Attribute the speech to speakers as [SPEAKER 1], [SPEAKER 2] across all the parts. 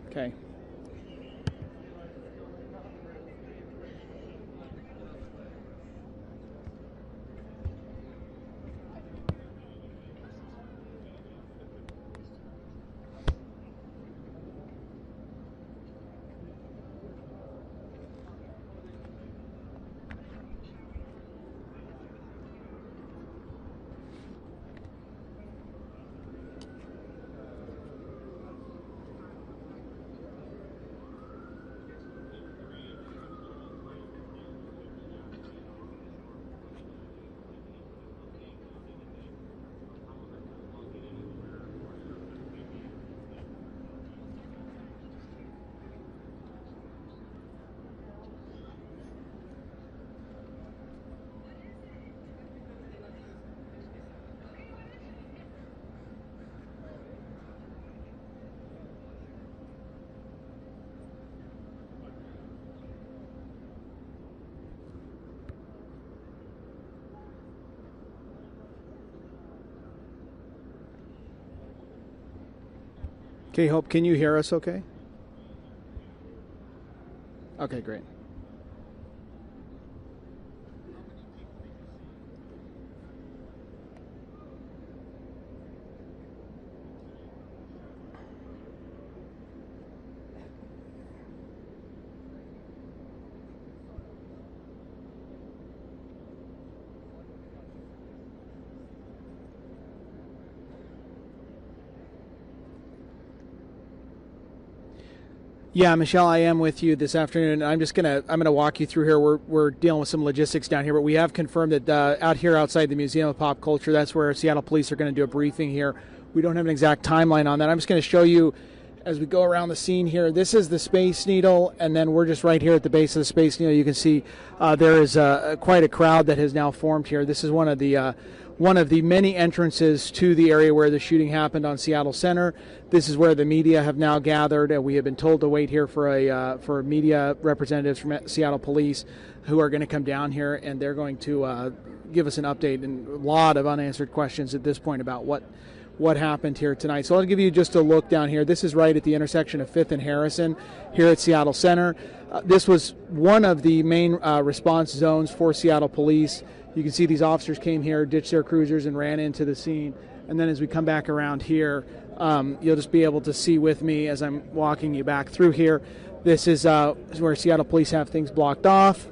[SPEAKER 1] Okay. Okay, Hope, can you hear us okay? Okay, great. Yeah, Michelle, I am with you this afternoon. I'm gonna walk you through here. We're dealing with some logistics down here, but we have confirmed that out here outside the Museum of Pop Culture, that's where Seattle Police are going to do a briefing here. We don't have an exact timeline on that. I'm just going to show you as we go around the scene here. This is the Space Needle, and then we're just right here at the base of the Space Needle. You can see there is quite a crowd that has now formed here. This is one of the many entrances to the area where the shooting happened on Seattle Center. This is where the media have now gathered, and we have been told to wait here for media representatives from Seattle Police who are going to come down here, and they're going to give us an update and a lot of unanswered questions at this point about what happened here tonight. So I'll give you just a look down here. This is right at the intersection of 5th and Harrison here at Seattle Center. This was one of the main response zones for Seattle Police. You can see these officers came here, ditched their cruisers, and ran into the scene. And then as we come back around here, you'll just be able to see with me as I'm walking you back through here. This is where Seattle Police have things blocked off.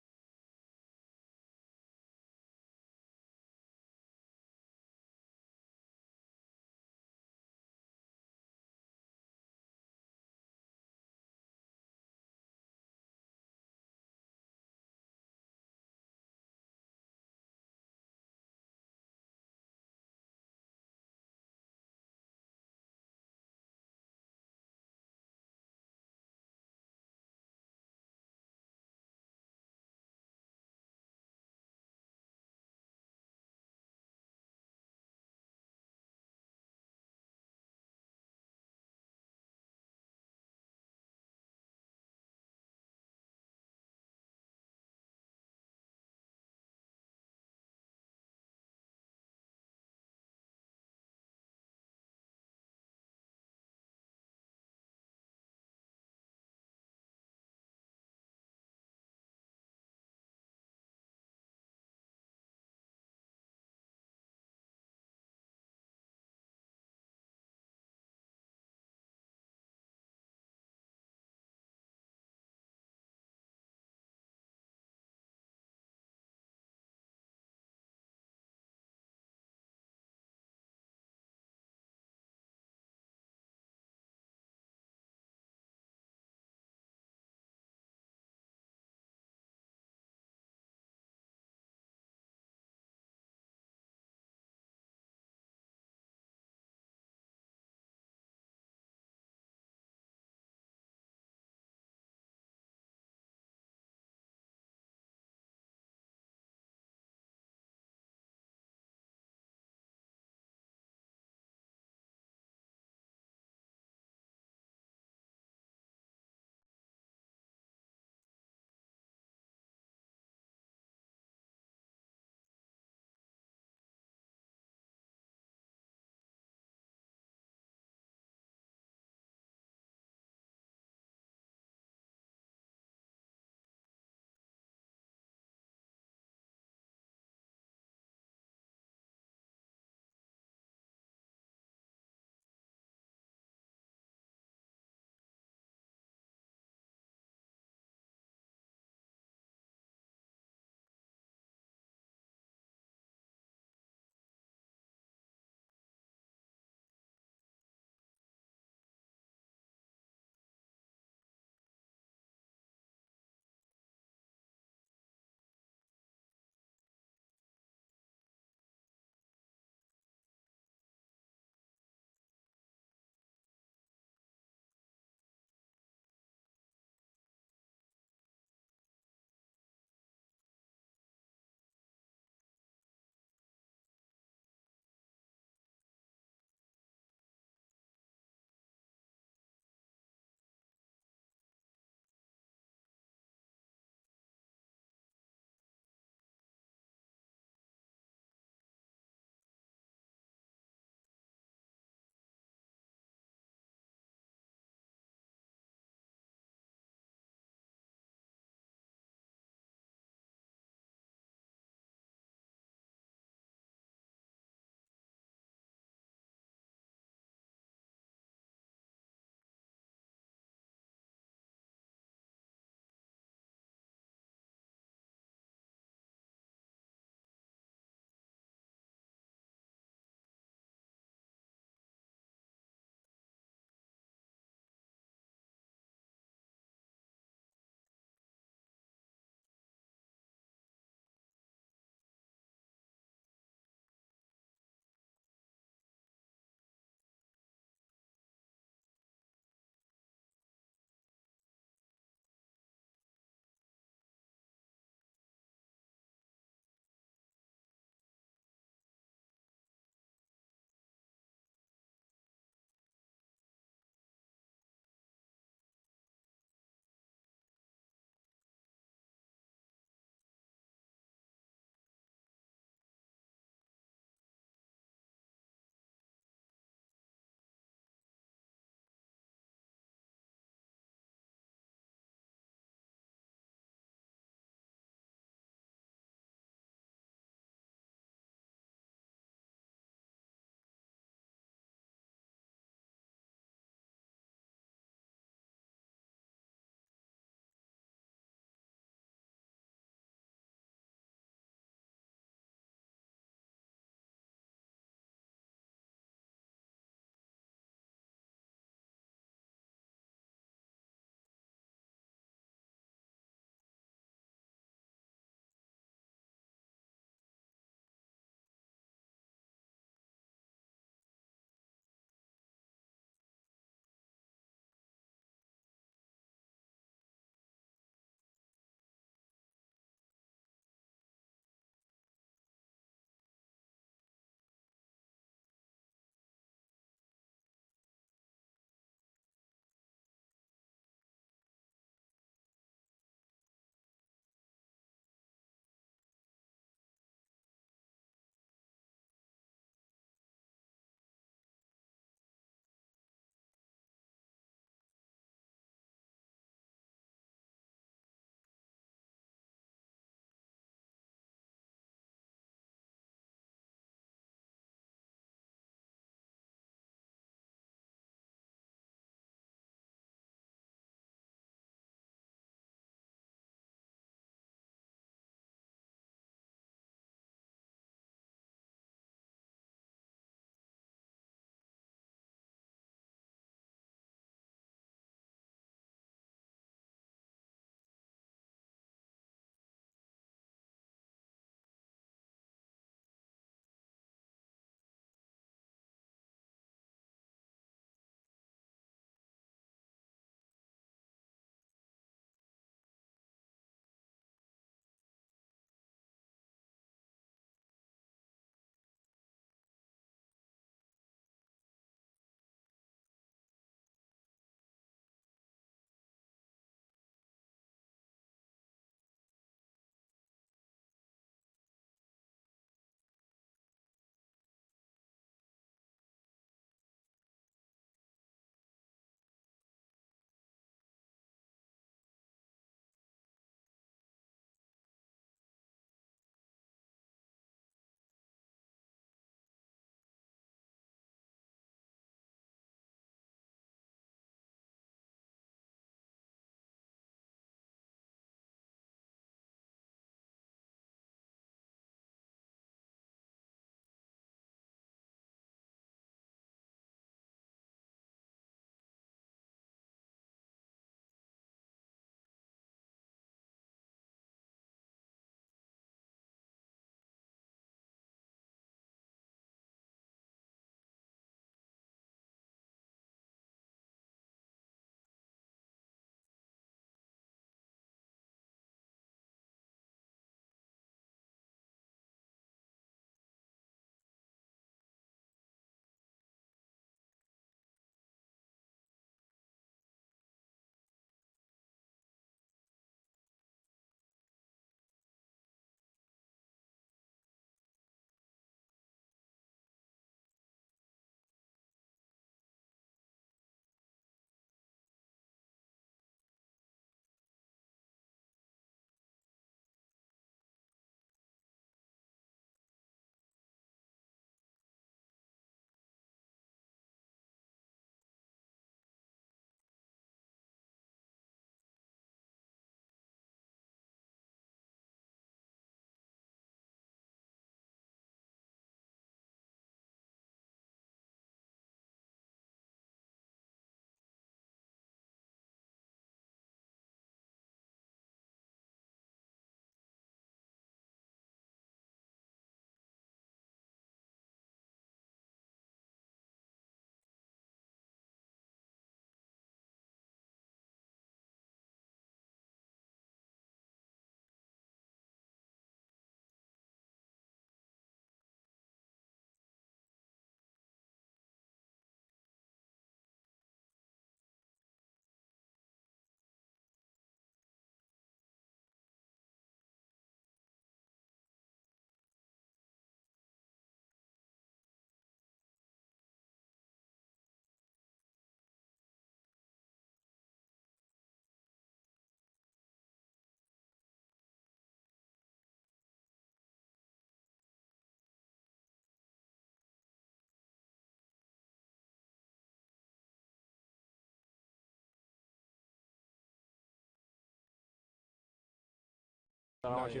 [SPEAKER 2] I don't want you.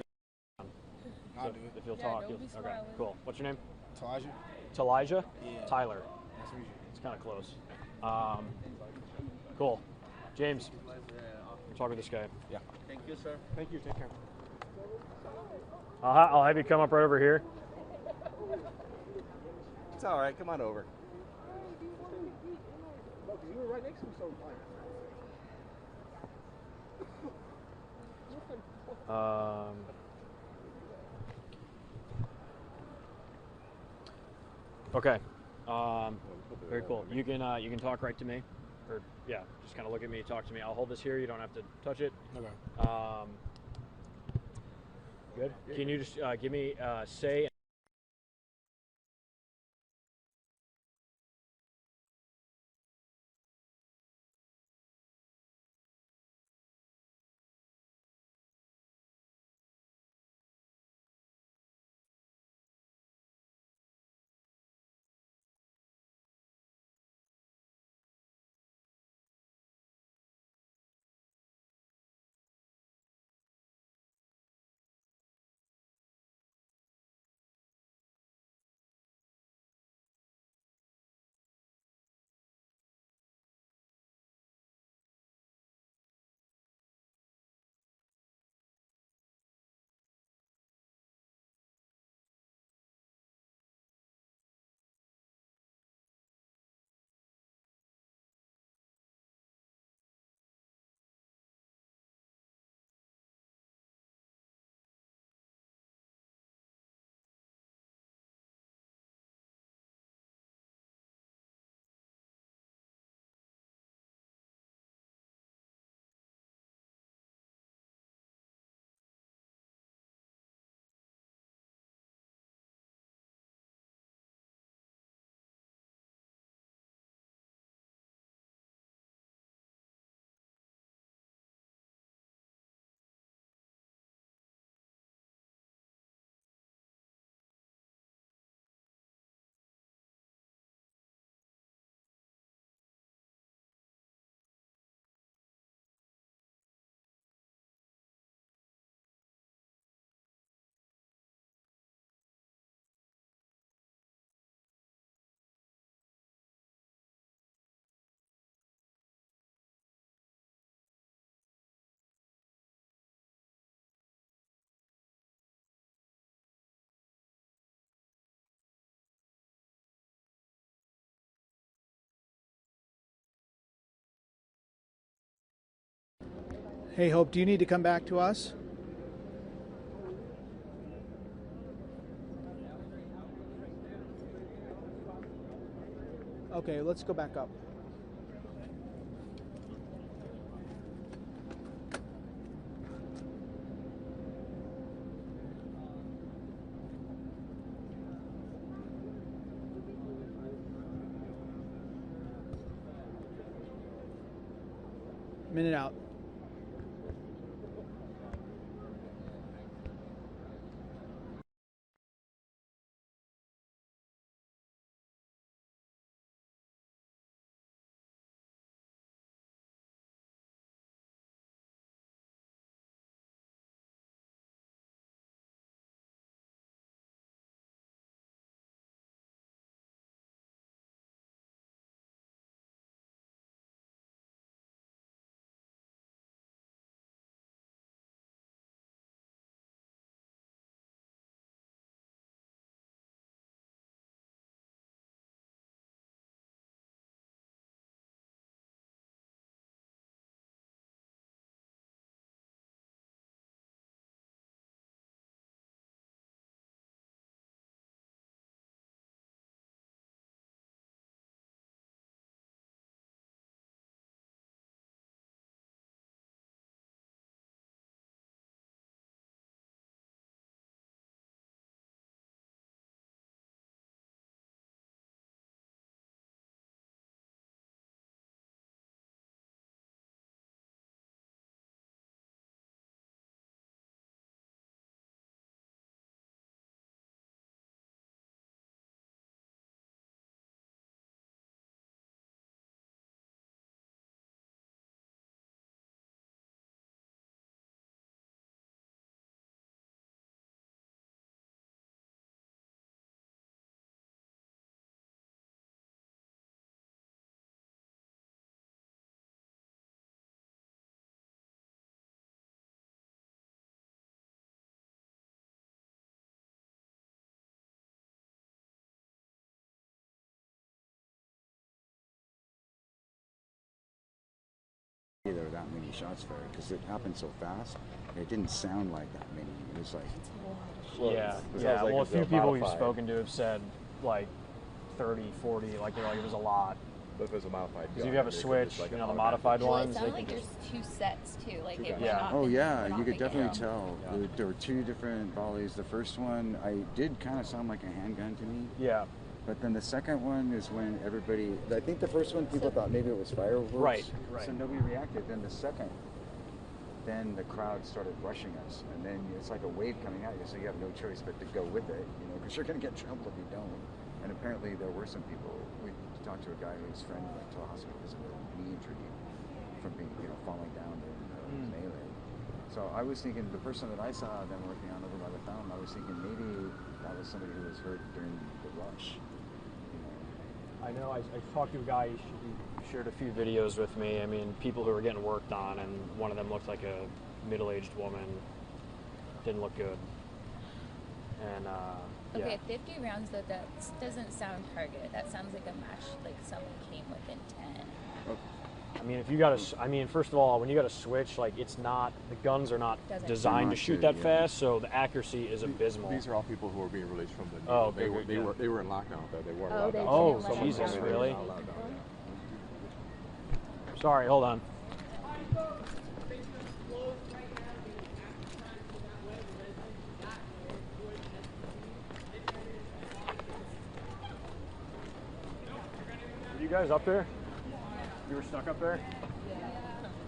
[SPEAKER 3] I'll
[SPEAKER 2] So
[SPEAKER 3] do it.
[SPEAKER 2] if you'll
[SPEAKER 4] Yeah,
[SPEAKER 2] talk,
[SPEAKER 4] don't be
[SPEAKER 2] okay,
[SPEAKER 4] smiling.
[SPEAKER 2] cool. What's your name?
[SPEAKER 3] Taja?
[SPEAKER 2] Talijah?
[SPEAKER 3] Yeah.
[SPEAKER 2] Tyler.
[SPEAKER 3] Nice to meet you.
[SPEAKER 2] It's kind of close. Cool. James, talk with this guy.
[SPEAKER 3] Yeah.
[SPEAKER 5] Thank you, sir.
[SPEAKER 3] Thank you. Take care.
[SPEAKER 2] I'll have you come up right over here.
[SPEAKER 5] It's all right. Come on over.
[SPEAKER 3] You were right next to me, so
[SPEAKER 2] Okay. Very cool. You can talk right to me, or yeah, just kind of look at me, talk to me. I'll hold this here. You don't have to touch it.
[SPEAKER 3] Okay.
[SPEAKER 2] Good. Can you just give me say?
[SPEAKER 1] Hey, Hope, do you need to come back to us? Okay, let's go back up. Minute out.
[SPEAKER 4] there were that many shots fired because it happened so fast. It didn't sound like that many. It was like,
[SPEAKER 5] Well,
[SPEAKER 2] yeah.
[SPEAKER 5] it
[SPEAKER 2] Yeah.
[SPEAKER 5] sounds like
[SPEAKER 2] Well, a
[SPEAKER 5] it's
[SPEAKER 2] few people we've
[SPEAKER 5] modified.
[SPEAKER 2] spoken to have said like 30, 40, like they're like it was a lot.
[SPEAKER 5] But if it's a modified
[SPEAKER 2] Because
[SPEAKER 5] gun,
[SPEAKER 2] if you have a
[SPEAKER 5] it could
[SPEAKER 2] switch,
[SPEAKER 5] just, like,
[SPEAKER 2] you know, the
[SPEAKER 5] automatic-
[SPEAKER 2] modified
[SPEAKER 6] Well, it
[SPEAKER 2] ones,
[SPEAKER 6] sounded
[SPEAKER 2] they
[SPEAKER 6] like
[SPEAKER 2] can
[SPEAKER 6] there's
[SPEAKER 2] just,
[SPEAKER 6] two sets too. Like it
[SPEAKER 5] Yeah.
[SPEAKER 6] went
[SPEAKER 2] Yeah.
[SPEAKER 6] off
[SPEAKER 4] oh
[SPEAKER 6] and
[SPEAKER 4] yeah,
[SPEAKER 6] went
[SPEAKER 4] you
[SPEAKER 6] off
[SPEAKER 4] could
[SPEAKER 6] again.
[SPEAKER 4] definitely
[SPEAKER 2] Yeah.
[SPEAKER 4] tell.
[SPEAKER 2] Yeah.
[SPEAKER 4] There were two different volleys. The first one, I did kind of sound like a handgun to me.
[SPEAKER 2] yeah.
[SPEAKER 4] But then the second one is when everybody, I think the first one people thought maybe it was fireworks.
[SPEAKER 2] Right, right.
[SPEAKER 4] So nobody reacted. Then the second, then the crowd started rushing us. And then it's like a wave coming at you, so you have no choice but to go with it, you know, because you're going to get trampled if you don't. And apparently there were some people, we talked to a guy whose friend went to the hospital because of a knee injury from being, you know, falling down during the melee. So I was thinking, the person that I saw them working on over by the fountain, I was thinking maybe that was somebody who was hurt during the rush. You know.
[SPEAKER 2] I know. I talked to a guy. He shared a few videos with me. I mean, people who were getting worked on, and one of them looked like a middle-aged woman. Didn't look good. And
[SPEAKER 6] Okay,
[SPEAKER 2] yeah.
[SPEAKER 6] 50 rounds though, that doesn't sound targeted. That sounds like a match, like someone came with intent.
[SPEAKER 2] I mean, if you got to, I mean, first of all, when you got to switch, like it's not, the guns are not
[SPEAKER 6] Doesn't-
[SPEAKER 2] designed to
[SPEAKER 4] Not
[SPEAKER 2] shoot
[SPEAKER 4] to,
[SPEAKER 2] that
[SPEAKER 4] yeah.
[SPEAKER 2] fast, so the accuracy is abysmal.
[SPEAKER 5] These are all people who are being released from the.
[SPEAKER 2] Oh,
[SPEAKER 5] they
[SPEAKER 2] okay,
[SPEAKER 5] were
[SPEAKER 2] good,
[SPEAKER 5] they
[SPEAKER 2] yeah.
[SPEAKER 5] were they were in lockdown. Though. They weren't
[SPEAKER 6] Oh,
[SPEAKER 5] allowed
[SPEAKER 6] they
[SPEAKER 5] out.
[SPEAKER 2] Oh,
[SPEAKER 6] didn't let
[SPEAKER 2] Jesus,
[SPEAKER 6] them out.
[SPEAKER 2] really?
[SPEAKER 5] Not allowed out, yeah.
[SPEAKER 2] Sorry, hold on. Were you guys up there? You were stuck up there?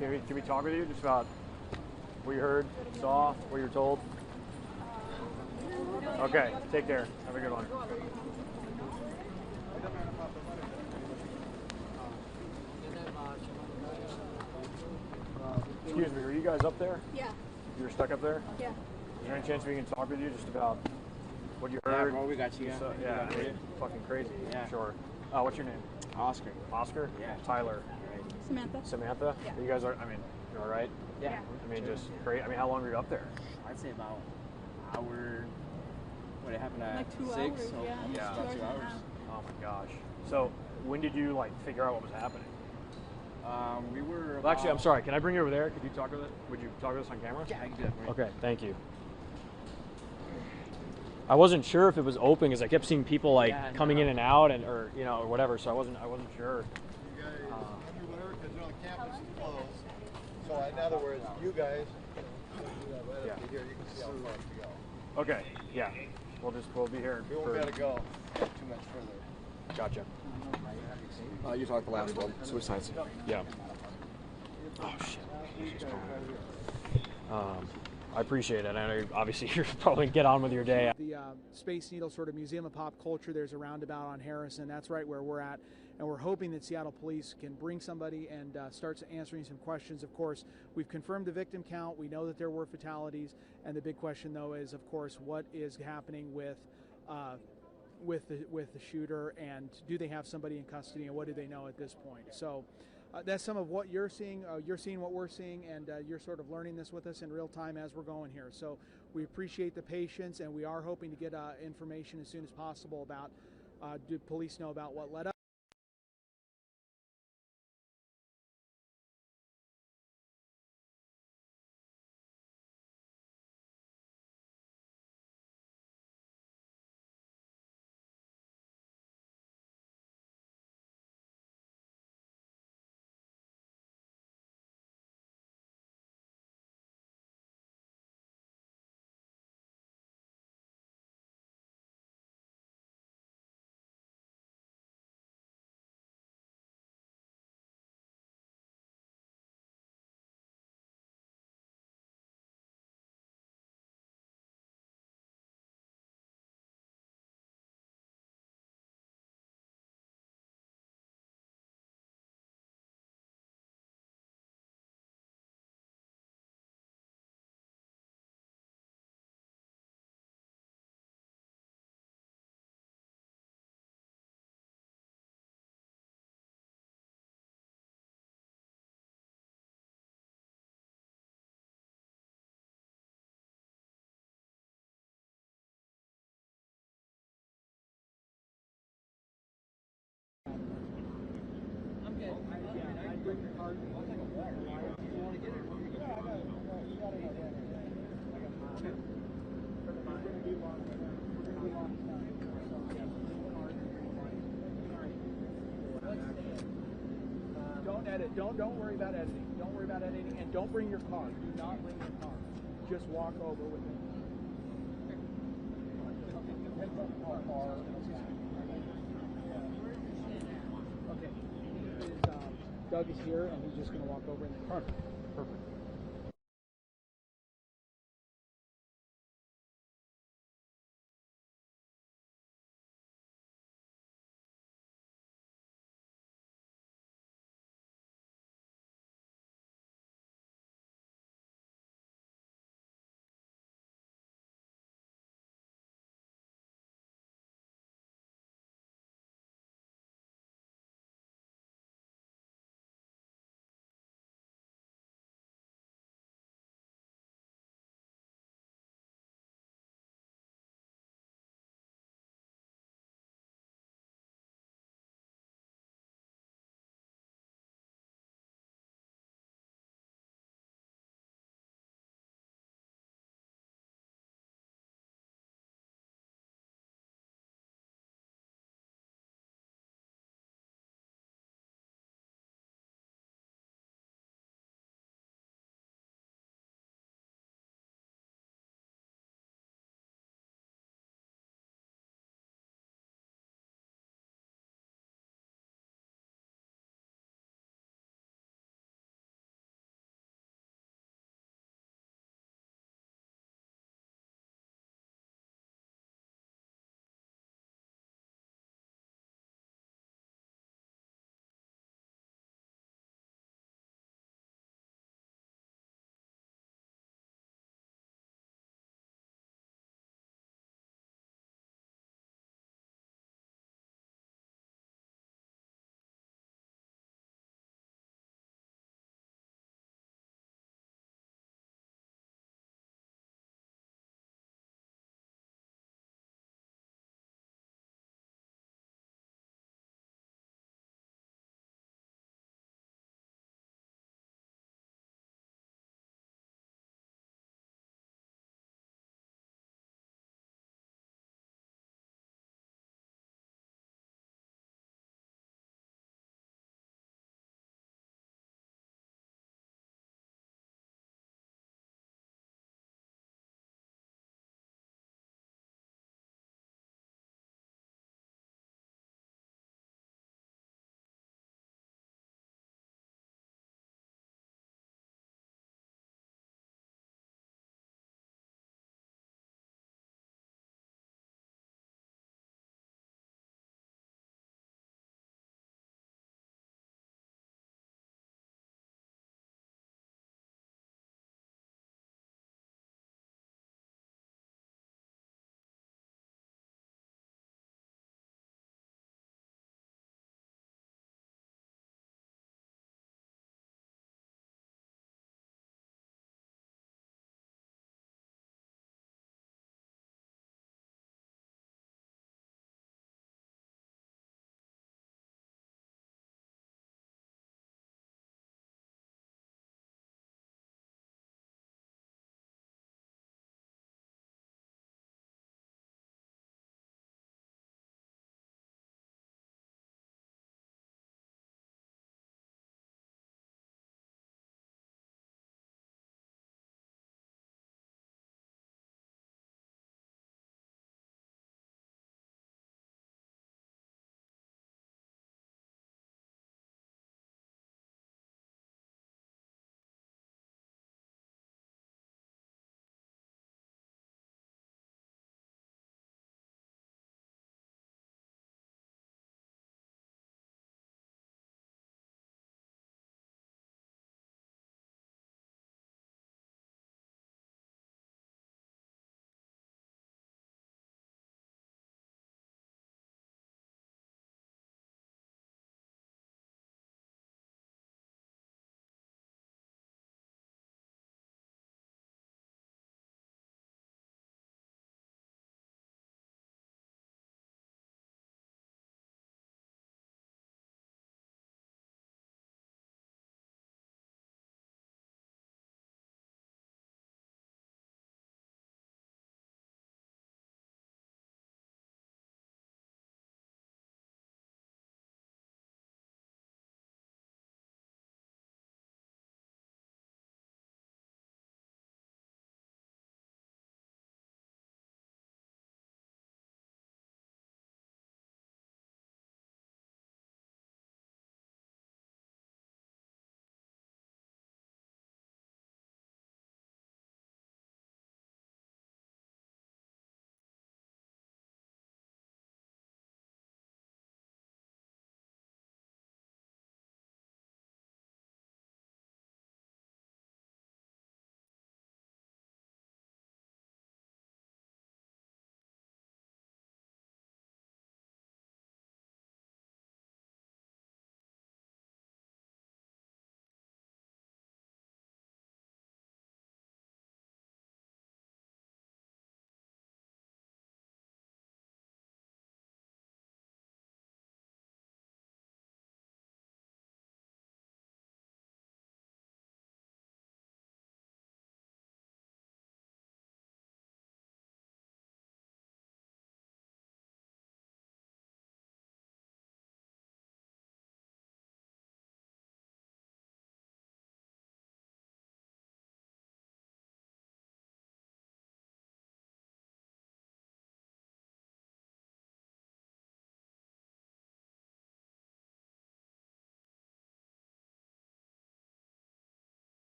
[SPEAKER 2] Can we talk with you just about what you heard, saw, what you were told? Okay, take care. Have a good one. Excuse me, were you guys up there?
[SPEAKER 7] Yeah,
[SPEAKER 2] You were stuck up there?
[SPEAKER 7] yeah.
[SPEAKER 2] Is there any chance we can talk with you just about what you heard?
[SPEAKER 8] bro, we got you. Yeah,
[SPEAKER 2] So, yeah, I mean, fucking crazy.
[SPEAKER 8] Yeah.
[SPEAKER 2] Sure. What's your name?
[SPEAKER 8] Oscar.
[SPEAKER 2] Oscar?
[SPEAKER 8] Yeah.
[SPEAKER 2] Tyler.
[SPEAKER 7] Samantha.
[SPEAKER 2] Samantha?
[SPEAKER 7] Yeah.
[SPEAKER 2] You guys are, I mean, you're all right?
[SPEAKER 8] Yeah.
[SPEAKER 2] I mean, just great. I mean, how long were you up there?
[SPEAKER 8] I'd say about hour. What, it happened at
[SPEAKER 7] Like 2
[SPEAKER 8] 6?
[SPEAKER 7] hours,
[SPEAKER 8] So
[SPEAKER 7] yeah.
[SPEAKER 8] almost
[SPEAKER 2] Yeah.
[SPEAKER 8] about
[SPEAKER 7] 2
[SPEAKER 8] 2
[SPEAKER 7] hours and a
[SPEAKER 8] hours.
[SPEAKER 7] half.
[SPEAKER 2] Oh my gosh. So, when did you like figure out what was happening?
[SPEAKER 8] We were.
[SPEAKER 2] Well, actually, I'm
[SPEAKER 8] about-
[SPEAKER 2] sorry. Can I bring you over there? Could you talk with it? Would you talk with us on camera?
[SPEAKER 8] Yeah, I can do that for you.
[SPEAKER 2] Okay, thank you. I wasn't sure if it was open because I kept seeing people like
[SPEAKER 8] Yeah,
[SPEAKER 2] coming
[SPEAKER 8] no.
[SPEAKER 2] in and out and or you know or whatever. So I wasn't sure.
[SPEAKER 3] You guys, underwear, because you know the campus is closed. So in other words, you guys, do that right up to here. You can see how far to go.
[SPEAKER 2] Okay, yeah. We'll be here.
[SPEAKER 3] We won't be able to go too much further.
[SPEAKER 2] Gotcha.
[SPEAKER 5] You talked the last one. Suicides.
[SPEAKER 2] Yeah. Oh shit. She's calling. I appreciate it. I know obviously you're probably gonna get on with your day.
[SPEAKER 1] The Space Needle sort of Museum of Pop Culture, there's a roundabout on Harrison. That's right where we're at. And we're hoping that Seattle Police can bring somebody and start answering some questions. Of course, we've confirmed the victim count. We know that there were fatalities. And the big question, though, is, of course, what is happening with the shooter, and do they have somebody in custody, and what do they know at this point? So that's some of what you're seeing. You're seeing what we're seeing, and you're sort of learning this with us in real time as we're going here. So we appreciate the patience, and we are hoping to get information as soon as possible about do police know about what led up. edit. Don't worry about editing. Don't worry about editing, and don't bring your car. Do not bring your car. Just walk over with it. Okay. Doug is here, and he's just going to walk over in the car. Perfect.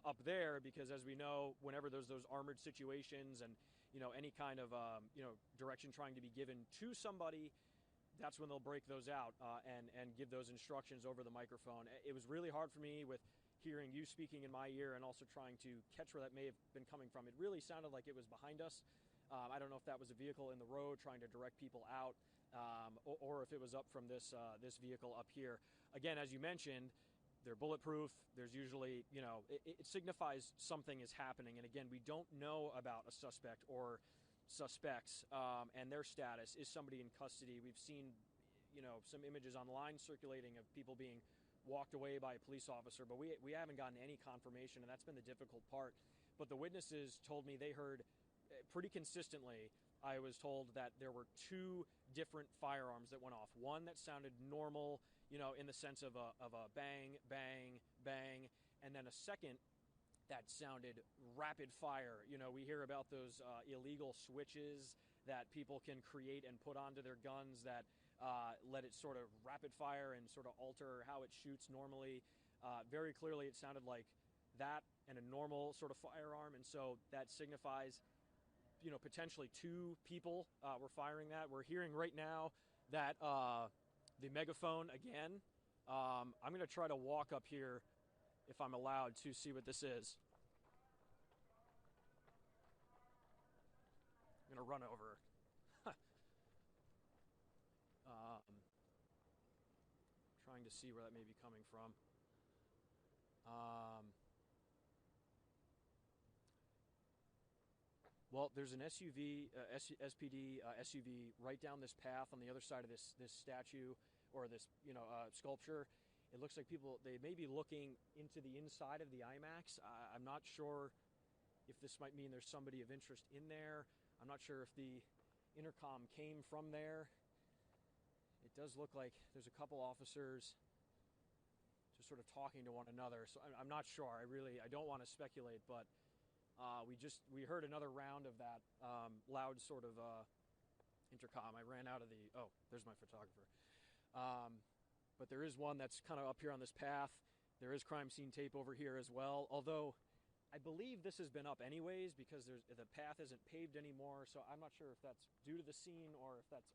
[SPEAKER 2] up there, because as we know, whenever there's those armored situations and any kind of direction trying to be given to somebody, that's when they'll break those out and give those instructions over the microphone. It was really hard for me with hearing you speaking in my ear and also trying to catch where that may have been coming from. It really sounded like it was behind us. I don't know if that was a vehicle in the road trying to direct people out, or if it was up from this vehicle up here. Again, as you mentioned, they're bulletproof. There's usually, it signifies something is happening. And again, we don't know about a suspect or suspects and their status. Is somebody in custody? We've seen, some images online circulating of people being walked away by a police officer, but we haven't gotten any confirmation, and that's been the difficult part. But the witnesses told me they heard pretty consistently. I was told that there were 2 different firearms that went off. One that sounded normal, in the sense of a bang, bang, bang, and then a second that sounded rapid fire. We hear about those illegal switches that people can create and put onto their guns that let it sort of rapid fire and sort of alter how it shoots normally. Very clearly, it sounded like that and a normal sort of firearm, and so that signifies potentially 2 people were firing that. We're hearing right now that the megaphone again. I'm going to try to walk up here if I'm allowed to see what this is. I'm going to run over. Trying to see where that may be coming from. Well, there's an SUV, SPD SUV right down this path on the other side of this statue or this sculpture. It looks like they may be looking into the inside of the IMAX. I'm not sure if this might mean there's somebody of interest in there. I'm not sure if the intercom came from there. It does look like there's a couple officers just sort of talking to one another. So I'm not sure. I don't want to speculate, but we heard another round of that loud sort of intercom. I ran out of there's my photographer. But there is one that's kind of up here on this path. There is crime scene tape over here as well, although I believe this has been up anyways because the path isn't paved anymore, so I'm not sure if that's due to the scene or if that's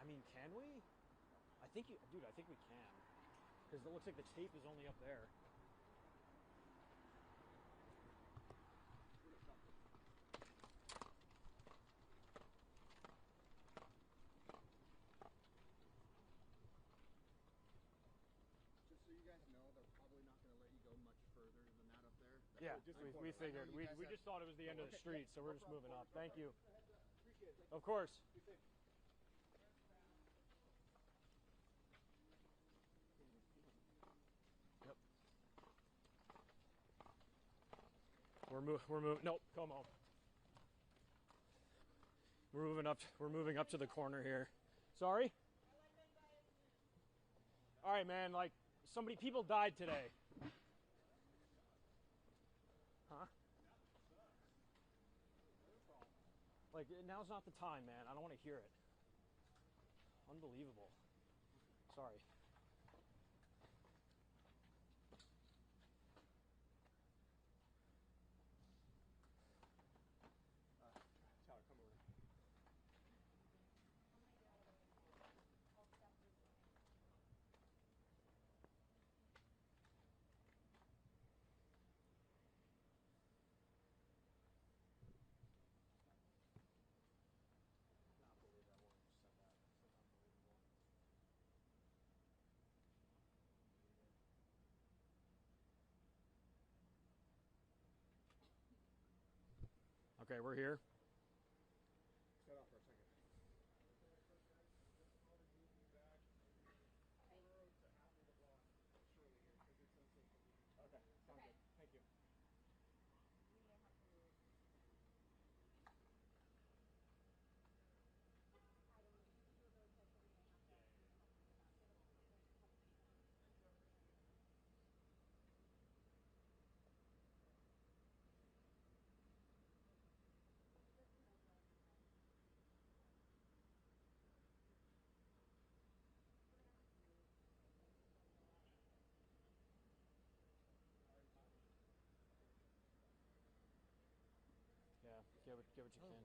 [SPEAKER 2] I mean, can we? I think dude, I think we can. Because it looks like the tape is only up there.
[SPEAKER 7] Just so you guys know, they're probably not going to let you go much further than that up there.
[SPEAKER 2] Yeah, we figured. We just thought it was the end of the street, so we're just moving up. Thank you. Of course. Yep. We're moving. Nope, come on. We're moving up. We're moving up to the corner here. Sorry. All right, man. Like people died today. Huh? Like now's not the time, man. I don't want to hear it. Unbelievable. Sorry.
[SPEAKER 5] Tyler, come over.
[SPEAKER 2] Okay, we're here.
[SPEAKER 5] Shut off for a second. Okay, sounds good. Thank you.
[SPEAKER 2] Yeah, get what you can.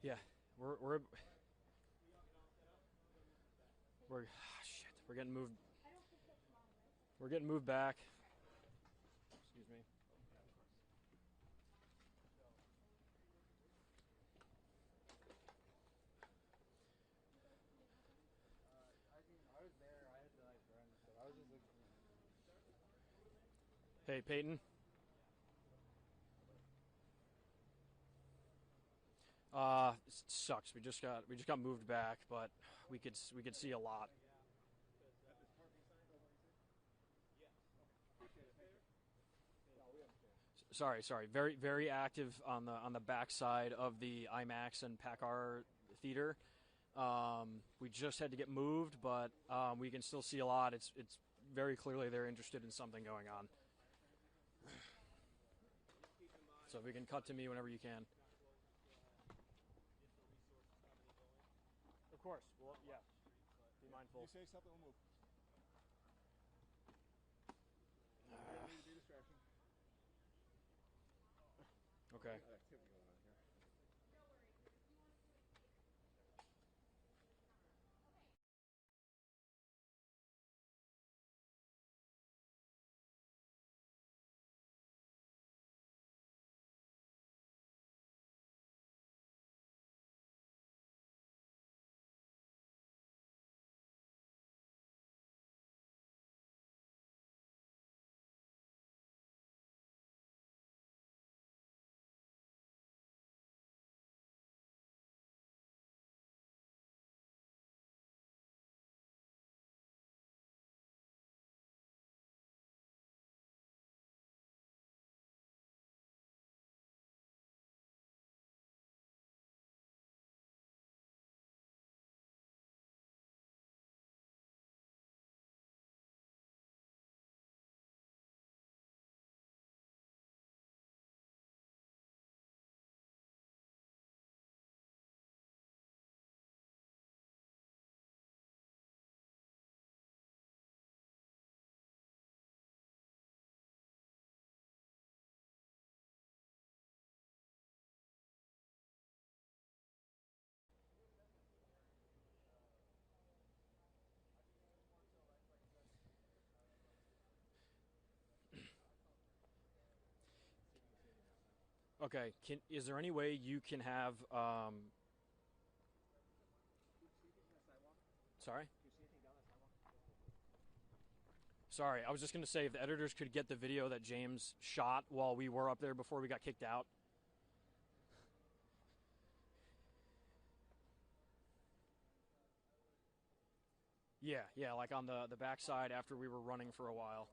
[SPEAKER 2] Yeah, we're shit. We're getting moved. We're getting moved back. Excuse me.
[SPEAKER 7] I was there. I had to run, so I was just looking.
[SPEAKER 2] Hey, Peyton. Sucks. We just got moved back, but we could see a lot. Sorry. Very active on the backside of the IMAX and PACCAR theater. We just had to get moved, but we can still see a lot. It's very clearly they're interested in something going on. So if we can cut to me whenever you can. Of course. Well, yeah. Be mindful.
[SPEAKER 5] You say something, we'll move. Be distraction.
[SPEAKER 2] Okay.
[SPEAKER 5] Got activity going on here.
[SPEAKER 2] Okay. Is there any way you can have? Sorry. Sorry, I was just going to say if the editors could get the video that James shot while we were up there before we got kicked out. Yeah, like on the backside after we were running for a while.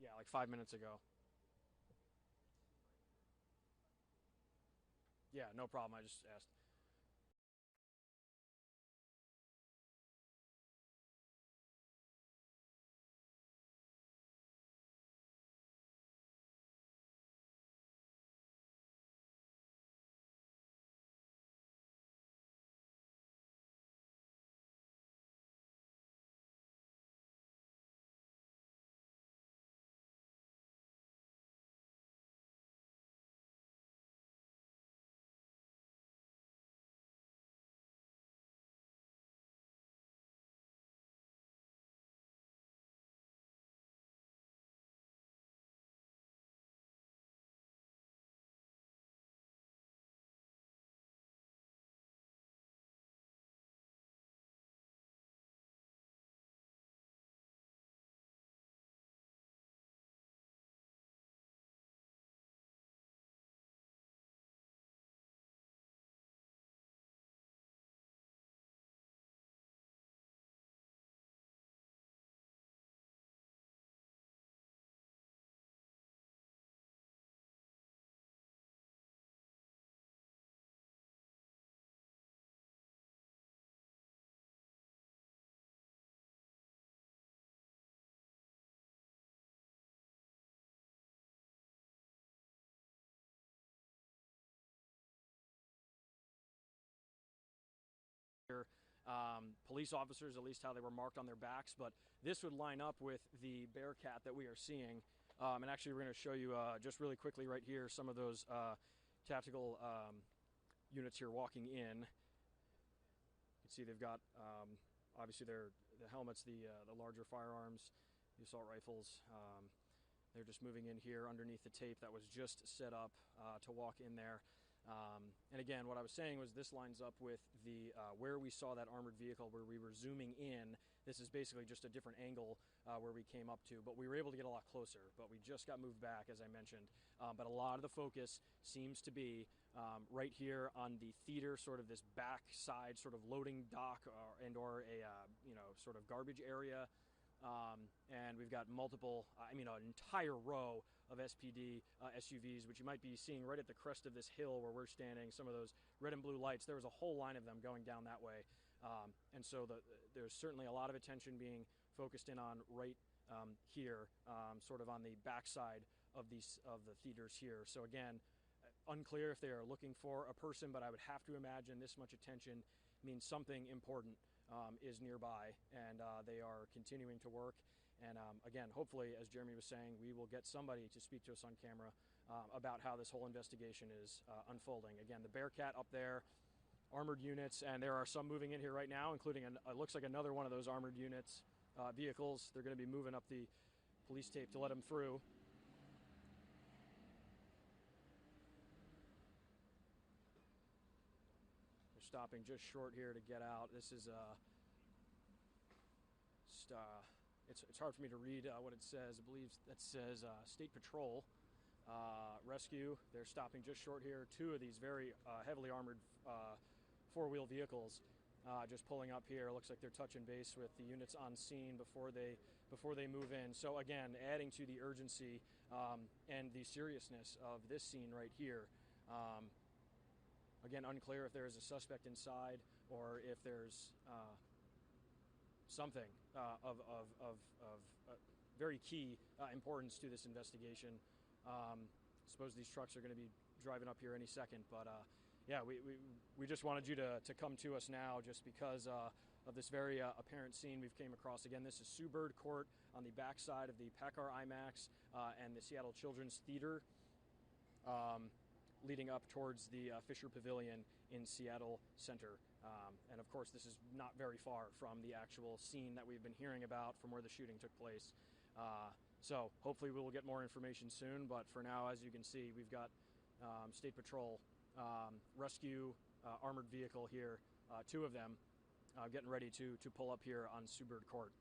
[SPEAKER 2] Yeah, like 5 minutes ago. Yeah, no problem. I just asked. Police officers, at least how they were marked on their backs, but this would line up with the Bearcat that we are seeing. And actually, we're going to show you just really quickly right here some of those tactical units here walking in. You can see they've got obviously the helmets, the larger firearms, the assault rifles. They're just moving in here underneath the tape that was just set up to walk in there. And again, what I was saying was this lines up with the where we saw that armored vehicle where we were zooming in. This is basically just a different angle where we came up to, but we were able to get a lot closer, but we just got moved back, as I mentioned. But a lot of the focus seems to be right here on the theater, sort of this back side, sort of loading dock or a sort of garbage area. And we've got multiple, an entire row of SPD SUVs, which you might be seeing right at the crest of this hill where we're standing. Some of those red and blue lights, there was a whole line of them going down that way. And so there's certainly a lot of attention being focused in on right here, sort of on the backside of the theaters here. So again, unclear if they are looking for a person, but I would have to imagine this much attention means something important is nearby, and they are continuing to work. And again, hopefully, as Jeremy was saying, we will get somebody to speak to us on camera about how this whole investigation is unfolding. Again, the Bearcat up there, armored units, and there are some moving in here right now, including it looks like another one of those armored units vehicles. They're going to be moving up the police tape to let them through. They're stopping just short here to get out. This is it's hard for me to read what it says. I believe that says State Patrol Rescue. They're stopping just short here. Two of these very heavily armored four-wheel vehicles just pulling up here. Looks like they're touching base with the units on scene before they move in. So again, adding to the urgency and the seriousness of this scene right here. Again, unclear if there is a suspect inside or if there's something of very key importance to this investigation. Suppose these trucks are going to be driving up here any second, but yeah, we just wanted you to come to us now just because of this very apparent scene we've came across. Again, this is Sue Bird Court on the backside of the Packard IMAX and the Seattle Children's Theater, leading up towards the Fisher Pavilion in Seattle Center. And of course, this is not very far from the actual scene that we've been hearing about from where the shooting took place. So hopefully we will get more information soon, but for now, as you can see, we've got State Patrol rescue armored vehicle here, 2 of them, getting ready to pull up here on Subird Court.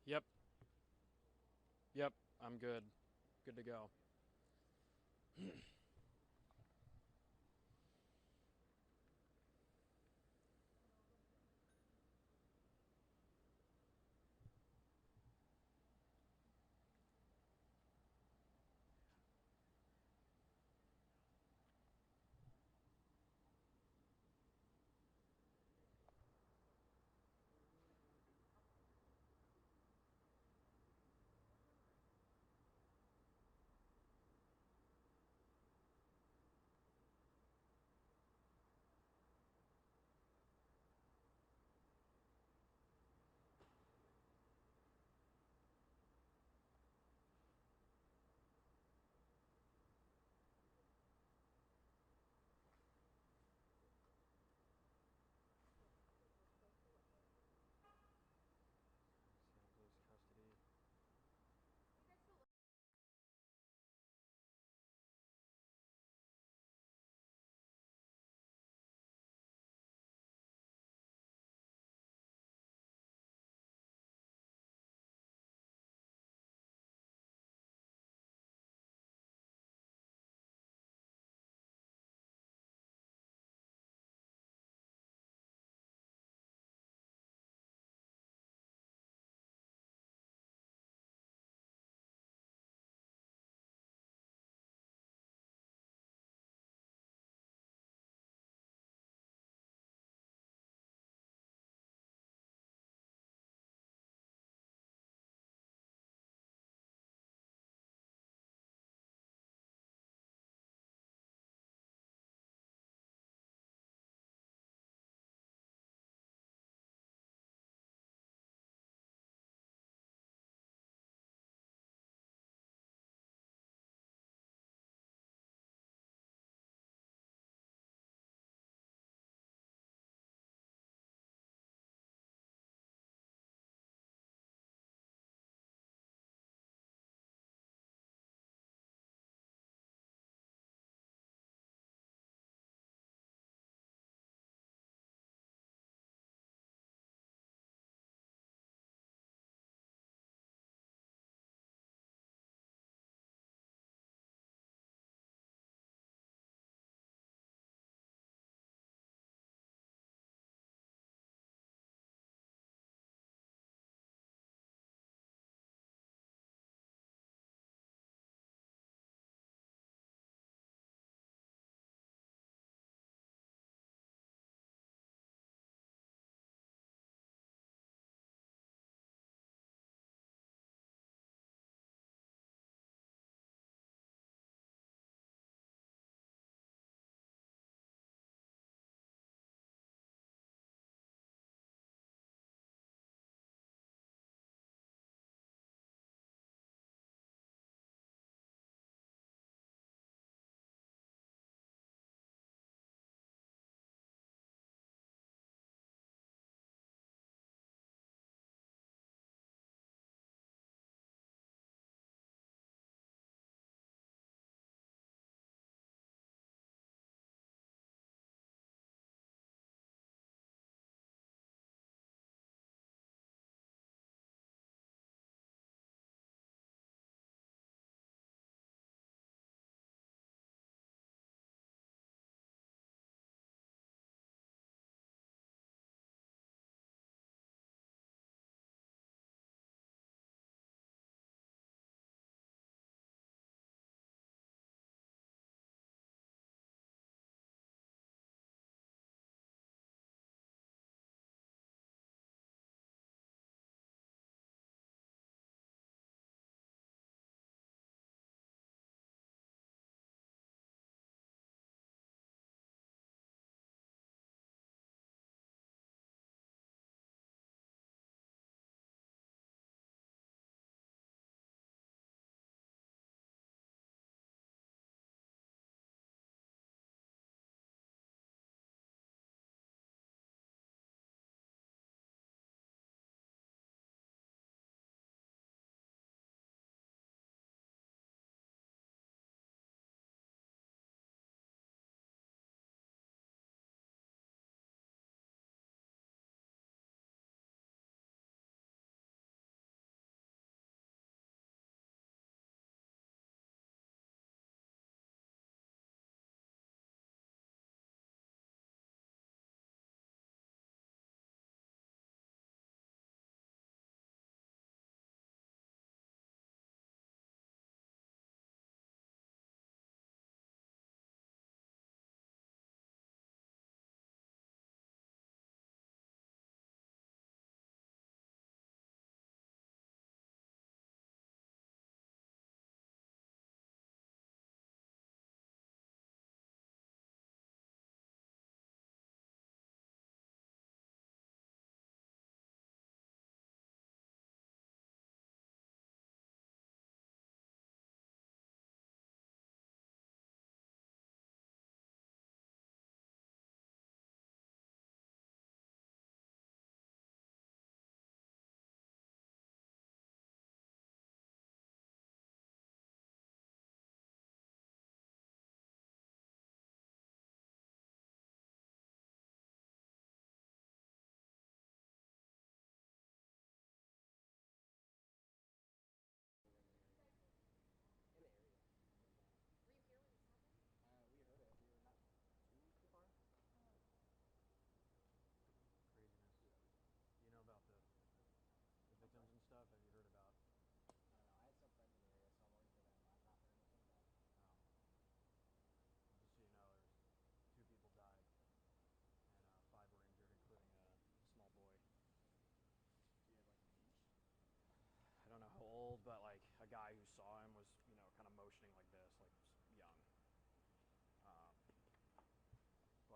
[SPEAKER 2] Yep. Yep. I'm good. Good to go.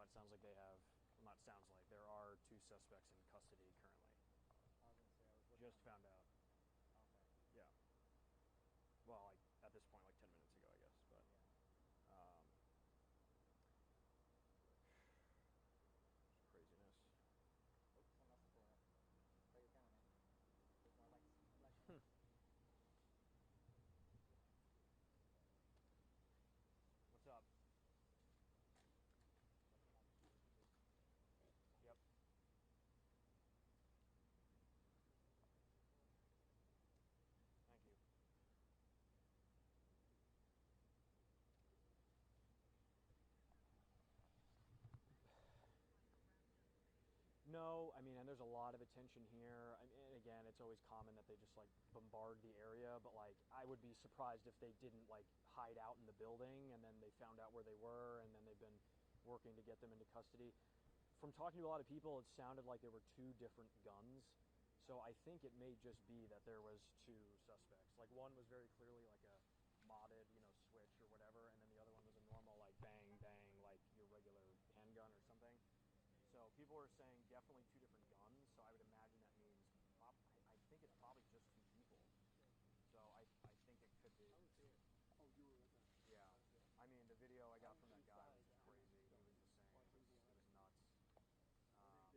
[SPEAKER 2] it sounds like they have. Well, not sounds like there are 2 suspects in custody currently.
[SPEAKER 7] I was gonna say I was looking.
[SPEAKER 2] Just found out.
[SPEAKER 7] Okay.
[SPEAKER 2] Yeah. Well, like at this point, like 10 minutes ago, I guess. But craziness.
[SPEAKER 7] Oops, someone else is pulling up. Play your camera, man. There's more lights flashing.
[SPEAKER 2] What's up? Yep. Thank you. No, I mean, and there's a lot of attention here. I mean, and again, it's always common that they just like bombard the area, but like I would be surprised if they didn't like hide out in the building and then they found out where they were and then they've been working to get them into custody. From talking to a lot of people, it sounded like there were 2 different guns. So I think it may just be that there was 2 suspects. Like one was very clearly like a modded, switch or whatever, and then the other one was a normal like bang bang like your regular handgun or something. So people were saying definitely 2 different guns. So I would imagine that means I think it's probably just 2 people. So I think it could be.
[SPEAKER 7] Oh, you were with them.
[SPEAKER 2] Yeah. I mean, the video I got from that guy was just crazy.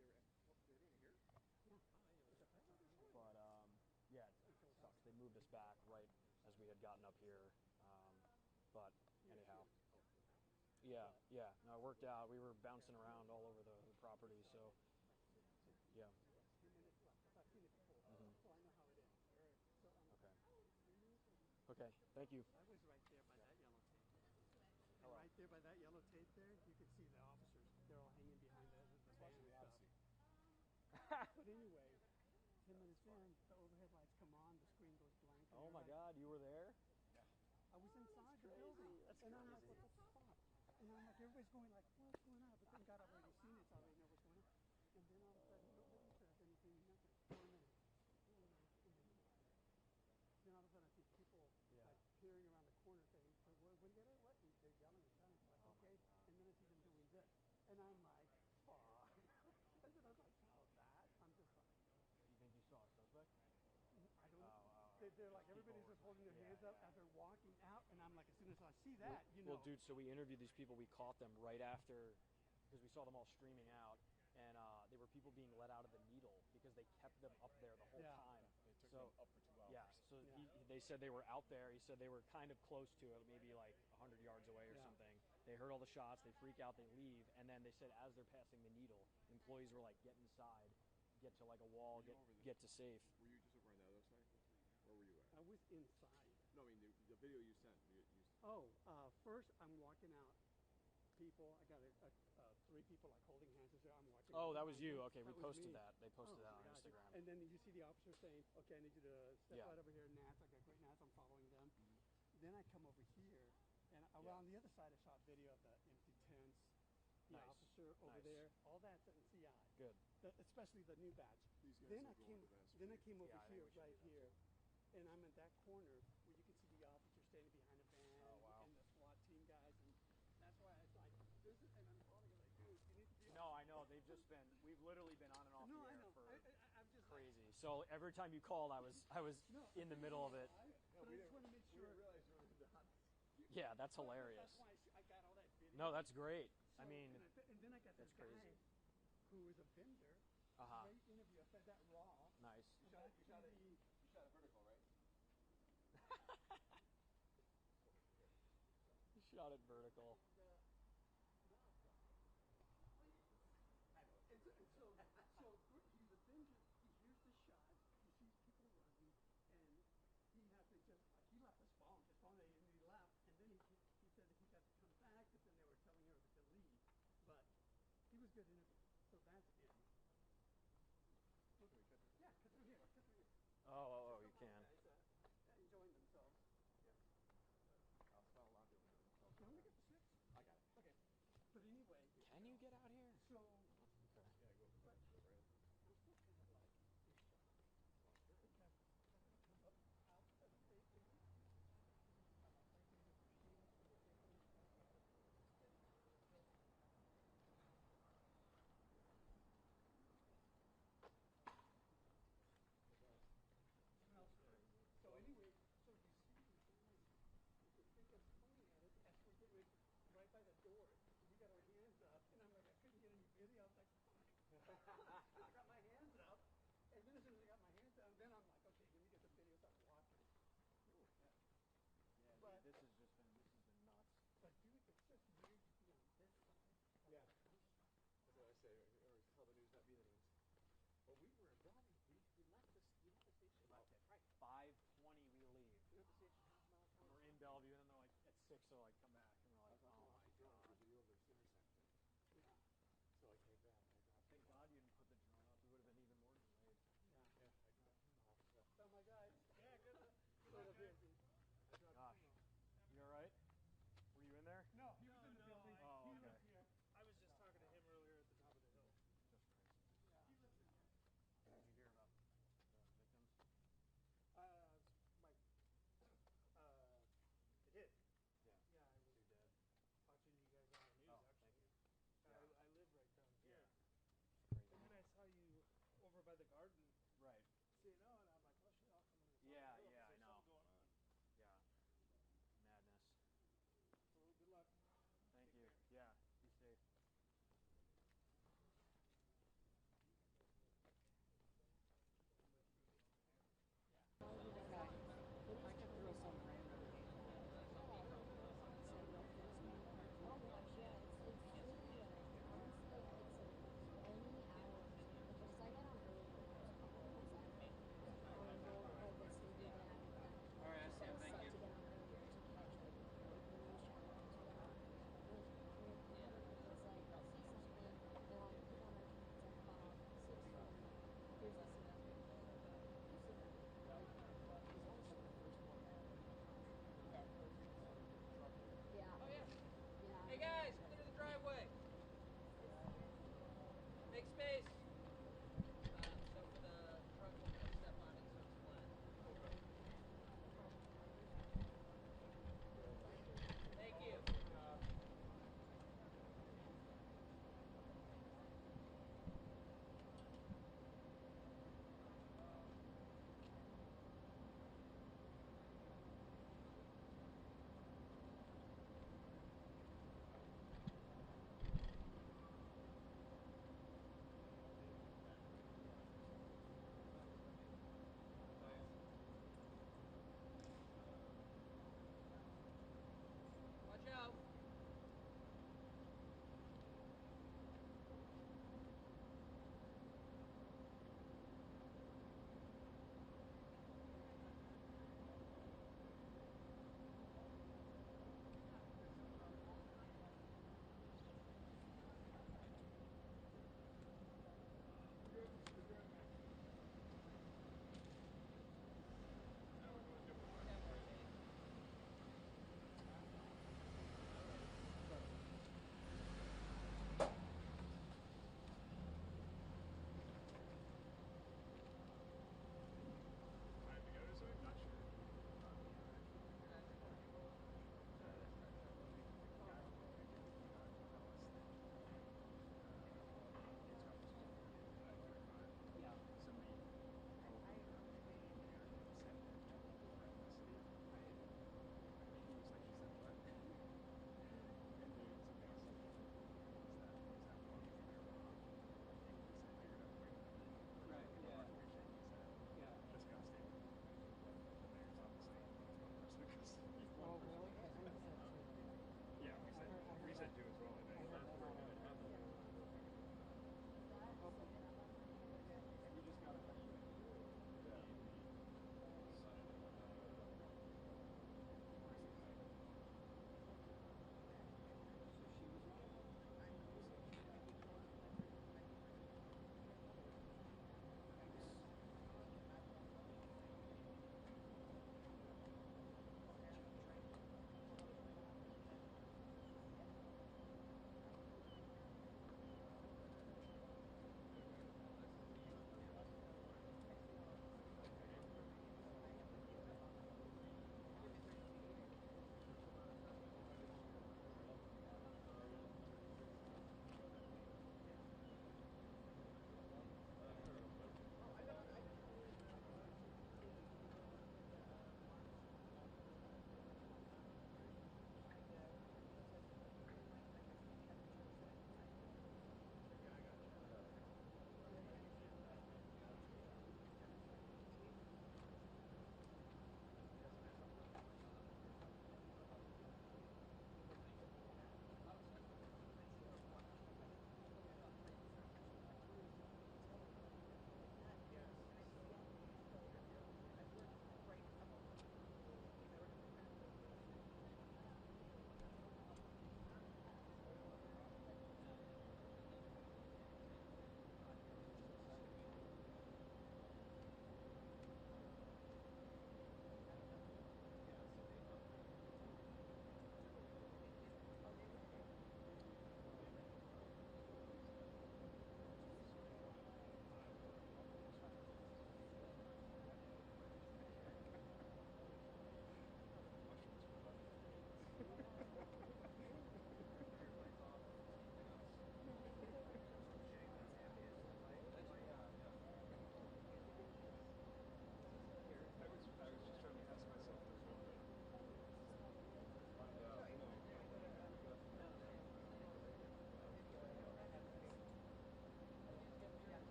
[SPEAKER 2] He was just saying it was nuts.
[SPEAKER 7] They're doing it here. Yeah.
[SPEAKER 2] But yeah, it sucks. They moved us back right as we had gotten up here. But anyhow. Yeah. No, it worked out. We were bouncing around all over the property, so yeah.
[SPEAKER 7] 10 minutes left. I've seen it before, so I know how it is. So,
[SPEAKER 2] Okay. Thank you.
[SPEAKER 7] I was right there by that yellow tape. And
[SPEAKER 2] Hello.
[SPEAKER 7] right there by that yellow tape there, you could see the officers. They're all hanging behind the van and stuff. But anyway, 10 minutes in, the overhead lights come on, the screen goes blank.
[SPEAKER 2] Oh my God, you were there?
[SPEAKER 7] I was inside the building. And I'm like, what the fuck? And I'm like, everybody's going like, what's going on? But then God, I've already seen it, so I already know what's going on. And then all of a sudden, nobody says anything, nothing. 4 minutes. Then all of a sudden, I see people like peering around the corner saying, what do you get at? What? And they're yelling and shouting. It's like, okay. And then I see them doing this. And I'm like, fuck. And then I was like, oh, that? I'm just like,
[SPEAKER 2] You think you saw a suspect?
[SPEAKER 7] I don't know. They're like, everybody's just holding their hands up as they're walking out. And I'm like, as soon as I see that,
[SPEAKER 2] Well, dude, so we interviewed these people. We caught them right after, because we saw them all streaming out. And they were people being let out of the needle because they kept them up there the whole time.
[SPEAKER 9] They took them up for 2 hours.
[SPEAKER 2] Yeah, so they said they were out there. He said they were kind of close to it, maybe like 100 yards away or something. They heard all the shots, they freak out, they leave, and then they said as they're passing the needle, employees were like, get inside, get to like a wall, get to safe.
[SPEAKER 9] Were you just over on the other side? Where were you at?
[SPEAKER 7] I was inside.
[SPEAKER 9] No, I mean the video you sent.
[SPEAKER 7] First I'm walking out. People, I got 3 people like holding hands and I'm watching.
[SPEAKER 2] Oh, that was you. Okay, we
[SPEAKER 7] was
[SPEAKER 2] posted
[SPEAKER 7] me.
[SPEAKER 2] that. They posted that on Instagram.
[SPEAKER 7] And then you see the officer saying, okay, I need you to step right over here, Nats. I got great Nats, I'm following them. Then I come over here, and on the other side I shot video of the empty tents, the officer over there, all that's in CI.
[SPEAKER 2] Good.
[SPEAKER 7] Especially the new batch.
[SPEAKER 9] These guys
[SPEAKER 7] Then
[SPEAKER 9] are
[SPEAKER 7] I
[SPEAKER 9] going
[SPEAKER 7] came,
[SPEAKER 9] to that
[SPEAKER 7] then I
[SPEAKER 9] street.
[SPEAKER 7] came over
[SPEAKER 2] I think
[SPEAKER 7] here,
[SPEAKER 2] we should
[SPEAKER 7] right
[SPEAKER 2] do that
[SPEAKER 7] here. And I'm in that corner where you can see the officer standing behind a van and the SWAT team guys, and that's why I was like, this is, and I'm calling it like, dude, you need to be.
[SPEAKER 2] No, I know. We've literally been on and off the air for
[SPEAKER 7] I'm just
[SPEAKER 2] crazy. So every time you called, I was in the middle of it.
[SPEAKER 7] But I just want to make sure.
[SPEAKER 3] We didn't realize you were done.
[SPEAKER 2] Yeah, that's hilarious.
[SPEAKER 7] That's why I got all that video.
[SPEAKER 2] No, that's great.
[SPEAKER 7] So,
[SPEAKER 2] I mean,
[SPEAKER 7] and then I got this
[SPEAKER 2] that's crazy.
[SPEAKER 7] guy who is a vendor. Great interview. I fed that raw.
[SPEAKER 2] Nice.
[SPEAKER 3] You shot it vertical, right?
[SPEAKER 2] You shot it vertical.
[SPEAKER 7] And so he's a vendor. He hears the shot. He sees people running, and he has to just he left his phone. And he left, and then he said that he got to come back, but then they were telling her to leave. But he was good interview. So that's it. Yeah, cut through here.
[SPEAKER 2] Oh, you can.
[SPEAKER 7] Enjoying themselves.
[SPEAKER 9] Yes. I'll spell a lot of them.
[SPEAKER 7] You want me to get the 6?
[SPEAKER 9] I got it.
[SPEAKER 7] Okay. But anyway.
[SPEAKER 2] Can you get out here?
[SPEAKER 7] So.
[SPEAKER 2] Okay.
[SPEAKER 9] Yeah, go right.
[SPEAKER 7] I'm still kind of like in shock. Because come up out of the state with me. I'm afraid to use machines for the safety.
[SPEAKER 2] all of you, and then they're like at 6, they're like come back, and we're like, oh my god.
[SPEAKER 3] Video of this intersection.
[SPEAKER 7] Yeah.
[SPEAKER 3] So I came back.
[SPEAKER 2] Thank God you didn't put the drone up. We would have been even more delayed.
[SPEAKER 7] Oh my guys. Yeah, good. Sort of busy.
[SPEAKER 2] Gosh, you all right? Were you in there?
[SPEAKER 7] No, he was in the building.
[SPEAKER 2] Oh,
[SPEAKER 7] He
[SPEAKER 2] okay.
[SPEAKER 7] lives here. I was just talking to him earlier at the top of the hill.
[SPEAKER 2] Just crazy.
[SPEAKER 7] Yeah. He lives in here.
[SPEAKER 2] Did you hear about the victims?
[SPEAKER 7] My, I did.
[SPEAKER 2] Yeah.
[SPEAKER 7] Yeah, I was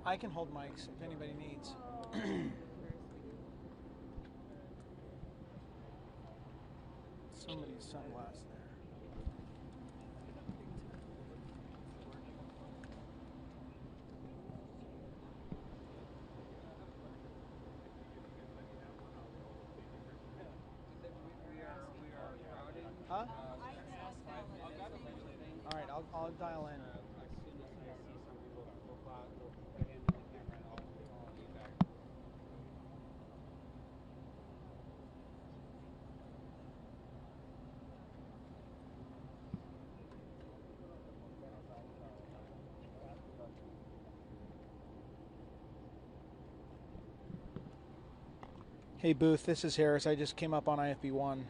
[SPEAKER 1] I can hold mics if anybody needs. Somebody's sunglass there. Huh? All right, I'll dial in. Hey Booth, this is Harris. I just came up on IFB1.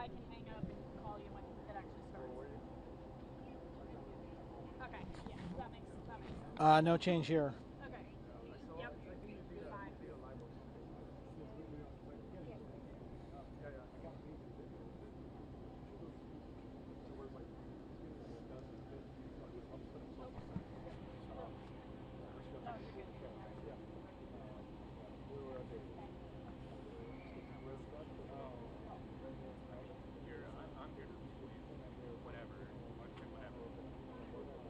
[SPEAKER 10] I can hang up and call you when it actually starts. Okay, yeah, that makes sense.
[SPEAKER 1] No change here.
[SPEAKER 10] Okay. Yep. Bye.
[SPEAKER 9] I'm here to whatever. I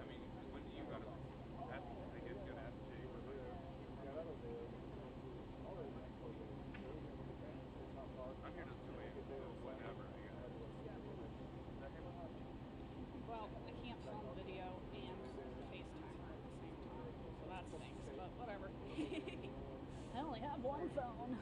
[SPEAKER 9] mean, when you got to, I guess you got to advocate for like, I'm here to whatever, I guess.
[SPEAKER 10] Well, I can't film video and FaceTime her at the same time, so that stinks, but whatever. I only have one phone.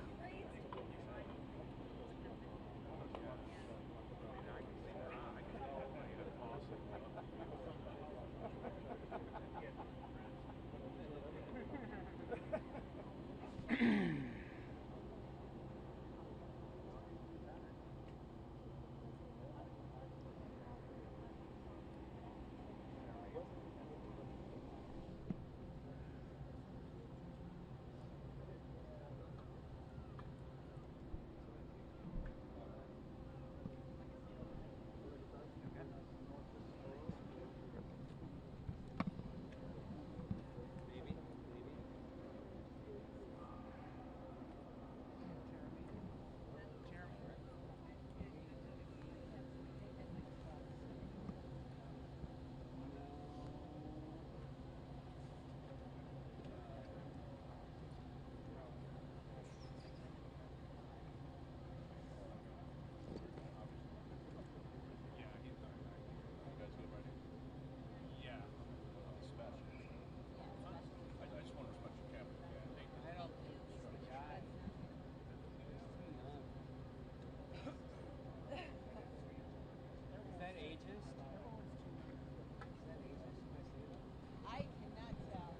[SPEAKER 11] I cannot tell.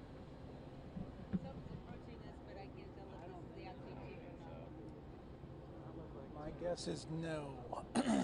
[SPEAKER 11] Someone's approaching us, but I can't tell if this is the APT or not.
[SPEAKER 1] My guess is no.
[SPEAKER 11] Absolutely.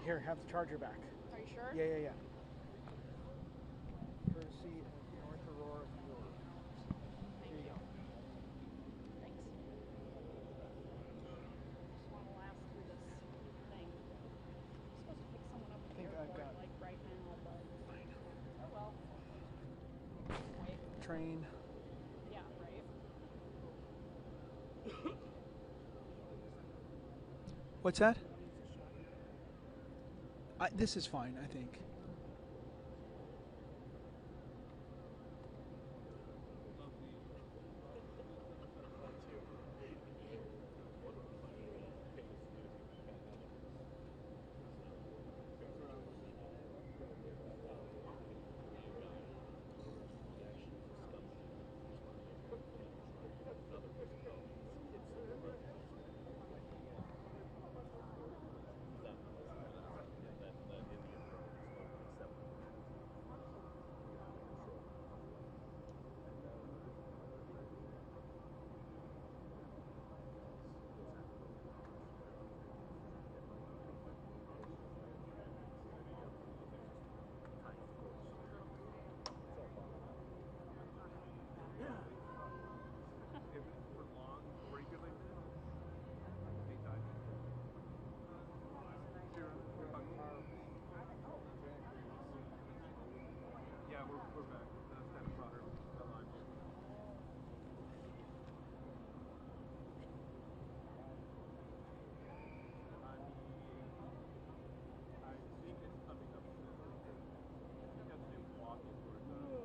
[SPEAKER 1] Here, have the charger back.
[SPEAKER 10] Are you sure?
[SPEAKER 1] Yeah. Courtesy of North Aurora Fuel.
[SPEAKER 10] Thank you. Thanks. Just want to last through this thing. I'm supposed to pick someone up at the airport like right now, but oh well. Right.
[SPEAKER 1] Train.
[SPEAKER 10] Yeah, right.
[SPEAKER 1] What's that? This is fine, I think.
[SPEAKER 9] Yeah, we're back. That's kind of brought her alive. I think it's coming up soon. I think that's him walking towards us.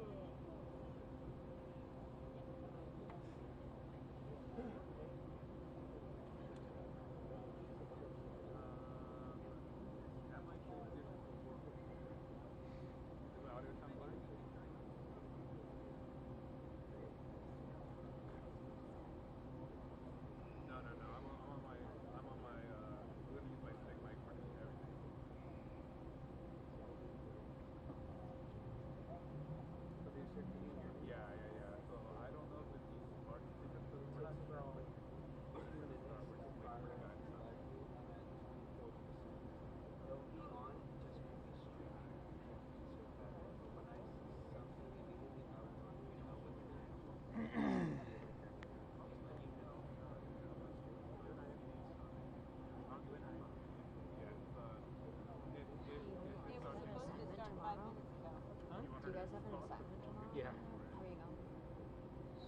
[SPEAKER 10] guys have an assignment tomorrow?
[SPEAKER 2] Yeah.
[SPEAKER 10] How are you going?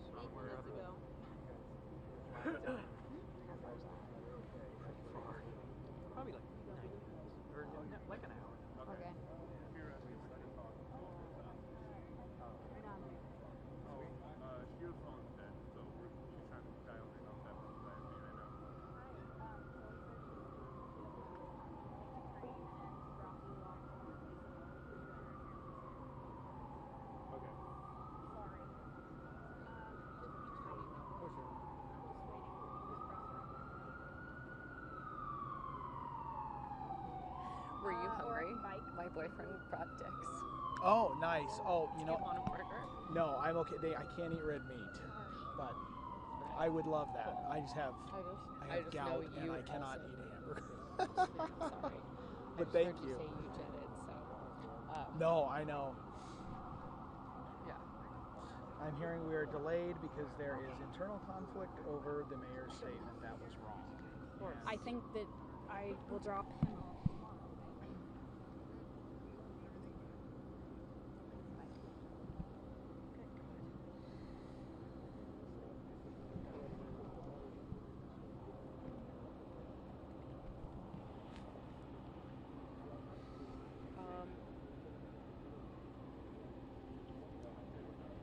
[SPEAKER 11] 8 minutes ago.
[SPEAKER 10] How far is that?
[SPEAKER 2] Pretty far. Probably like 90 minutes. Or no, like an hour.
[SPEAKER 10] Okay.
[SPEAKER 9] She was calling Ted, so she's trying to dial in on that one side right now. Okay. For sure.
[SPEAKER 10] Were you hungry? My boyfriend brought dicks.
[SPEAKER 1] Oh, nice. Oh, you
[SPEAKER 10] Do
[SPEAKER 1] know.
[SPEAKER 10] you want a burger?
[SPEAKER 1] No, I'm okay. I can't eat red meat, but I would love that. I just have I have gout and I cannot eat a hamburger.
[SPEAKER 10] Sorry.
[SPEAKER 1] But
[SPEAKER 10] I
[SPEAKER 1] thank
[SPEAKER 10] heard
[SPEAKER 1] you.
[SPEAKER 10] say you jetted, so.
[SPEAKER 1] No, I know.
[SPEAKER 10] Yeah.
[SPEAKER 1] I'm hearing we are delayed because there is internal conflict over the mayor's statement that was wrong.
[SPEAKER 10] I think that I will drop him off tomorrow.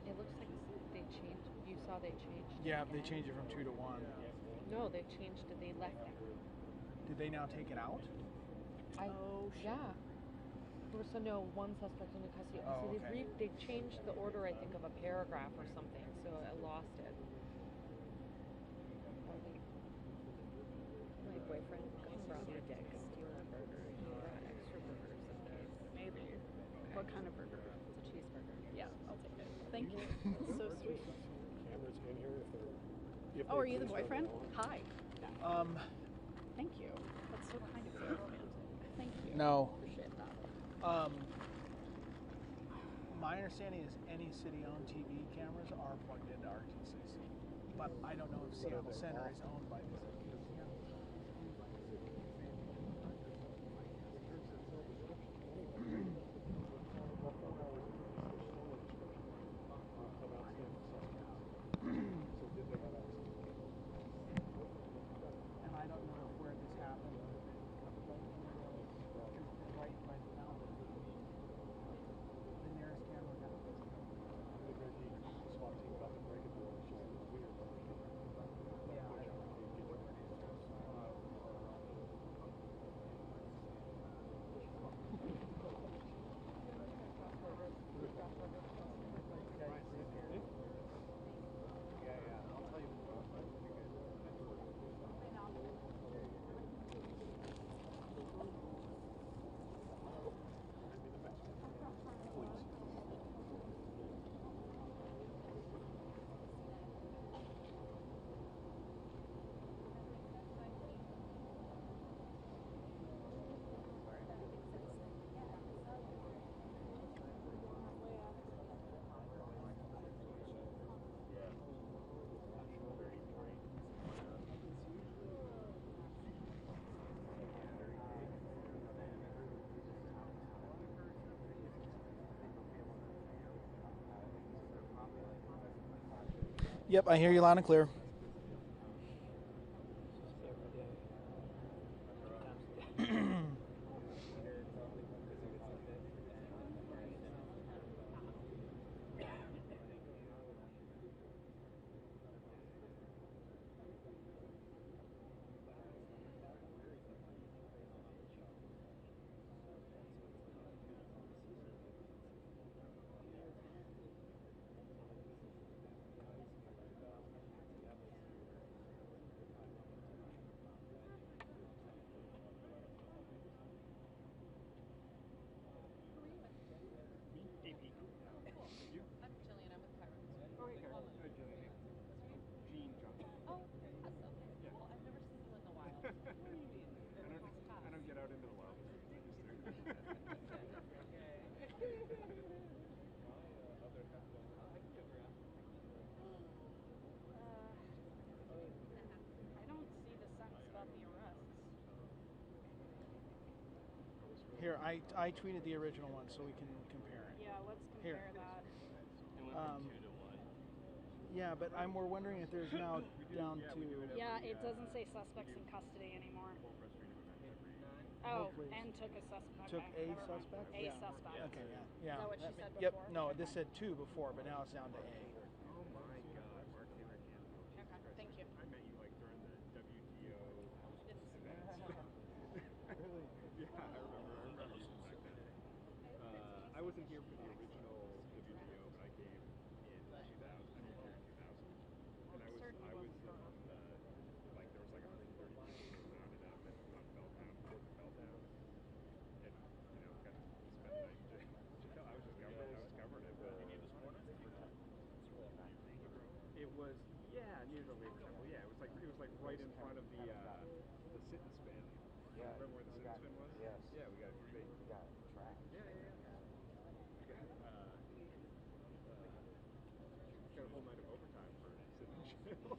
[SPEAKER 10] It looks like they changed. You saw they changed.
[SPEAKER 1] Yeah, they changed it from 2 to 1.
[SPEAKER 10] No, they changed it. They left it.
[SPEAKER 1] Did they now take it out?
[SPEAKER 10] Yeah. There was one suspect in custody.
[SPEAKER 1] Oh,
[SPEAKER 10] See,
[SPEAKER 1] okay.
[SPEAKER 10] they've changed the order, I think, of a paragraph or something, so I lost it. My boyfriend brought me dicks. Do you want a burger? He brought extra burgers in there. Maybe. Okay. What kind of burger? It's a cheeseburger. Yeah, I'll take it. Thank you. That's so sweet.
[SPEAKER 9] Cameras in here if
[SPEAKER 10] Oh, are you the boyfriend? Hi.
[SPEAKER 1] Um,
[SPEAKER 10] Thank you. That's so kind of you. Thank you.
[SPEAKER 1] No.
[SPEAKER 10] Appreciate that.
[SPEAKER 1] My understanding is any city-owned TV cameras are plugged into RTCC, but I don't know if Seattle Center is owned by the city. And I don't know where this happened. Right by the fountain. The nearest camera got
[SPEAKER 9] SWAT team about to break it through. It's just weird.
[SPEAKER 1] Yeah, I don't know.
[SPEAKER 3] Yeah, I'll tell you.
[SPEAKER 1] Yep, I hear you loud and clear.
[SPEAKER 9] AP. You?
[SPEAKER 10] I'm Jillian. I'm with Kyron.
[SPEAKER 9] Okay, Gene Johnson.
[SPEAKER 10] Oh, awesome.
[SPEAKER 9] Yeah.
[SPEAKER 10] Well, I've never seen you in the wild. What do you mean?
[SPEAKER 9] I don't get out into the wild.
[SPEAKER 10] I don't see the sentence about the arrests.
[SPEAKER 1] Here, I tweeted the original one so we can compare it.
[SPEAKER 10] Yeah, let's
[SPEAKER 1] Here.
[SPEAKER 10] compare that.
[SPEAKER 1] Yeah, but we're wondering if there's now down to.
[SPEAKER 10] Yeah, it doesn't say suspects in custody anymore. Oh,
[SPEAKER 1] Hopefully
[SPEAKER 10] and took a suspect.
[SPEAKER 1] took
[SPEAKER 10] Okay,
[SPEAKER 1] a
[SPEAKER 10] never mind.
[SPEAKER 1] suspect.
[SPEAKER 10] A
[SPEAKER 1] Yeah.
[SPEAKER 10] suspect.
[SPEAKER 1] Okay, yeah.
[SPEAKER 10] Is that what she said
[SPEAKER 1] Yep.
[SPEAKER 10] before?
[SPEAKER 1] No, this said 2 before, but now it's down to A.
[SPEAKER 9] Oh my God, Mark Taylor Campbell.
[SPEAKER 10] Okay, thank you.
[SPEAKER 9] I met you like during the WTO events.
[SPEAKER 1] Really?
[SPEAKER 9] Yeah, I remember you from back then. I wasn't here for the original WTO, but I came in 2000. I moved here in 2000, and I was like there was like 130 people who were rounded up at Fort Belltown, and got to spend the night in jail. I was just covering. I was covering it. It was near the Lake Temple. Yeah, it was like right in front of the sit and spin.
[SPEAKER 4] Yeah,
[SPEAKER 9] remember where the sit and spin was?
[SPEAKER 4] Yes.
[SPEAKER 9] Yeah, we got
[SPEAKER 4] track.
[SPEAKER 9] Yeah. Got a whole night of overtime for sitting in jail.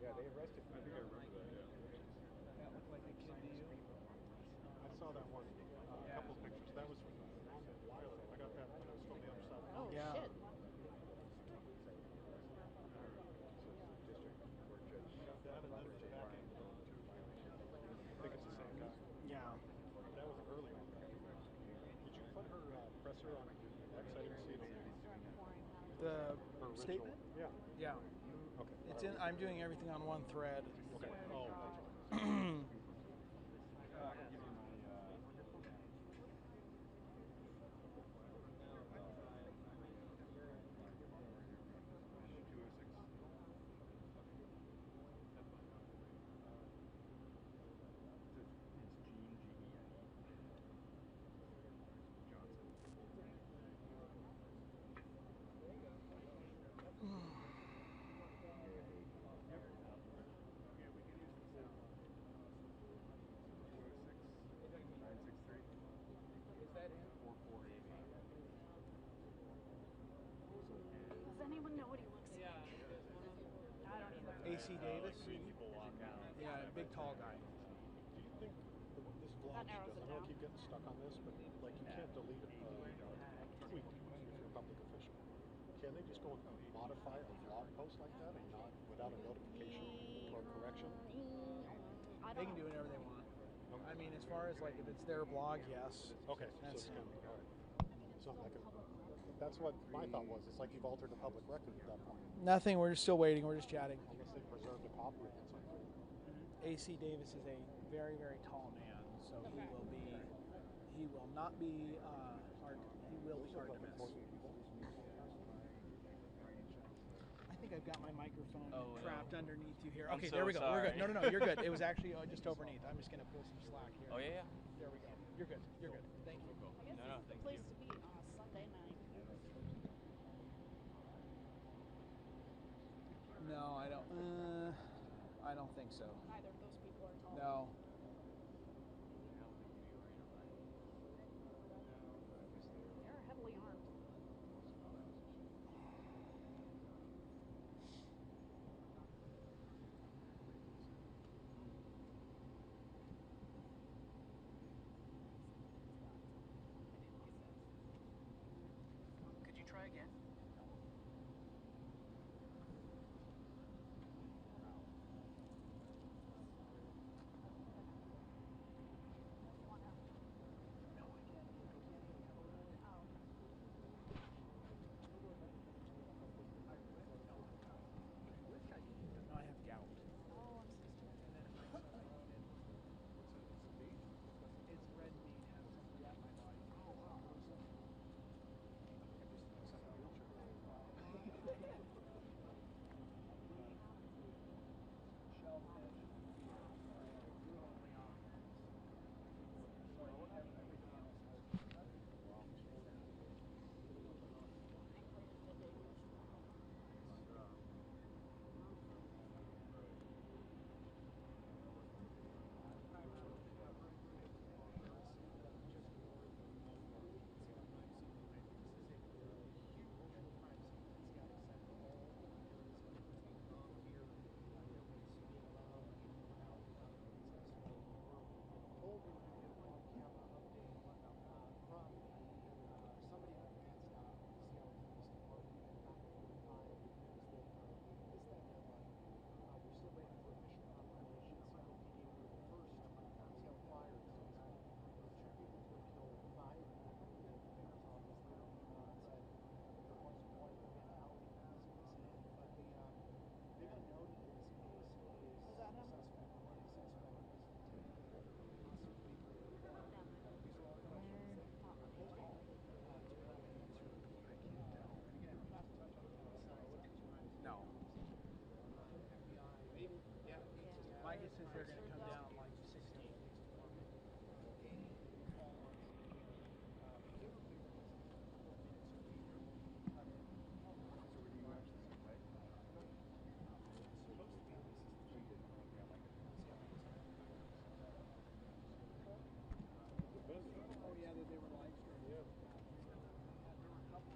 [SPEAKER 3] Yeah, they arrested me.
[SPEAKER 9] I think I remember that, yeah.
[SPEAKER 1] That looked like a kid to you.
[SPEAKER 3] I saw that one. A couple of pictures. That was a while ago. I got that when I was from the other side.
[SPEAKER 10] Oh,
[SPEAKER 1] Yeah.
[SPEAKER 10] shit.
[SPEAKER 3] That and then there's a back end too. I think it's the same guy.
[SPEAKER 1] Yeah.
[SPEAKER 3] That was early on. Did you put her presser on X? I didn't see it on
[SPEAKER 1] The
[SPEAKER 3] her
[SPEAKER 1] statement?
[SPEAKER 3] original. Yeah.
[SPEAKER 1] Yeah.
[SPEAKER 3] Okay.
[SPEAKER 1] It's in. I'm doing everything on one thread.
[SPEAKER 3] Okay. Oh, that's right.
[SPEAKER 10] Does anyone know what he looks like? I don't either.
[SPEAKER 1] AC Davis.
[SPEAKER 2] People walk out.
[SPEAKER 1] Yeah, big tall guy.
[SPEAKER 3] Do you think this vlog
[SPEAKER 10] That
[SPEAKER 3] she
[SPEAKER 10] narrows
[SPEAKER 3] does,
[SPEAKER 10] it
[SPEAKER 3] I know I
[SPEAKER 10] down.
[SPEAKER 3] keep getting stuck on this, but like you can't delete a tweet if you're a public official. Can they just go and modify a vlog post like that and not without a notification or correction?
[SPEAKER 1] They can do whatever they want. I mean, as far as like if it's their blog, yes.
[SPEAKER 3] Okay, so
[SPEAKER 1] That's
[SPEAKER 3] it's gonna be all right. So that's what my thought was. It's like you've altered the public record at that point,
[SPEAKER 1] Nothing. We're just still waiting. We're just chatting.
[SPEAKER 3] unless they preserve the copyright or something.
[SPEAKER 1] AC Davis is a very, very tall man, so he will not be hard. He will be hard to miss. I think I've got my microphone trapped underneath you here.
[SPEAKER 2] I'm
[SPEAKER 1] Okay,
[SPEAKER 2] so
[SPEAKER 1] there we go.
[SPEAKER 2] sorry.
[SPEAKER 1] We're good. No, you're good. It was actually just underneath. I'm just gonna pull some slack here.
[SPEAKER 2] Oh yeah.
[SPEAKER 1] There we go. You're good. You're good. Thank you.
[SPEAKER 10] I guess
[SPEAKER 2] No,
[SPEAKER 10] this is the
[SPEAKER 2] thank
[SPEAKER 10] place
[SPEAKER 2] you.
[SPEAKER 10] to be on a Sunday night.
[SPEAKER 1] No, I don't think so.
[SPEAKER 10] Neither of those people are tall.
[SPEAKER 1] No.
[SPEAKER 10] They're heavily armed.
[SPEAKER 1] Could you try again? they're going to come down like 16. Oh yeah, they were live streaming. Yeah. There were a couple.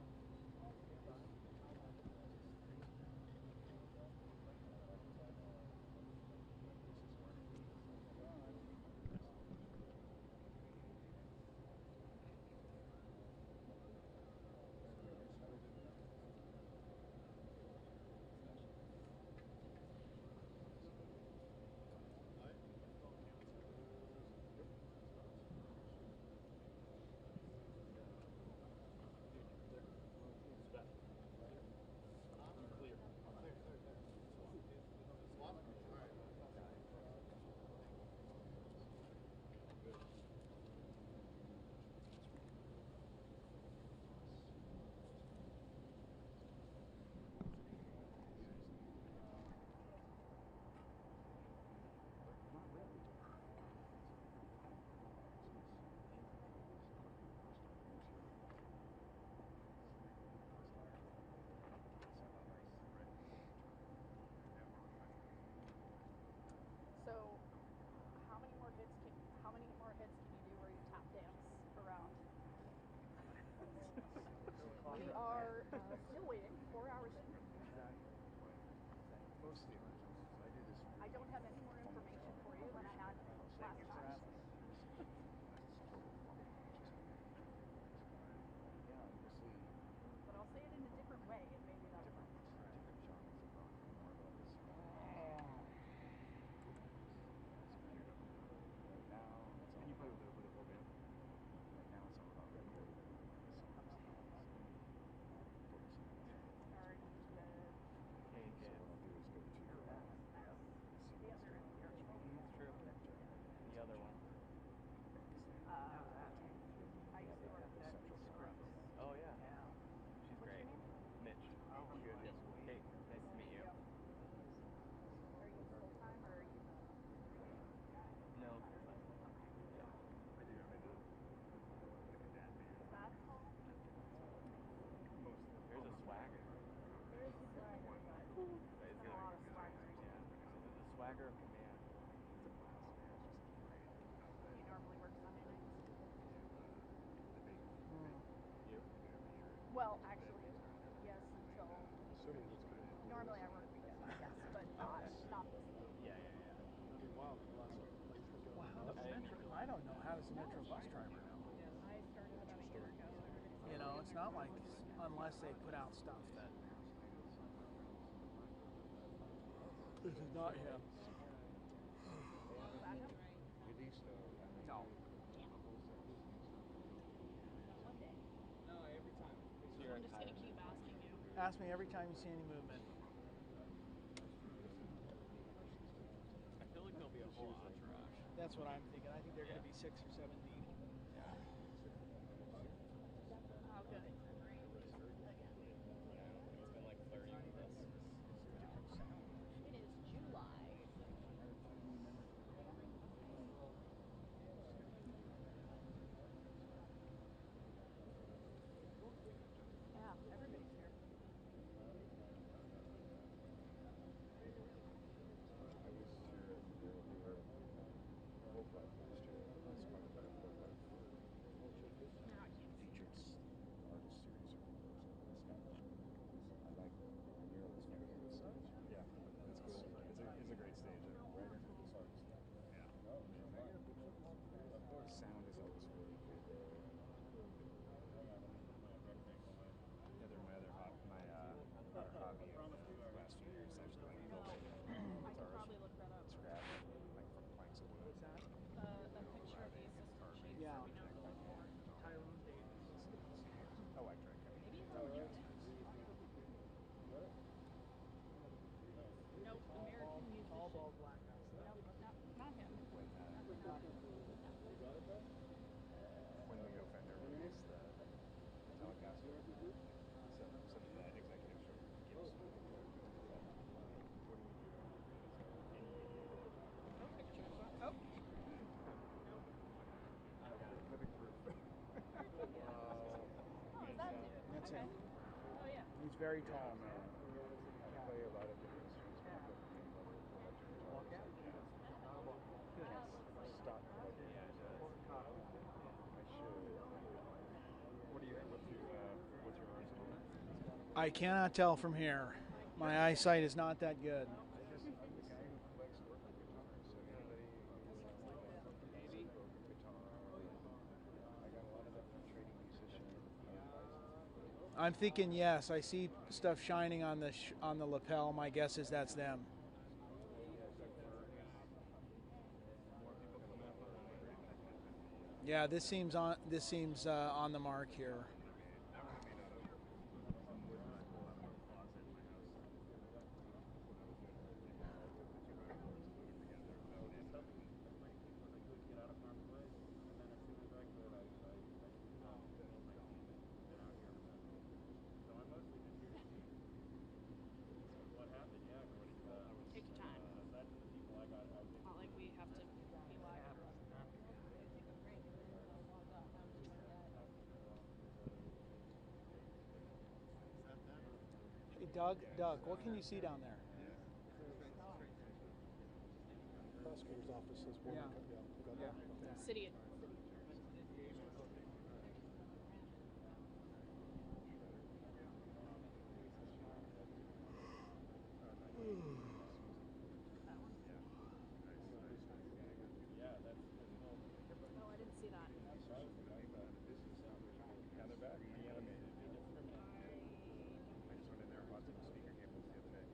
[SPEAKER 10] So, how many more hits can you do where you tap dance around? We are still waiting. 4 hours in.
[SPEAKER 4] Most of the emergencies, I do this.
[SPEAKER 10] I don't have any more information for you than I had last time.
[SPEAKER 4] Yeah, obviously.
[SPEAKER 10] But I'll say it in a different way, and maybe that'll work.
[SPEAKER 4] Different genres of rock, more about this. Right now, it's all.
[SPEAKER 9] And you play with a full band?
[SPEAKER 4] Right now, it's all about recording.
[SPEAKER 10] Or
[SPEAKER 2] Hey,
[SPEAKER 4] So what I'll do is go to
[SPEAKER 10] the other
[SPEAKER 2] True. The other one.
[SPEAKER 10] I used to work at
[SPEAKER 4] Central
[SPEAKER 10] Scrubs.
[SPEAKER 2] Oh yeah. She's
[SPEAKER 10] What's
[SPEAKER 2] great.
[SPEAKER 10] your name?
[SPEAKER 2] Mitch.
[SPEAKER 9] Oh, I'm good. Yes.
[SPEAKER 2] Hey, nice to meet you.
[SPEAKER 10] Are you full time or are you?
[SPEAKER 2] No.
[SPEAKER 9] I do. I'm in a dad band.
[SPEAKER 10] Is that home?
[SPEAKER 9] Most of the
[SPEAKER 2] There's a swagger.
[SPEAKER 10] There is a swagger, but
[SPEAKER 2] It's
[SPEAKER 10] been a lot of swaggers.
[SPEAKER 2] Yeah. The swagger of command.
[SPEAKER 10] You normally work Sunday nights?
[SPEAKER 2] You?
[SPEAKER 10] Well, actually, yes, until
[SPEAKER 3] Assuming it's good.
[SPEAKER 10] normally I work weekends, yes, but not this week.
[SPEAKER 2] Yeah.
[SPEAKER 3] That'd be wild if the last one like to go.
[SPEAKER 1] Well, how does the Metro? I don't know. How does the Metro bus driver know?
[SPEAKER 10] I started about a year ago.
[SPEAKER 1] You know, it's not like unless they put out stuff that. This is not him.
[SPEAKER 10] Is that him?
[SPEAKER 4] released
[SPEAKER 1] No.
[SPEAKER 10] One day.
[SPEAKER 8] No, every time.
[SPEAKER 10] I'm just going to keep asking you.
[SPEAKER 1] Ask me every time you see any movement.
[SPEAKER 2] I feel like there'll be a whole entourage.
[SPEAKER 1] That's what I'm thinking. I think they're going to be 6 or 7 deep.
[SPEAKER 2] Yeah.
[SPEAKER 10] Oh, good.
[SPEAKER 2] It's been like flirting with us.
[SPEAKER 10] It is July. Yeah, everybody's here.
[SPEAKER 4] I was here for Folk Life last year. That's part of the Folk Life featured artist series or whatever. I like Mural was my favorite stage.
[SPEAKER 9] Yeah, it's cool. It's a great stage.
[SPEAKER 4] Right into this artist.
[SPEAKER 9] Yeah.
[SPEAKER 4] The sound is always really good there.
[SPEAKER 9] Yeah, they're my other hobby of the last few years. I just like building
[SPEAKER 10] I could probably look that up.
[SPEAKER 9] scratch, like from planks of wood.
[SPEAKER 1] What's that?
[SPEAKER 10] A picture of the assistant chief
[SPEAKER 1] Yeah.
[SPEAKER 10] that we know before.
[SPEAKER 1] Tyrone Davis.
[SPEAKER 9] Electric.
[SPEAKER 10] Maybe it's on LinkedIn. Nope, American musician.
[SPEAKER 1] Tall, bald, black guy.
[SPEAKER 10] Nope, not him.
[SPEAKER 9] When Leo Fender released the Telecaster, so the executive show gives. What do we do?
[SPEAKER 1] very tall.
[SPEAKER 4] I play a lot of different instruments, but I play the main level electric guitar. Stop playing. I should.
[SPEAKER 9] What's your arsenal?
[SPEAKER 1] I cannot tell from here. My eyesight is not that good.
[SPEAKER 4] I'm the guy who likes to work on guitar, so anybody who needs a broken guitar, I got a lot of different trading musicians.
[SPEAKER 1] I'm thinking yes. I see stuff shining on the lapel. My guess is that's them. Yeah, this seems on the mark here.
[SPEAKER 10] Take your time. Not like we have to be live.
[SPEAKER 1] Hey, Doug, what can you see down there?
[SPEAKER 3] Prosecutor's office says one.
[SPEAKER 1] Yeah.
[SPEAKER 3] We got that. Okay.
[SPEAKER 10] City. Oh, I didn't see that.
[SPEAKER 9] Yeah, they're back. Reanimated. I just went in there and bought some speaker cables the other day.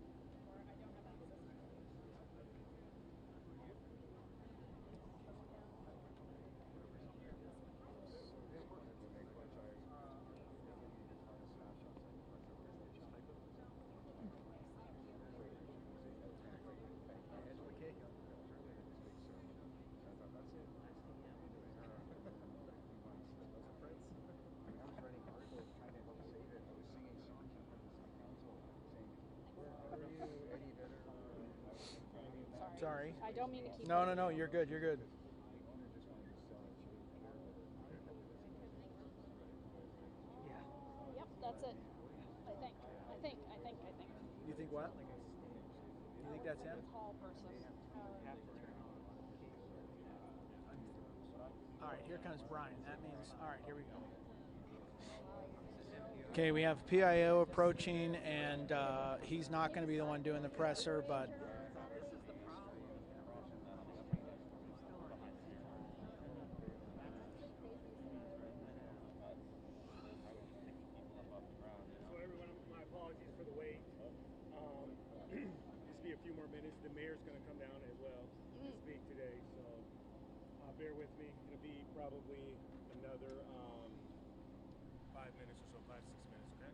[SPEAKER 1] Sorry.
[SPEAKER 10] I don't mean to keep.
[SPEAKER 1] No. You're good. You're good. Yeah.
[SPEAKER 10] Yep, that's it. I think.
[SPEAKER 1] You think what? You think that's him?
[SPEAKER 10] Tall person.
[SPEAKER 1] All right, here comes Brian. That means, all right, here we go. Okay, we have PIO approaching, and he's not going to be the one doing the presser, but
[SPEAKER 5] So everyone, my apologies for the wait. Just be a few more minutes. The mayor's going to come down as well to speak today, so bear with me. It'll be probably another 5 minutes or so, 5 to 6 minutes, okay?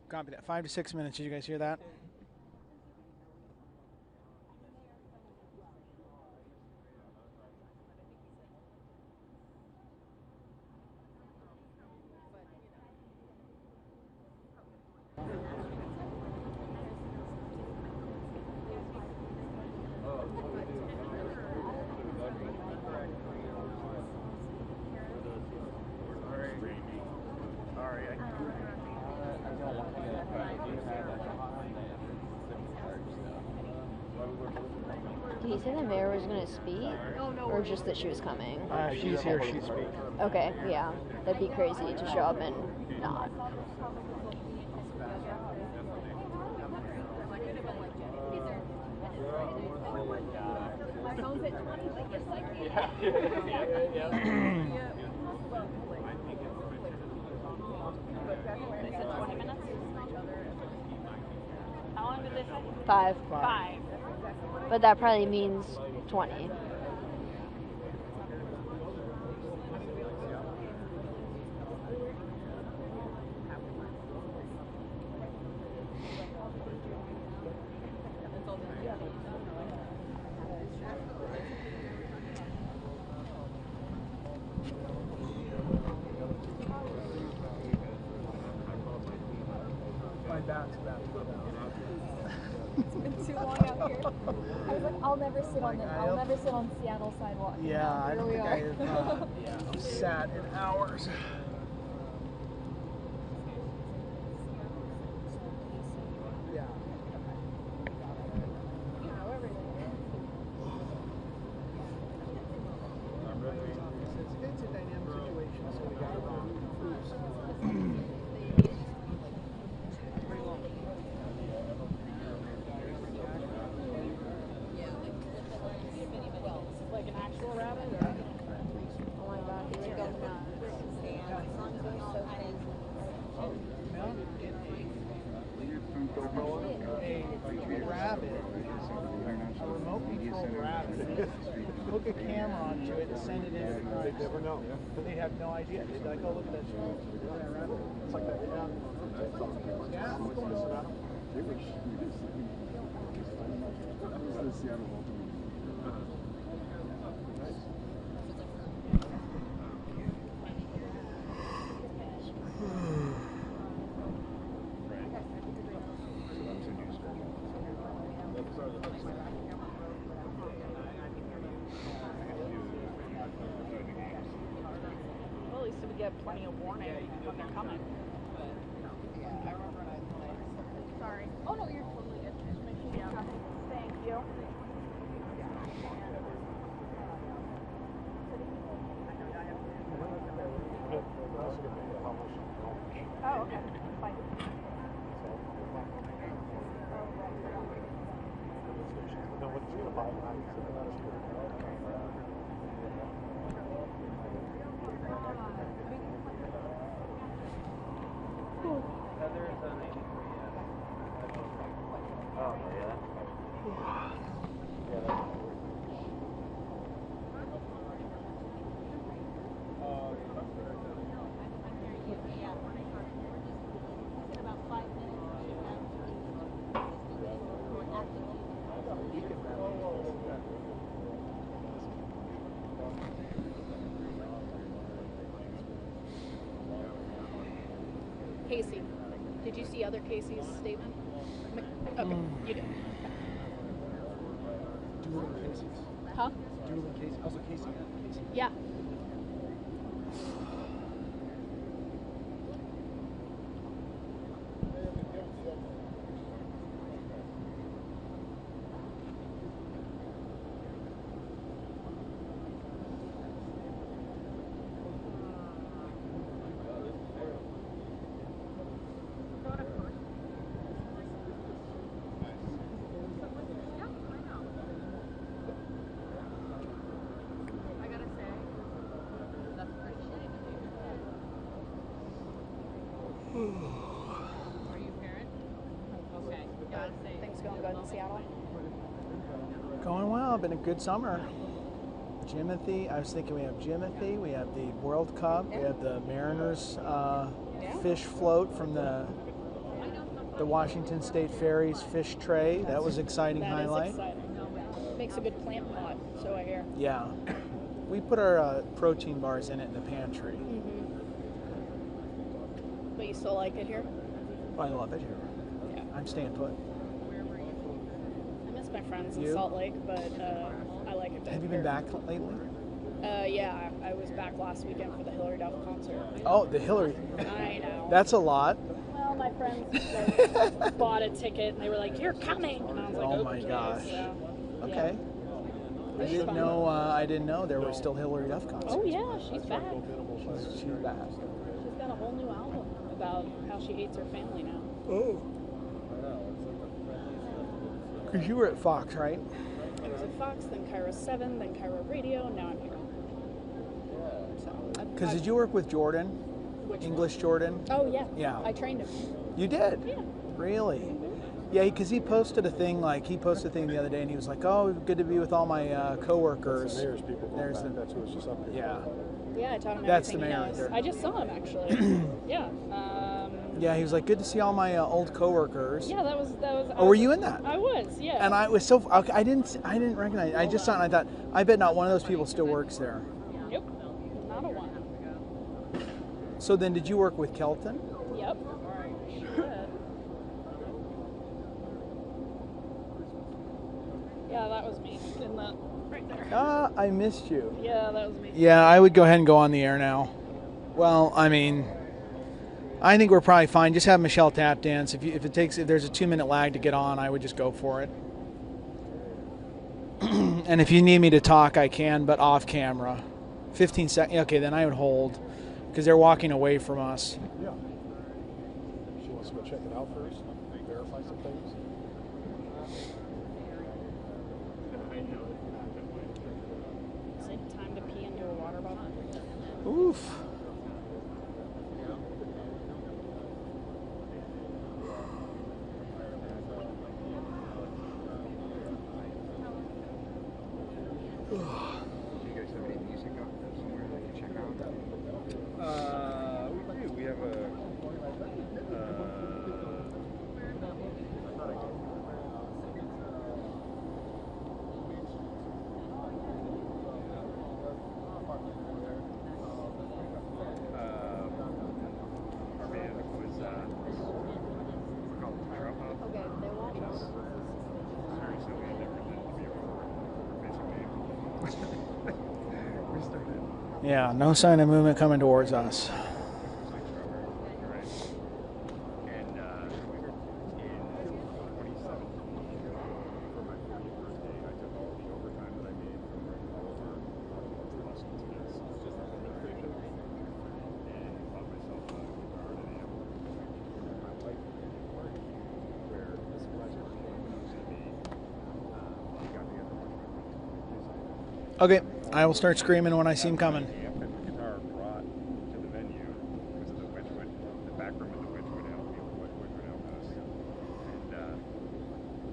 [SPEAKER 1] copy that. 5 to 6 minutes. Did you guys hear that?
[SPEAKER 12] Did he say the mayor was going to speak? Or just that she was coming?
[SPEAKER 1] She's here. She's speaking.
[SPEAKER 12] Okay, yeah. That'd be crazy to show up and not.
[SPEAKER 10] My phone's at 20, like just like you. They said 20 minutes? How long did they say?
[SPEAKER 12] 5.
[SPEAKER 10] 5.
[SPEAKER 12] But that probably means 20.
[SPEAKER 1] My back's about to go down.
[SPEAKER 13] It's been too long out here. I was like, I'll never sit on Seattle sidewalk.
[SPEAKER 1] Yeah, I don't think
[SPEAKER 13] Here we are.
[SPEAKER 1] I've sat in hours. hook a camera onto it and send it in.
[SPEAKER 3] They never know.
[SPEAKER 1] They'd have no idea. They'd like, oh, look at that.
[SPEAKER 3] It's like that cat.
[SPEAKER 1] Yeah.
[SPEAKER 10] Well, at least we get plenty of warning when they're coming. Sorry. Oh no, you're totally good. Just make sure you have it. Thank you. Oh, okay. Fine.
[SPEAKER 3] No, what it's gonna buy tonight is another
[SPEAKER 10] Casey, did you see other Casey's statement? Okay, you did.
[SPEAKER 3] Doolin Casey's.
[SPEAKER 10] Huh?
[SPEAKER 3] Doolin Casey. Also Casey. Casey.
[SPEAKER 10] Yeah. Things going good in Seattle?
[SPEAKER 1] Going well. Been a good summer. Jimothy. I was thinking we have Jimothy. We have the World Cup. We have the Mariners fish float from the Washington State Ferries fish tray. That was exciting highlight.
[SPEAKER 10] Is exciting. Makes a good plant pot, so I hear.
[SPEAKER 1] Yeah. We put our protein bars in it in the pantry.
[SPEAKER 10] But you still like it here?
[SPEAKER 1] I love it here.
[SPEAKER 10] Yeah.
[SPEAKER 1] I'm staying put.
[SPEAKER 10] I miss my friends in
[SPEAKER 1] You?
[SPEAKER 10] Salt Lake, but I like it.
[SPEAKER 1] Have you been back lately?
[SPEAKER 10] Yeah, I was back last weekend for the Hillary Duff concert.
[SPEAKER 1] Oh, the Hillary.
[SPEAKER 10] I know.
[SPEAKER 1] That's a lot.
[SPEAKER 10] Well, my friends like, bought a ticket and they were like, "You're coming," and I was like,
[SPEAKER 1] Oh my
[SPEAKER 10] "Okay."
[SPEAKER 1] gosh.
[SPEAKER 10] So,
[SPEAKER 1] Okay.
[SPEAKER 10] yeah.
[SPEAKER 1] I didn't know. I didn't know there were still Hillary Duff concerts.
[SPEAKER 10] Oh yeah, she's back.
[SPEAKER 1] She's back.
[SPEAKER 10] She's got a whole new album about how she hates her family now.
[SPEAKER 1] Oh. Because you were at Fox, right?
[SPEAKER 10] I was at Fox, then Cairo 7, then Cairo Radio, and now I'm here.
[SPEAKER 1] Because did you work with Jordan?
[SPEAKER 10] Which
[SPEAKER 1] English Jordan?
[SPEAKER 10] Oh yeah.
[SPEAKER 1] Yeah.
[SPEAKER 10] I trained him.
[SPEAKER 1] You did?
[SPEAKER 10] Yeah.
[SPEAKER 1] Really? Yeah, because he posted a thing the other day, and he was like, "Oh, good to be with all my coworkers."
[SPEAKER 3] That's the mayor's people.
[SPEAKER 1] There's the.
[SPEAKER 3] That's who was just up there.
[SPEAKER 1] Yeah.
[SPEAKER 10] Yeah, I taught him
[SPEAKER 1] That's the
[SPEAKER 10] everything
[SPEAKER 1] mayor
[SPEAKER 10] he
[SPEAKER 1] right
[SPEAKER 10] knows.
[SPEAKER 1] there.
[SPEAKER 10] I just saw him actually. Yeah.
[SPEAKER 1] Yeah, he was like, "Good to see all my old coworkers."
[SPEAKER 10] Yeah, that was.
[SPEAKER 1] Oh, were you in that?
[SPEAKER 10] I was. Yeah.
[SPEAKER 1] And I was so I didn't recognize. I just saw it and I thought, I bet not one of those people still works there.
[SPEAKER 10] Yep. Not a one.
[SPEAKER 1] So then, did you work with Kelton?
[SPEAKER 10] Yep. Sure did. Yeah, that was me in that right there.
[SPEAKER 1] Ah, I missed you.
[SPEAKER 10] Yeah, that was me.
[SPEAKER 1] Yeah, I would go ahead and go on the air now. Well, I mean, I think we're probably fine. Just have Michelle tap dance. If there's a 2-minute lag to get on, I would just go for it. And if you need me to talk, I can, but off camera. 15 seconds. Okay, then I would hold, because they're walking away from us.
[SPEAKER 3] Yeah. She wants to go check it out first, verify some things.
[SPEAKER 10] Is it time to pee into a water bottle?
[SPEAKER 1] Oof.
[SPEAKER 4] Do you guys have any music up somewhere that you check out?
[SPEAKER 9] We do. We have a. Our band was we're called Trout Hub.
[SPEAKER 12] Okay, they won't.
[SPEAKER 9] Which is very silly and different than to be our basic name. We started.
[SPEAKER 1] Yeah, no sign of movement coming towards us. Okay, I will start screaming when I see him coming.
[SPEAKER 9] The guitar brought to the venue was the Witchwood, the back room of the Witchwood Elk House. And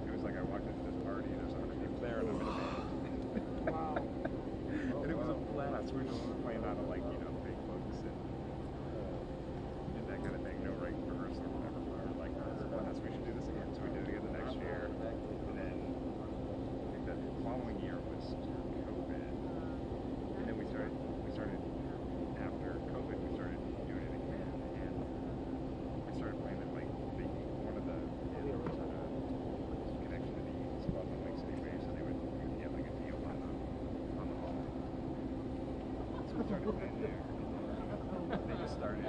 [SPEAKER 9] it was like I walked into this party and there's 100 people there and I'm in a band. Wow. And it was a blast. We were just playing out of like, you know, fake books and that kind of thing. No right rehearsal or whatever. But we were like, oh, this is fun. We should do this again. So we did it again the next year. And then I think the following year was COVID. And then we started after COVID, we started doing it again, and we started playing at like one of the sort of connection to the East Club on Lake City Way, so they would get like a deal on the hall. So we started playing there. They just started.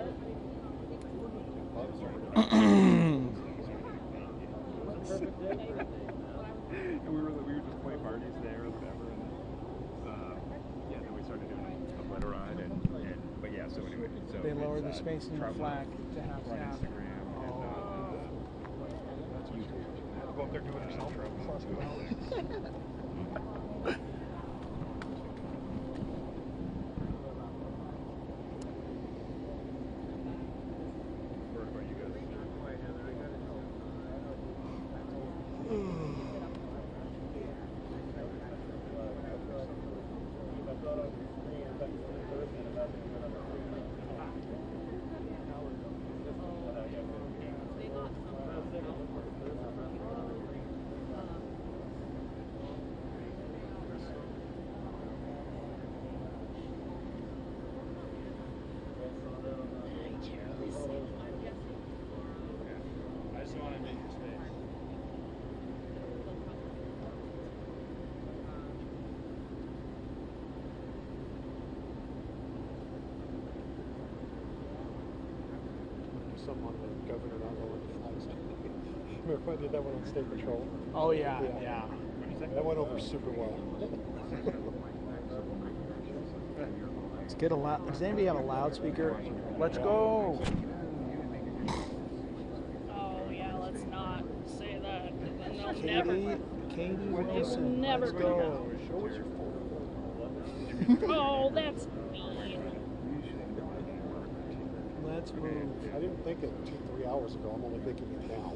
[SPEAKER 9] And we would just play parties there or whatever, and yeah, then we started doing a letter ride, but yeah, so anyway, so
[SPEAKER 1] They lowered the space in the flag to half
[SPEAKER 9] on
[SPEAKER 1] staff.
[SPEAKER 9] Instagram and that's YouTube.
[SPEAKER 3] Go up there do it yourself.
[SPEAKER 9] What about you guys?
[SPEAKER 5] I just want to make your space.
[SPEAKER 3] Something on the governor not lowering the flags. Remember if I did that one on State Patrol?
[SPEAKER 1] Oh, yeah, yeah.
[SPEAKER 3] That went over super well.
[SPEAKER 1] Let's get a loud. Does anybody have a loudspeaker? Let's go.
[SPEAKER 10] Oh yeah, let's not say that. Then they'll never.
[SPEAKER 1] Katie
[SPEAKER 10] They'll
[SPEAKER 1] Wilson.
[SPEAKER 10] never
[SPEAKER 1] Let's
[SPEAKER 10] do
[SPEAKER 1] go.
[SPEAKER 10] that. Oh, that's mean.
[SPEAKER 1] Let's move.
[SPEAKER 3] I didn't think it 2-3 hours ago. I'm only thinking it now.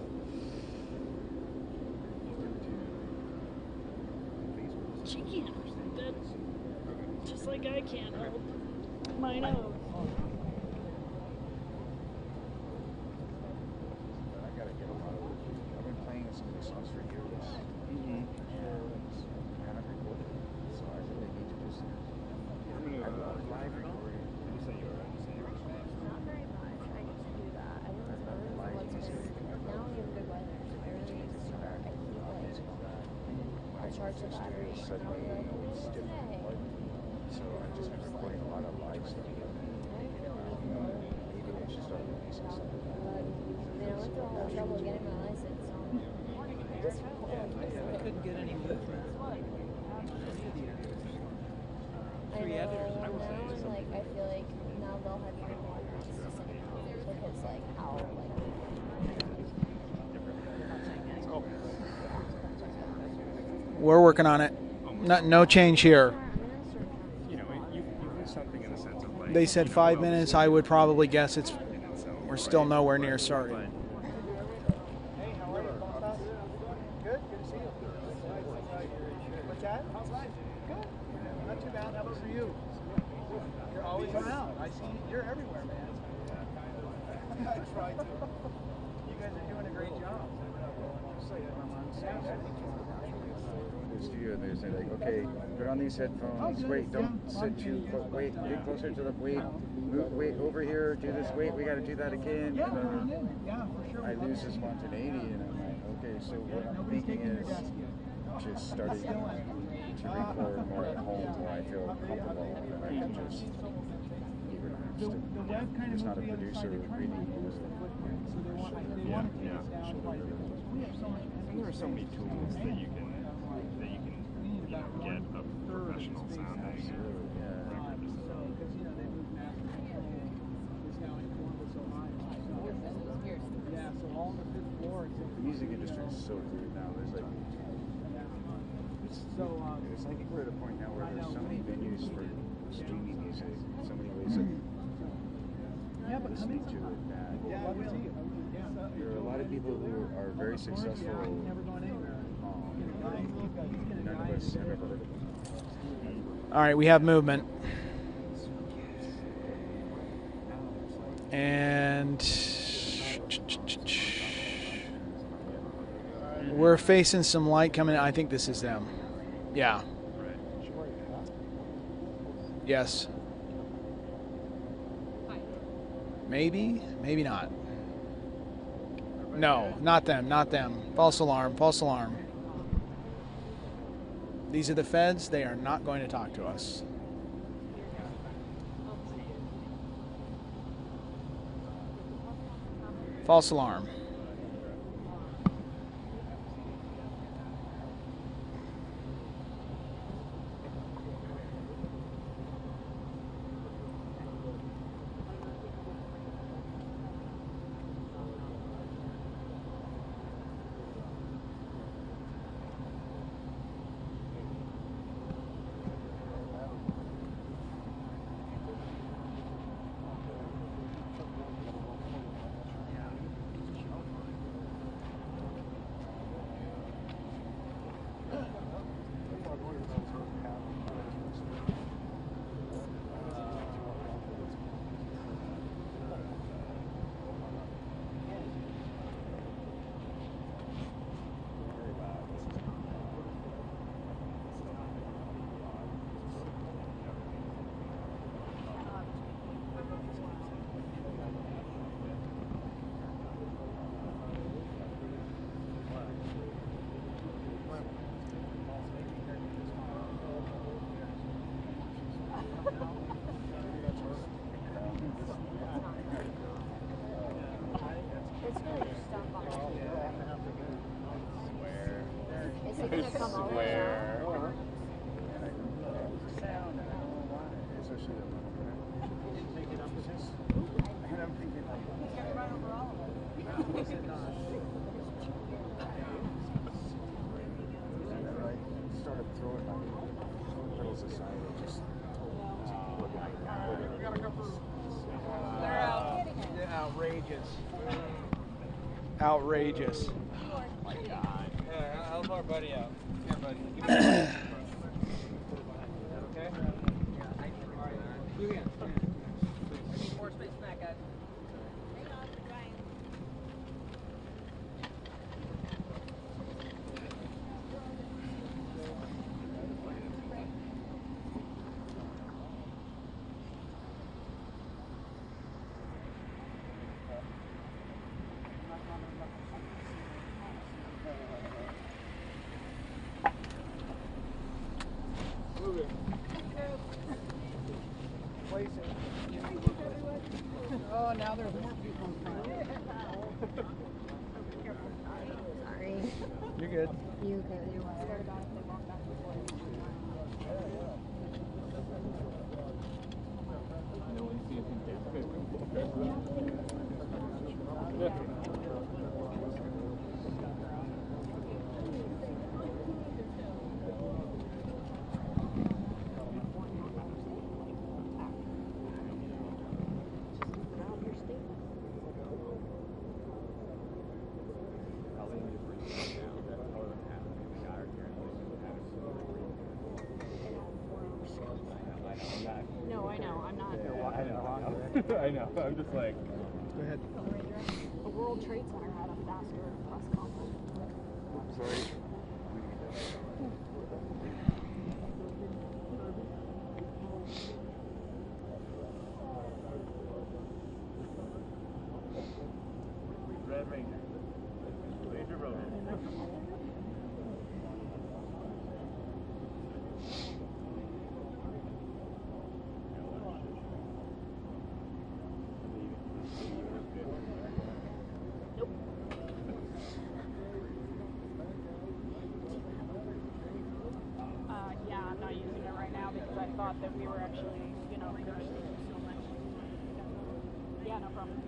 [SPEAKER 10] She can't hold it. Just like I can't hold my nose.
[SPEAKER 4] I gotta get a lot of. I've been playing some of these songs for years. And I haven't recorded it, so I really need to do some. I love live recording.
[SPEAKER 12] Not very much. I used to do that. I don't know what's missing. Now we have good weather, so I really need to start. I keep like, I'll charge the battery and I'll be like, it's okay.
[SPEAKER 4] So I've just been recording a lot of live stuff. Maybe I should start releasing some of that.
[SPEAKER 12] I mean, I went through all the trouble getting my license, so I just
[SPEAKER 1] I couldn't get any movement.
[SPEAKER 12] I know, now I'm like, I feel like now they'll have even more grounds to sing it because like how like
[SPEAKER 1] We're working on it. No change here.
[SPEAKER 9] You know, you lose something in the sense of like.
[SPEAKER 1] They said 5 minutes. I would probably guess we're still nowhere near starting.
[SPEAKER 7] Hey, how are you? Good? Good to see you. What's that? Good.
[SPEAKER 1] too bad. How about for you? You're always around. I see you're everywhere, man. I try to. You guys are doing a great job.
[SPEAKER 4] The studio, they say like, okay, put on these headphones. Wait, don't sit too close. Wait, get closer to the wait. Move, wait over here. Do this. Wait, we got to do that again.
[SPEAKER 1] Yeah, for sure.
[SPEAKER 4] I lose the spontaneity, and I'm like, okay, so what I'm thinking is just starting to record more at home where I feel comfortable and I can just be relaxed. And it's not a producer reading music.
[SPEAKER 9] There are so many tools that you can get a professional sounding record.
[SPEAKER 4] The music industry is so weird now. There's like, it's like we're at a point now where there's so many venues for streaming music, so many ways of listening to it. That there are a lot of people who are very successful. None of us have ever heard of them.
[SPEAKER 1] All right, we have movement. And we're facing some light coming in. I think this is them. Yeah. Yes. Maybe, maybe not. No, not them, not them. False alarm, false alarm. These are the feds. They are not going to talk to us. False alarm. Outrageous.
[SPEAKER 8] Oh my God. Yeah, help our buddy out. Here, buddy. Okay? Alright. Two hands. I need more space than that, guys.
[SPEAKER 11] Hang on, we're trying.
[SPEAKER 1] Oh, now there's more people in front.
[SPEAKER 12] Sorry.
[SPEAKER 1] You're good.
[SPEAKER 12] You good.
[SPEAKER 9] I know. I know. I'm just like.
[SPEAKER 1] Go ahead.
[SPEAKER 10] The World Trade Center had a faster press conference.
[SPEAKER 4] Sorry.
[SPEAKER 9] Red Ranger. Ranger Road.
[SPEAKER 10] Yeah, I'm not using it right now because I thought that we were actually, you know, negotiating so much. Yeah, no problem.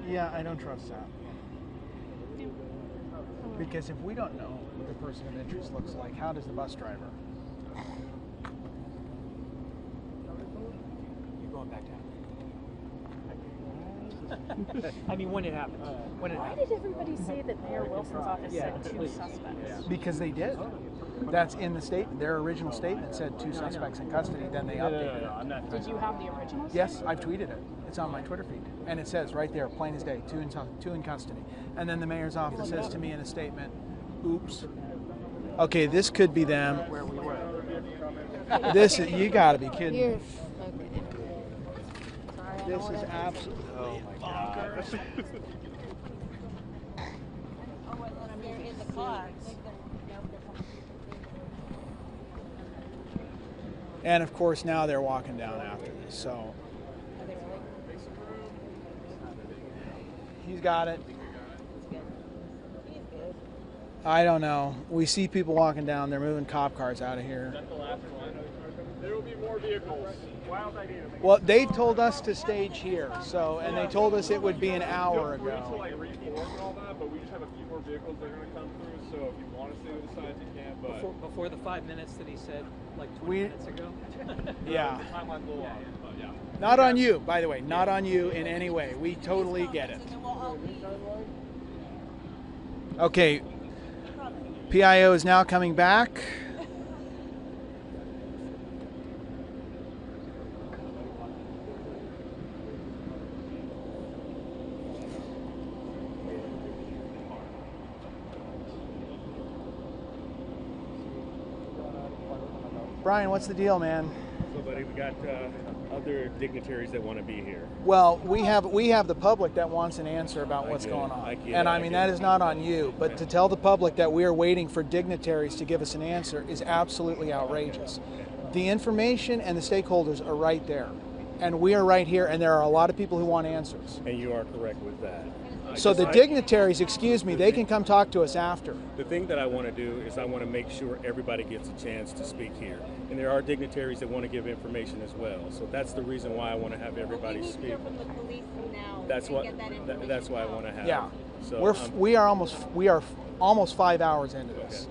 [SPEAKER 1] Yeah, I don't trust that. Because if we don't know what the person of interest looks like, how does the bus driver?
[SPEAKER 8] You're going back down. I mean, when it happens. When it
[SPEAKER 10] Why
[SPEAKER 8] happens.
[SPEAKER 10] did everybody say that Mayor Wilson's office said 2 suspects?
[SPEAKER 1] Because they did. That's in the statement. Their original statement said 2 suspects in custody. Then they updated it.
[SPEAKER 10] Did you have the originals?
[SPEAKER 1] Yes, I've tweeted it. It's on my Twitter feed, and it says right there, plain as day, 2 in custody. And then the mayor's office says to me in a statement, "Oops. Okay, this could be them."
[SPEAKER 8] Where we were.
[SPEAKER 1] This is, you got to be kidding
[SPEAKER 12] You're
[SPEAKER 1] me.
[SPEAKER 12] okay. Sorry, I
[SPEAKER 1] This
[SPEAKER 12] don't
[SPEAKER 1] is
[SPEAKER 12] wanna-
[SPEAKER 1] absolutely. Oh my God.
[SPEAKER 11] They're in the car.
[SPEAKER 1] And of course, now they're walking down after this. So he's got it. I don't know. We see people walking down. They're moving cop cars out of here.
[SPEAKER 9] There will be more vehicles. Wild idea.
[SPEAKER 1] Well, they told us to stage here. So, and they told us it would be an hour
[SPEAKER 9] Feel free to
[SPEAKER 1] ago.
[SPEAKER 9] like reform and all that, but we just have a few more vehicles that are going to come through. So if you want to stay to the sides, you can. But
[SPEAKER 8] Before the 5 minutes that he said, like 20
[SPEAKER 1] We-
[SPEAKER 8] minutes ago.
[SPEAKER 1] Yeah.
[SPEAKER 9] the timeline's a little off. But yeah.
[SPEAKER 1] Not on you, by the way. Not on you in any way. We totally get it. Okay. PIO is now coming back. Brian, what's the deal, man?
[SPEAKER 9] So, buddy, we got other dignitaries that want to be here.
[SPEAKER 1] Well, we have the public that wants an answer about what's
[SPEAKER 9] get it.
[SPEAKER 1] going on.
[SPEAKER 9] I get
[SPEAKER 1] And
[SPEAKER 9] it.
[SPEAKER 1] I
[SPEAKER 9] I
[SPEAKER 1] mean,
[SPEAKER 9] get
[SPEAKER 1] that
[SPEAKER 9] it.
[SPEAKER 1] is not on you, but to tell the public that we are waiting for dignitaries to give us an answer is absolutely outrageous. The information and the stakeholders are right there. And we are right here, and there are a lot of people who want answers.
[SPEAKER 9] And you are correct with that.
[SPEAKER 1] So the dignitaries, excuse me, they can come talk to us after.
[SPEAKER 9] The thing that I want to do is I want to make sure everybody gets a chance to speak here. And there are dignitaries that want to give information as well. So that's the reason why I want to have everybody speak.
[SPEAKER 11] From the police now.
[SPEAKER 9] That's
[SPEAKER 11] and
[SPEAKER 9] what.
[SPEAKER 11] get that information
[SPEAKER 9] That's why I want to have.
[SPEAKER 1] Yeah.
[SPEAKER 9] So
[SPEAKER 1] We are almost 5 hours into this.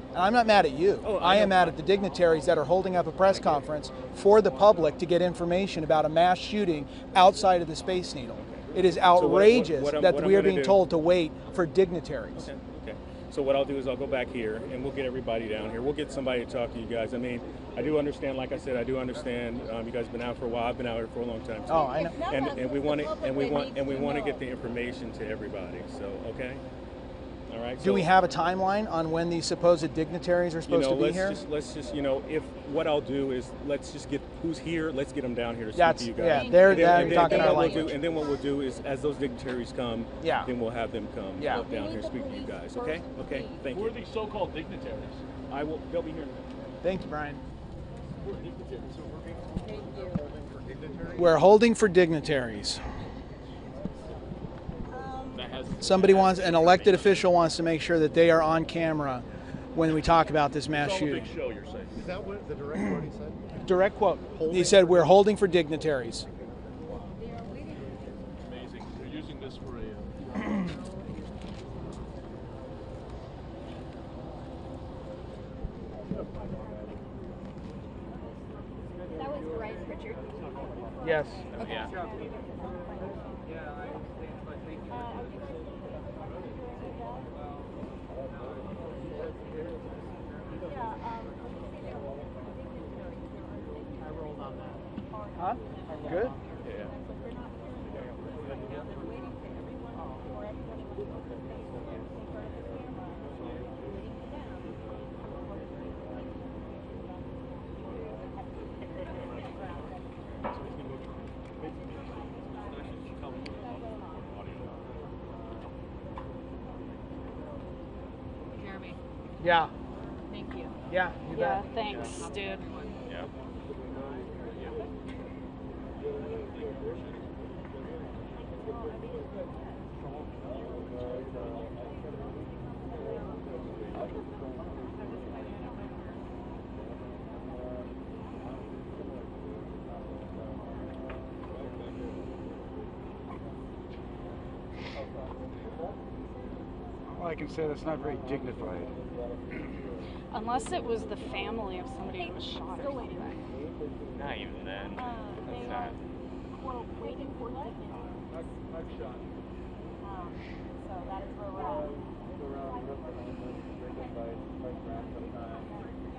[SPEAKER 1] And I'm not mad at you.
[SPEAKER 9] Oh,
[SPEAKER 1] I
[SPEAKER 9] I
[SPEAKER 1] am
[SPEAKER 9] know.
[SPEAKER 1] mad at the dignitaries that are holding up a press conference for the public to get information about a mass shooting outside of the Space Needle. It is outrageous
[SPEAKER 9] what I'm
[SPEAKER 1] that we are
[SPEAKER 9] gonna
[SPEAKER 1] being
[SPEAKER 9] do-
[SPEAKER 1] told to wait for dignitaries.
[SPEAKER 9] Okay. So what I'll do is I'll go back here and we'll get everybody down here. We'll get somebody to talk to you guys. I mean, I do understand. Like I said, I do understand. You guys have been out for a while. I've been out here for a long time too.
[SPEAKER 1] Oh, I know.
[SPEAKER 9] And we want to get the information to everybody. So okay. All right.
[SPEAKER 1] Do we have a timeline on when these supposed dignitaries are supposed to be here?
[SPEAKER 9] Let's just, if what I'll do is let's just get who's here. Let's get them down here to speak
[SPEAKER 1] That's
[SPEAKER 9] to you guys.
[SPEAKER 1] yeah. They're
[SPEAKER 9] And then
[SPEAKER 1] talking our
[SPEAKER 9] what we'll
[SPEAKER 1] language.
[SPEAKER 9] do, and then what we'll do is, as those dignitaries come,
[SPEAKER 1] Yeah.
[SPEAKER 9] then we'll have them come
[SPEAKER 1] Yeah.
[SPEAKER 9] down here and speak to you guys. Okay. Okay. Thank
[SPEAKER 5] Who
[SPEAKER 9] you.
[SPEAKER 5] are these so-called dignitaries?
[SPEAKER 9] I will. They'll be here. in a minute.
[SPEAKER 1] Thank you, Brian.
[SPEAKER 5] Who are dignitaries? So we're holding for dignitaries?
[SPEAKER 1] We're holding for dignitaries.
[SPEAKER 5] That has
[SPEAKER 1] An elected official wants to make sure that they are on camera when we talk about this mass
[SPEAKER 5] it's all a
[SPEAKER 1] shooting.
[SPEAKER 5] big show, you're saying?
[SPEAKER 3] Is that what the direct quote he said?
[SPEAKER 1] Direct quote. He said, "We're holding for dignitaries."
[SPEAKER 5] Amazing. They're using this for a...
[SPEAKER 13] That was right.
[SPEAKER 10] Richard?
[SPEAKER 1] Yes.
[SPEAKER 10] Okay.
[SPEAKER 8] Yeah, I understand, but thank you.
[SPEAKER 2] I rolled on that.
[SPEAKER 1] Huh? Good.
[SPEAKER 2] Yeah.
[SPEAKER 10] Jeremy,
[SPEAKER 1] Yeah.
[SPEAKER 10] thank you.
[SPEAKER 1] Yeah. You
[SPEAKER 10] Yeah,
[SPEAKER 1] bet.
[SPEAKER 10] thanks, dude.
[SPEAKER 2] Yeah.
[SPEAKER 4] Well, I can say that's not very dignified.
[SPEAKER 10] Unless it was the family of somebody who was shot or something.
[SPEAKER 2] Not even then. That's not.
[SPEAKER 12] Quote, waiting for lightning.
[SPEAKER 9] I've shot.
[SPEAKER 12] So that is where we're at.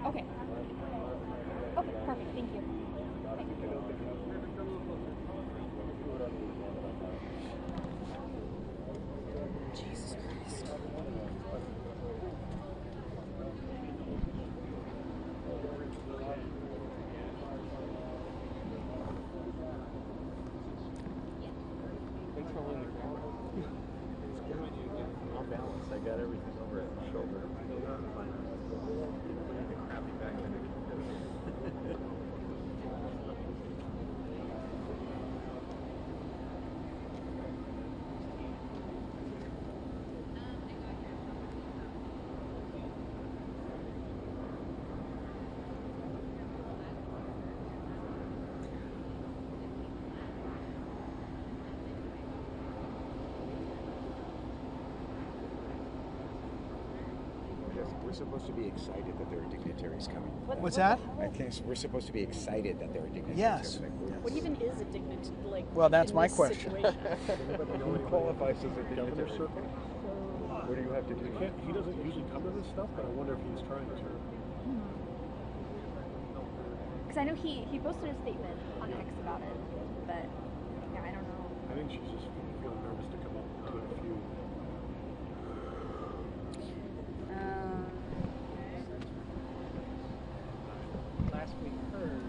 [SPEAKER 12] Okay. Okay, perfect. Thank you. Jesus Christ.
[SPEAKER 2] Thanks for holding the camera. I'm balanced. I got everything over at my shoulder. Crappy back there.
[SPEAKER 4] We're supposed to be excited that there are dignitaries coming.
[SPEAKER 1] What's that?
[SPEAKER 4] I think we're supposed to be excited that there are dignitaries
[SPEAKER 1] Yes.
[SPEAKER 4] coming.
[SPEAKER 10] What even is a dignity? Like,
[SPEAKER 1] Well, that's
[SPEAKER 10] in
[SPEAKER 1] my
[SPEAKER 10] this
[SPEAKER 1] question.
[SPEAKER 10] situation?
[SPEAKER 3] Who
[SPEAKER 4] qualifies as a
[SPEAKER 3] Governor's
[SPEAKER 4] dignitary?
[SPEAKER 3] circle?
[SPEAKER 4] What do you have to do?
[SPEAKER 3] He doesn't usually come to this stuff, but I wonder if he's trying to.
[SPEAKER 12] Because I know he posted a statement on X about it, but yeah, I don't know.
[SPEAKER 3] I think she's just feeling nervous to come up to a few.
[SPEAKER 8] Last we heard,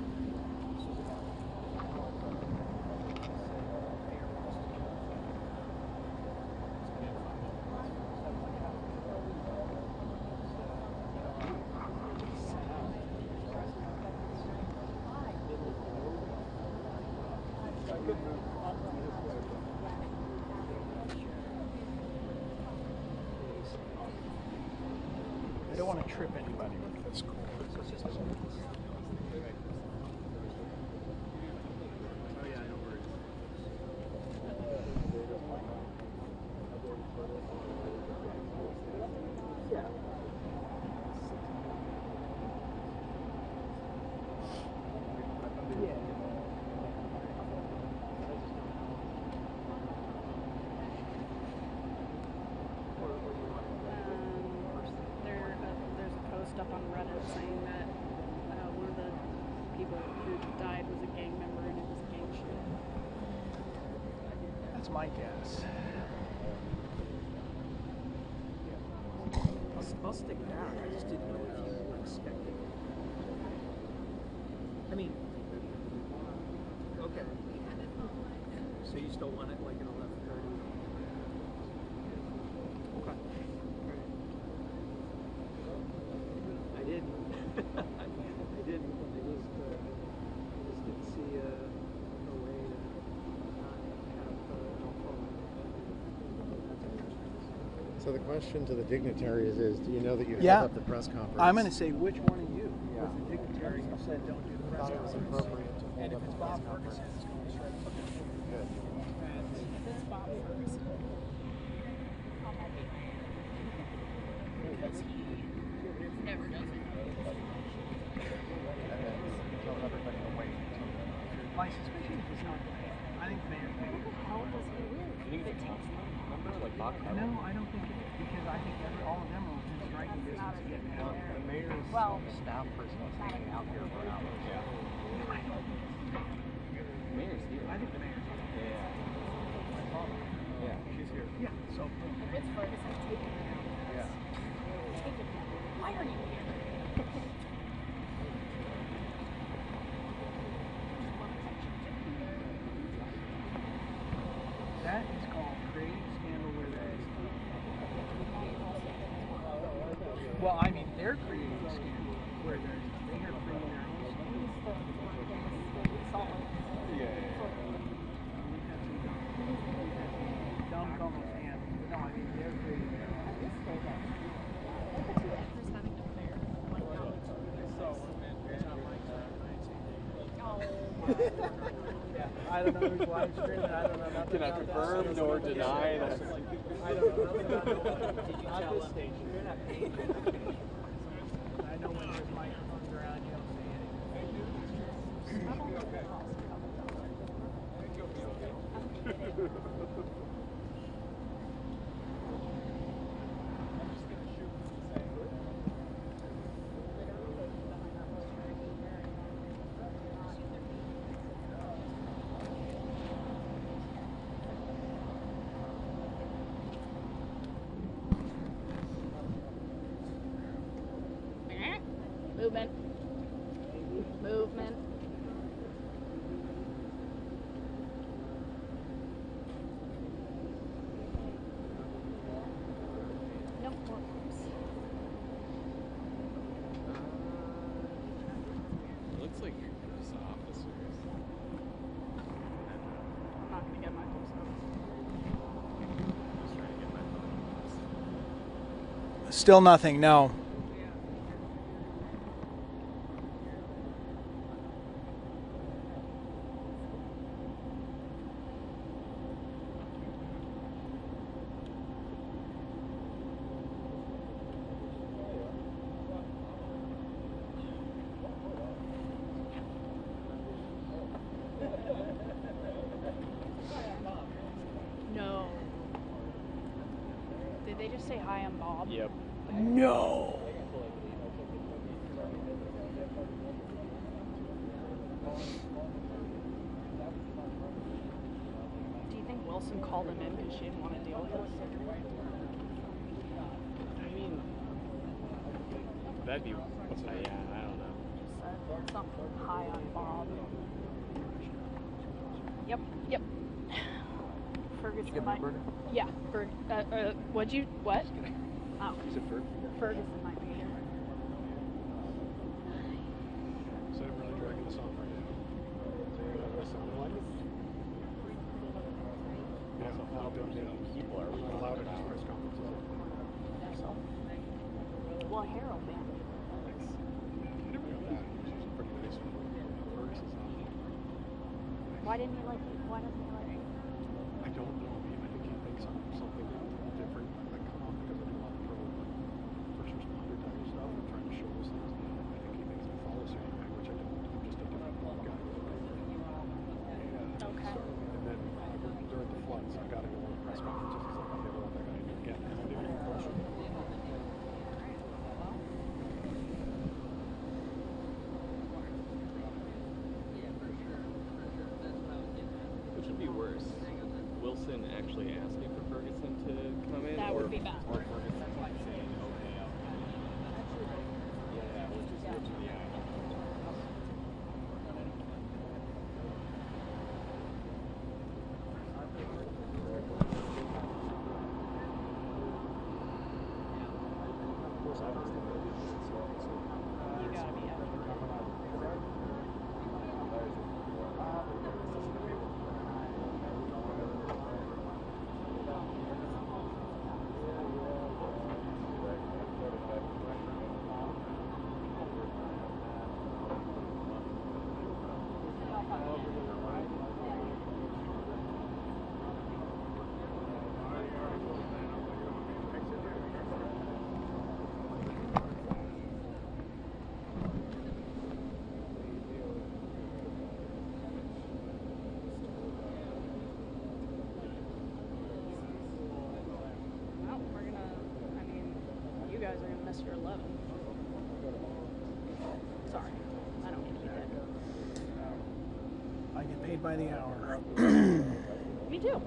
[SPEAKER 1] I don't want to trip anybody with this. Cool.
[SPEAKER 8] oh yeah, I know where it is.
[SPEAKER 10] There's a post up on Reddit saying that one of the people who died was a gang member and it was a gang shooting.
[SPEAKER 1] That's my guess.
[SPEAKER 8] I'll stick it out. I just didn't know if you were expecting it. I mean, okay. So you still want it like an 11:30? Okay. Alright. I didn't. I didn't. I just didn't see a way to not have alcohol. That's interesting.
[SPEAKER 3] So the question to the dignitaries is, do you know that you
[SPEAKER 1] Yeah.
[SPEAKER 3] held up the press conference?
[SPEAKER 1] I'm going to say, which one of you
[SPEAKER 3] Yeah.
[SPEAKER 1] was the dignitary who said don't do the press
[SPEAKER 3] thought it was
[SPEAKER 1] conference?
[SPEAKER 3] appropriate to hold
[SPEAKER 1] And if
[SPEAKER 3] up
[SPEAKER 1] it's
[SPEAKER 3] the
[SPEAKER 1] Bob
[SPEAKER 3] press conference.
[SPEAKER 1] Ferguson, it's going to be straight up.
[SPEAKER 3] Good.
[SPEAKER 1] And if it's Bob Ferguson,
[SPEAKER 6] Because he never does it.
[SPEAKER 3] And then tell everybody to wait until
[SPEAKER 7] My suspicion is it's not the mayor. I think the mayor's paying.
[SPEAKER 12] How does he live?
[SPEAKER 2] You think it's a councilman member, like Bob
[SPEAKER 7] No, I don't think it is, because I think all of them are within striking distance of getting out.
[SPEAKER 3] The mayor's
[SPEAKER 12] Well,
[SPEAKER 3] staff person was hanging out here for hours.
[SPEAKER 2] Yeah. Mayor's here.
[SPEAKER 7] I think the mayor's here.
[SPEAKER 2] Yeah. Yeah, she's here.
[SPEAKER 7] Yeah, so.
[SPEAKER 12] if it's Ferguson taking it out.
[SPEAKER 2] Yeah.
[SPEAKER 12] Taking it. Why are you here?
[SPEAKER 7] That is called creating scandal where there is none. Well, I mean, they're creating a scandal where there is none. They are creating their own scandal.
[SPEAKER 2] Yeah.
[SPEAKER 7] We've had some dumb almost hands. No, I mean, they're creating their own. I don't know who's live streaming. I don't know nothing
[SPEAKER 2] Can I
[SPEAKER 7] about
[SPEAKER 2] confirm
[SPEAKER 7] that.
[SPEAKER 2] nor deny that?
[SPEAKER 7] I don't know nothing about nobody. Not this station. I know when there's microphones around, you don't see
[SPEAKER 10] Movement. Movement. Nope.
[SPEAKER 2] Looks like police officers.
[SPEAKER 10] I'm not gonna get my hopes up.
[SPEAKER 2] Just trying to get my phone.
[SPEAKER 1] Still nothing. No.
[SPEAKER 10] No. Did they just say hi, I'm Bob?
[SPEAKER 2] Yep.
[SPEAKER 1] No.
[SPEAKER 10] Do you think Wilson called him in because she didn't want to deal with us?
[SPEAKER 2] I mean, that'd be. Yeah, I don't know.
[SPEAKER 10] Said something, hi, I'm Bob. Yep, yep. Ferguson might. Yeah, what'd you, what? Oh.
[SPEAKER 2] Is it Ferg?
[SPEAKER 10] Ferguson might be here.
[SPEAKER 3] So I'm really dragging this on right now. Yeah, how many people are we allowed at these press conferences?
[SPEAKER 10] Well, Harold, man.
[SPEAKER 3] I never got that. She's pretty nice. Ferguson's on.
[SPEAKER 10] Why didn't he like it? Why doesn't he like it?
[SPEAKER 3] I don't know. I think he thinks I'm something different. Like, come on, because I do a lot of pro first responder type stuff and trying to show those things. I think he thinks I follow suit, which I don't. I'm just a different guy.
[SPEAKER 10] Okay.
[SPEAKER 3] And then during the floods, I got to go on press conferences. He's like, I never want that guy to do it again. I didn't even question it.
[SPEAKER 2] Which would be worse? Wilson actually asking for Ferguson to come in?
[SPEAKER 10] That would be bad.
[SPEAKER 2] Or Ferguson saying, okay, I'll come in. Yeah, which is yeah.
[SPEAKER 10] You gotta be happy. unless you're 11. Sorry, I don't mean to keep that.
[SPEAKER 1] I get paid by the hour.
[SPEAKER 10] Me too.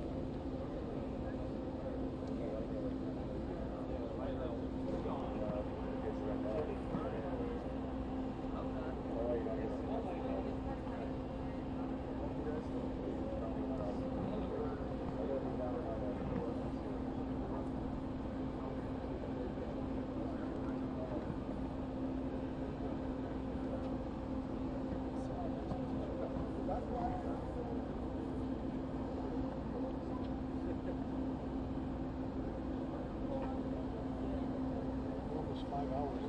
[SPEAKER 3] Almost 5 hours.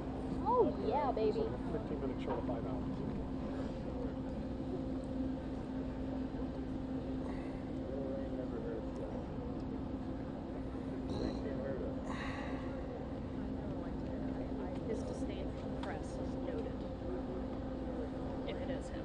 [SPEAKER 13] Oh, yeah, baby.
[SPEAKER 3] 15 minutes short of 5 hours.
[SPEAKER 10] His disdain for the press is noted. If it is him.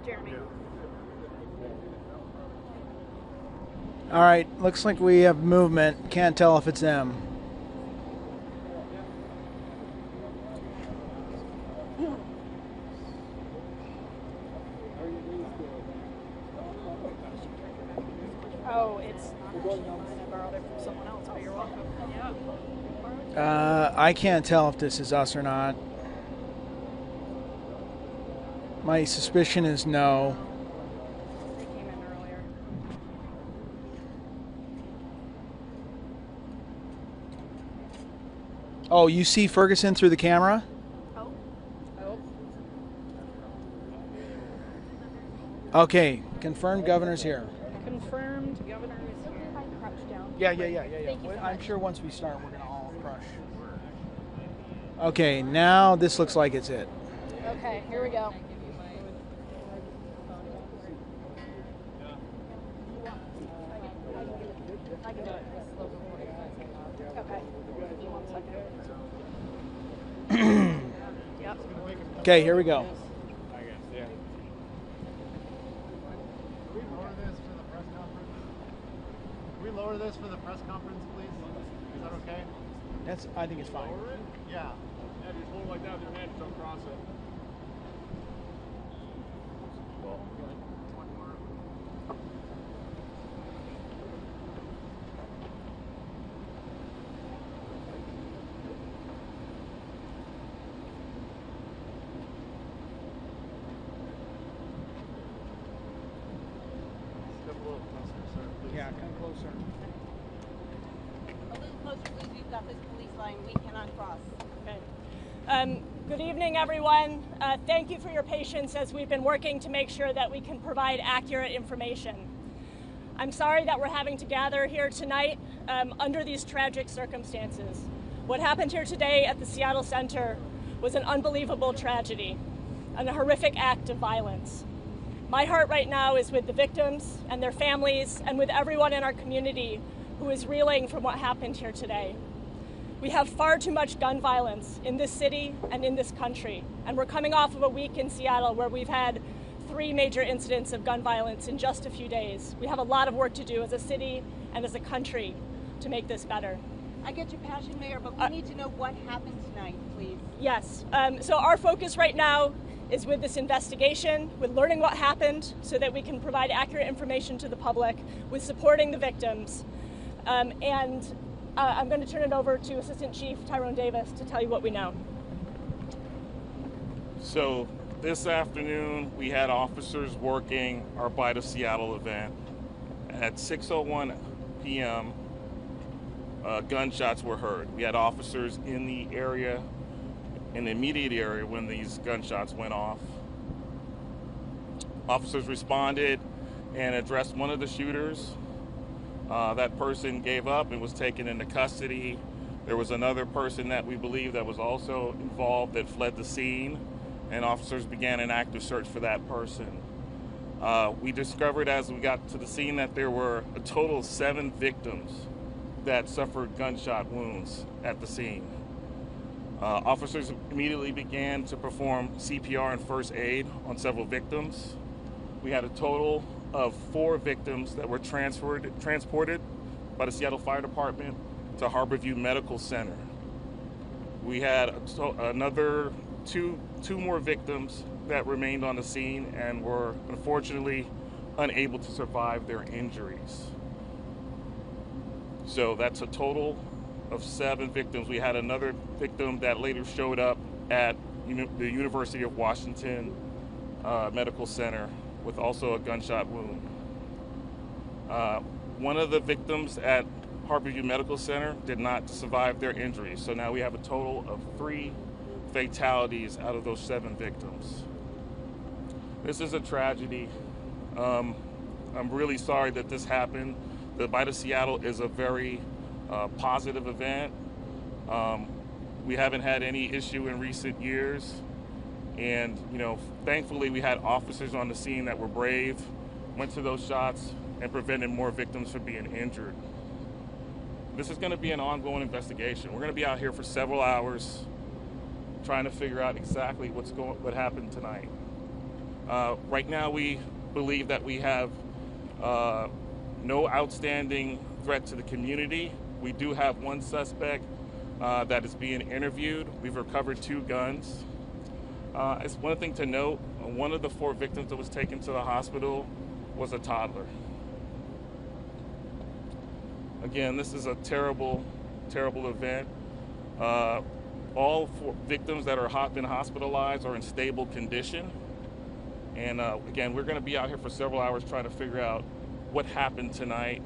[SPEAKER 10] Jeremy.
[SPEAKER 1] All right, looks like we have movement. Can't tell if it's them.
[SPEAKER 10] Oh, it's not actually mine. I borrowed it from someone else. Oh, you're welcome. Yeah.
[SPEAKER 1] I can't tell if this is us or not. My suspicion is no.
[SPEAKER 10] They came in earlier.
[SPEAKER 1] Oh, you see Ferguson through the camera?
[SPEAKER 10] Oh.
[SPEAKER 1] Okay, confirmed governor's here.
[SPEAKER 10] Confirmed governor is here.
[SPEAKER 13] If I crouch down.
[SPEAKER 1] Yeah.
[SPEAKER 13] Thank you so
[SPEAKER 1] I'm
[SPEAKER 13] much.
[SPEAKER 1] sure once we start, we're gonna all crush. Okay, now this looks like it's it.
[SPEAKER 10] Okay, here we go. I can do it. Okay. Give me 1 second. Yep.
[SPEAKER 1] Okay, here we go.
[SPEAKER 9] Yeah.
[SPEAKER 5] Can we lower this for the press conference? Can we lower this for the press conference, please? Is that okay?
[SPEAKER 1] I think it's fine.
[SPEAKER 5] Yeah.
[SPEAKER 9] Yeah, just hold it like that with your hand, don't cross it.
[SPEAKER 5] Step a little closer, sir, please.
[SPEAKER 1] Yeah, come closer.
[SPEAKER 11] A little closer, please. We've got this police line. We cannot cross.
[SPEAKER 10] Okay. Good evening, everyone. Thank you for your patience as we've been working to make sure that we can provide accurate information. I'm sorry that we're having to gather here tonight under these tragic circumstances. What happened here today at the Seattle Center was an unbelievable tragedy and a horrific act of violence. My heart right now is with the victims and their families and with everyone in our community who is reeling from what happened here today. We have far too much gun violence in this city and in this country, and we're coming off of a week in Seattle where we've had 3 major incidents of gun violence in just a few days. We have a lot of work to do as a city and as a country to make this better.
[SPEAKER 11] I get your passion, Mayor, but we need to know what happened tonight, please.
[SPEAKER 10] Yes, so our focus right now is with this investigation, with learning what happened so that we can provide accurate information to the public, with supporting the victims. I'm going to turn it over to Assistant Chief Tyrone Davis to tell you what we know.
[SPEAKER 14] So this afternoon, we had officers working our Bite of Seattle event. At 6:01 p.m., gunshots were heard. We had officers in the area, in the immediate area when these gunshots went off. Officers responded. and addressed one of the shooters. That person gave up and was taken into custody. There was another person that we believe that was also involved that fled the scene, and officers began an active search for that person. We discovered as we got to the scene that there were a total of 7 victims that suffered gunshot wounds at the scene. Officers immediately began to perform CPR and first aid on several victims. We had a total of 4 victims that were transported by the Seattle Fire Department to Harborview Medical Center. We had another two more victims that remained on the scene and were unfortunately unable to survive their injuries. So that's a total of 7 victims. We had another victim that later showed up at the University of Washington Medical Center with also a gunshot wound. One of the victims at Harborview Medical Center did not survive their injuries. So now we have a total of 3 fatalities out of those 7 victims. This is a tragedy. I'm really sorry that this happened. The Bite of Seattle is a very positive event. We haven't had any issue in recent years. And, thankfully we had officers on the scene that were brave, went to those shots, and prevented more victims from being injured. This is going to be an ongoing investigation. We're going to be out here for several hours trying to figure out exactly what happened tonight. Right now we believe that we have no outstanding threat to the community. We do have one suspect that is being interviewed. We've recovered 2 guns. It's one thing to note, one of the 4 victims that was taken to the hospital was a toddler. Again, this is a terrible, terrible event. All 4 victims that are been hospitalized are in stable condition. And again, we're going to be out here for several hours trying to figure out what happened tonight.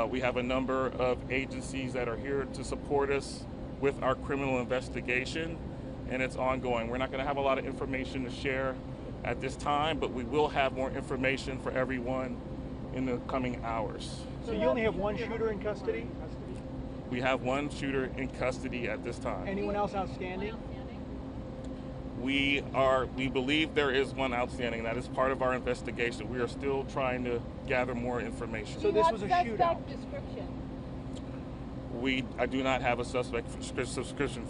[SPEAKER 14] We have a number of agencies that are here to support us with our criminal investigation, and it's ongoing. We're not going to have a lot of information to share at this time, but we will have more information for everyone in the coming hours.
[SPEAKER 3] So you only have 1 shooter in custody?
[SPEAKER 14] We have 1 shooter in custody at this time.
[SPEAKER 3] Anyone else outstanding?
[SPEAKER 14] We believe there is 1 outstanding. That is part of our investigation. We are still trying to gather more information.
[SPEAKER 11] So this was a shootout. Description.
[SPEAKER 14] I do not have a suspect description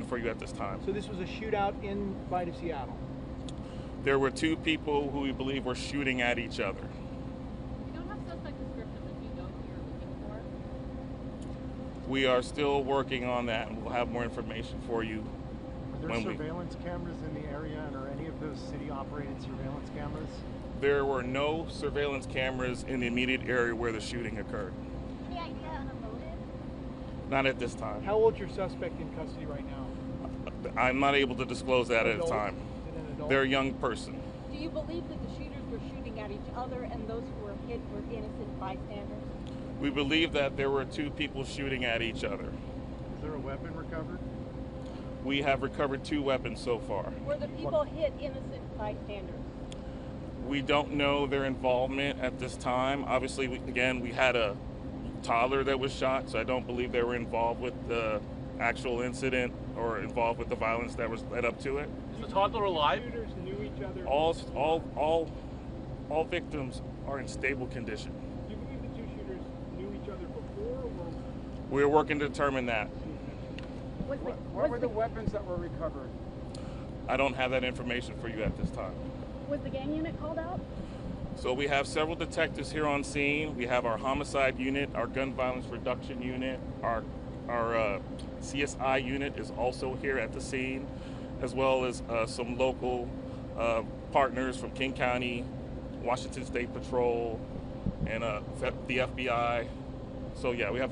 [SPEAKER 14] for you at this time.
[SPEAKER 3] So this was a shootout in Bite of Seattle?
[SPEAKER 14] There were 2 people who we believe were shooting at each other.
[SPEAKER 11] You don't have suspect description, but you know who you're looking for?
[SPEAKER 14] We are still working on that, and we'll have more information for you.
[SPEAKER 15] Are there surveillance cameras in the area, and are any of those city-operated surveillance cameras?
[SPEAKER 14] There were no surveillance cameras in the immediate area where the shooting occurred.
[SPEAKER 11] Any idea on a motive?
[SPEAKER 14] Not at this time.
[SPEAKER 3] How old's your suspect in custody right now?
[SPEAKER 14] I'm not able to disclose that at a time. They're a young person.
[SPEAKER 11] Do you believe that the shooters were shooting at each other and those who were hit were innocent bystanders?
[SPEAKER 14] We believe that there were 2 people shooting at each other.
[SPEAKER 15] Is there a weapon recovered?
[SPEAKER 14] We have recovered 2 weapons so far.
[SPEAKER 11] Were the people hit innocent bystanders?
[SPEAKER 14] We don't know their involvement at this time. Obviously, we had a toddler that was shot, so I don't believe they were involved with the actual incident or involved with the violence that was led up to it.
[SPEAKER 5] Is the toddler alive? Shooters knew each other.
[SPEAKER 14] All victims are in stable condition.
[SPEAKER 5] Do you believe the 2 shooters knew each other before, or?
[SPEAKER 14] We're working to determine that.
[SPEAKER 8] What were the weapons that were recovered?
[SPEAKER 14] I don't have that information for you at this time.
[SPEAKER 13] Was the gang unit called out?
[SPEAKER 14] So we have several detectives here on scene. We have our homicide unit, our gun violence reduction unit, our CSI unit is also here at the scene, as well as some local partners from King County, Washington State Patrol, and the FBI. So yeah, we have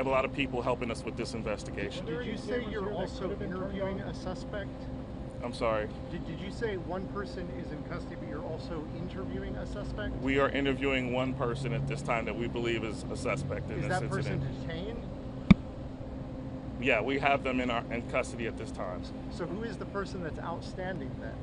[SPEAKER 14] a lot of people helping us with this investigation.
[SPEAKER 15] Did you say you're also interviewing a suspect?
[SPEAKER 14] I'm sorry.
[SPEAKER 15] Did you say 1 person is in custody, but you're also interviewing a suspect?
[SPEAKER 14] We are interviewing 1 person at this time that we believe is a suspect in this incident.
[SPEAKER 15] Is that person detained?
[SPEAKER 14] Yeah, we have them in custody at this time.
[SPEAKER 15] So who is the person that's outstanding then?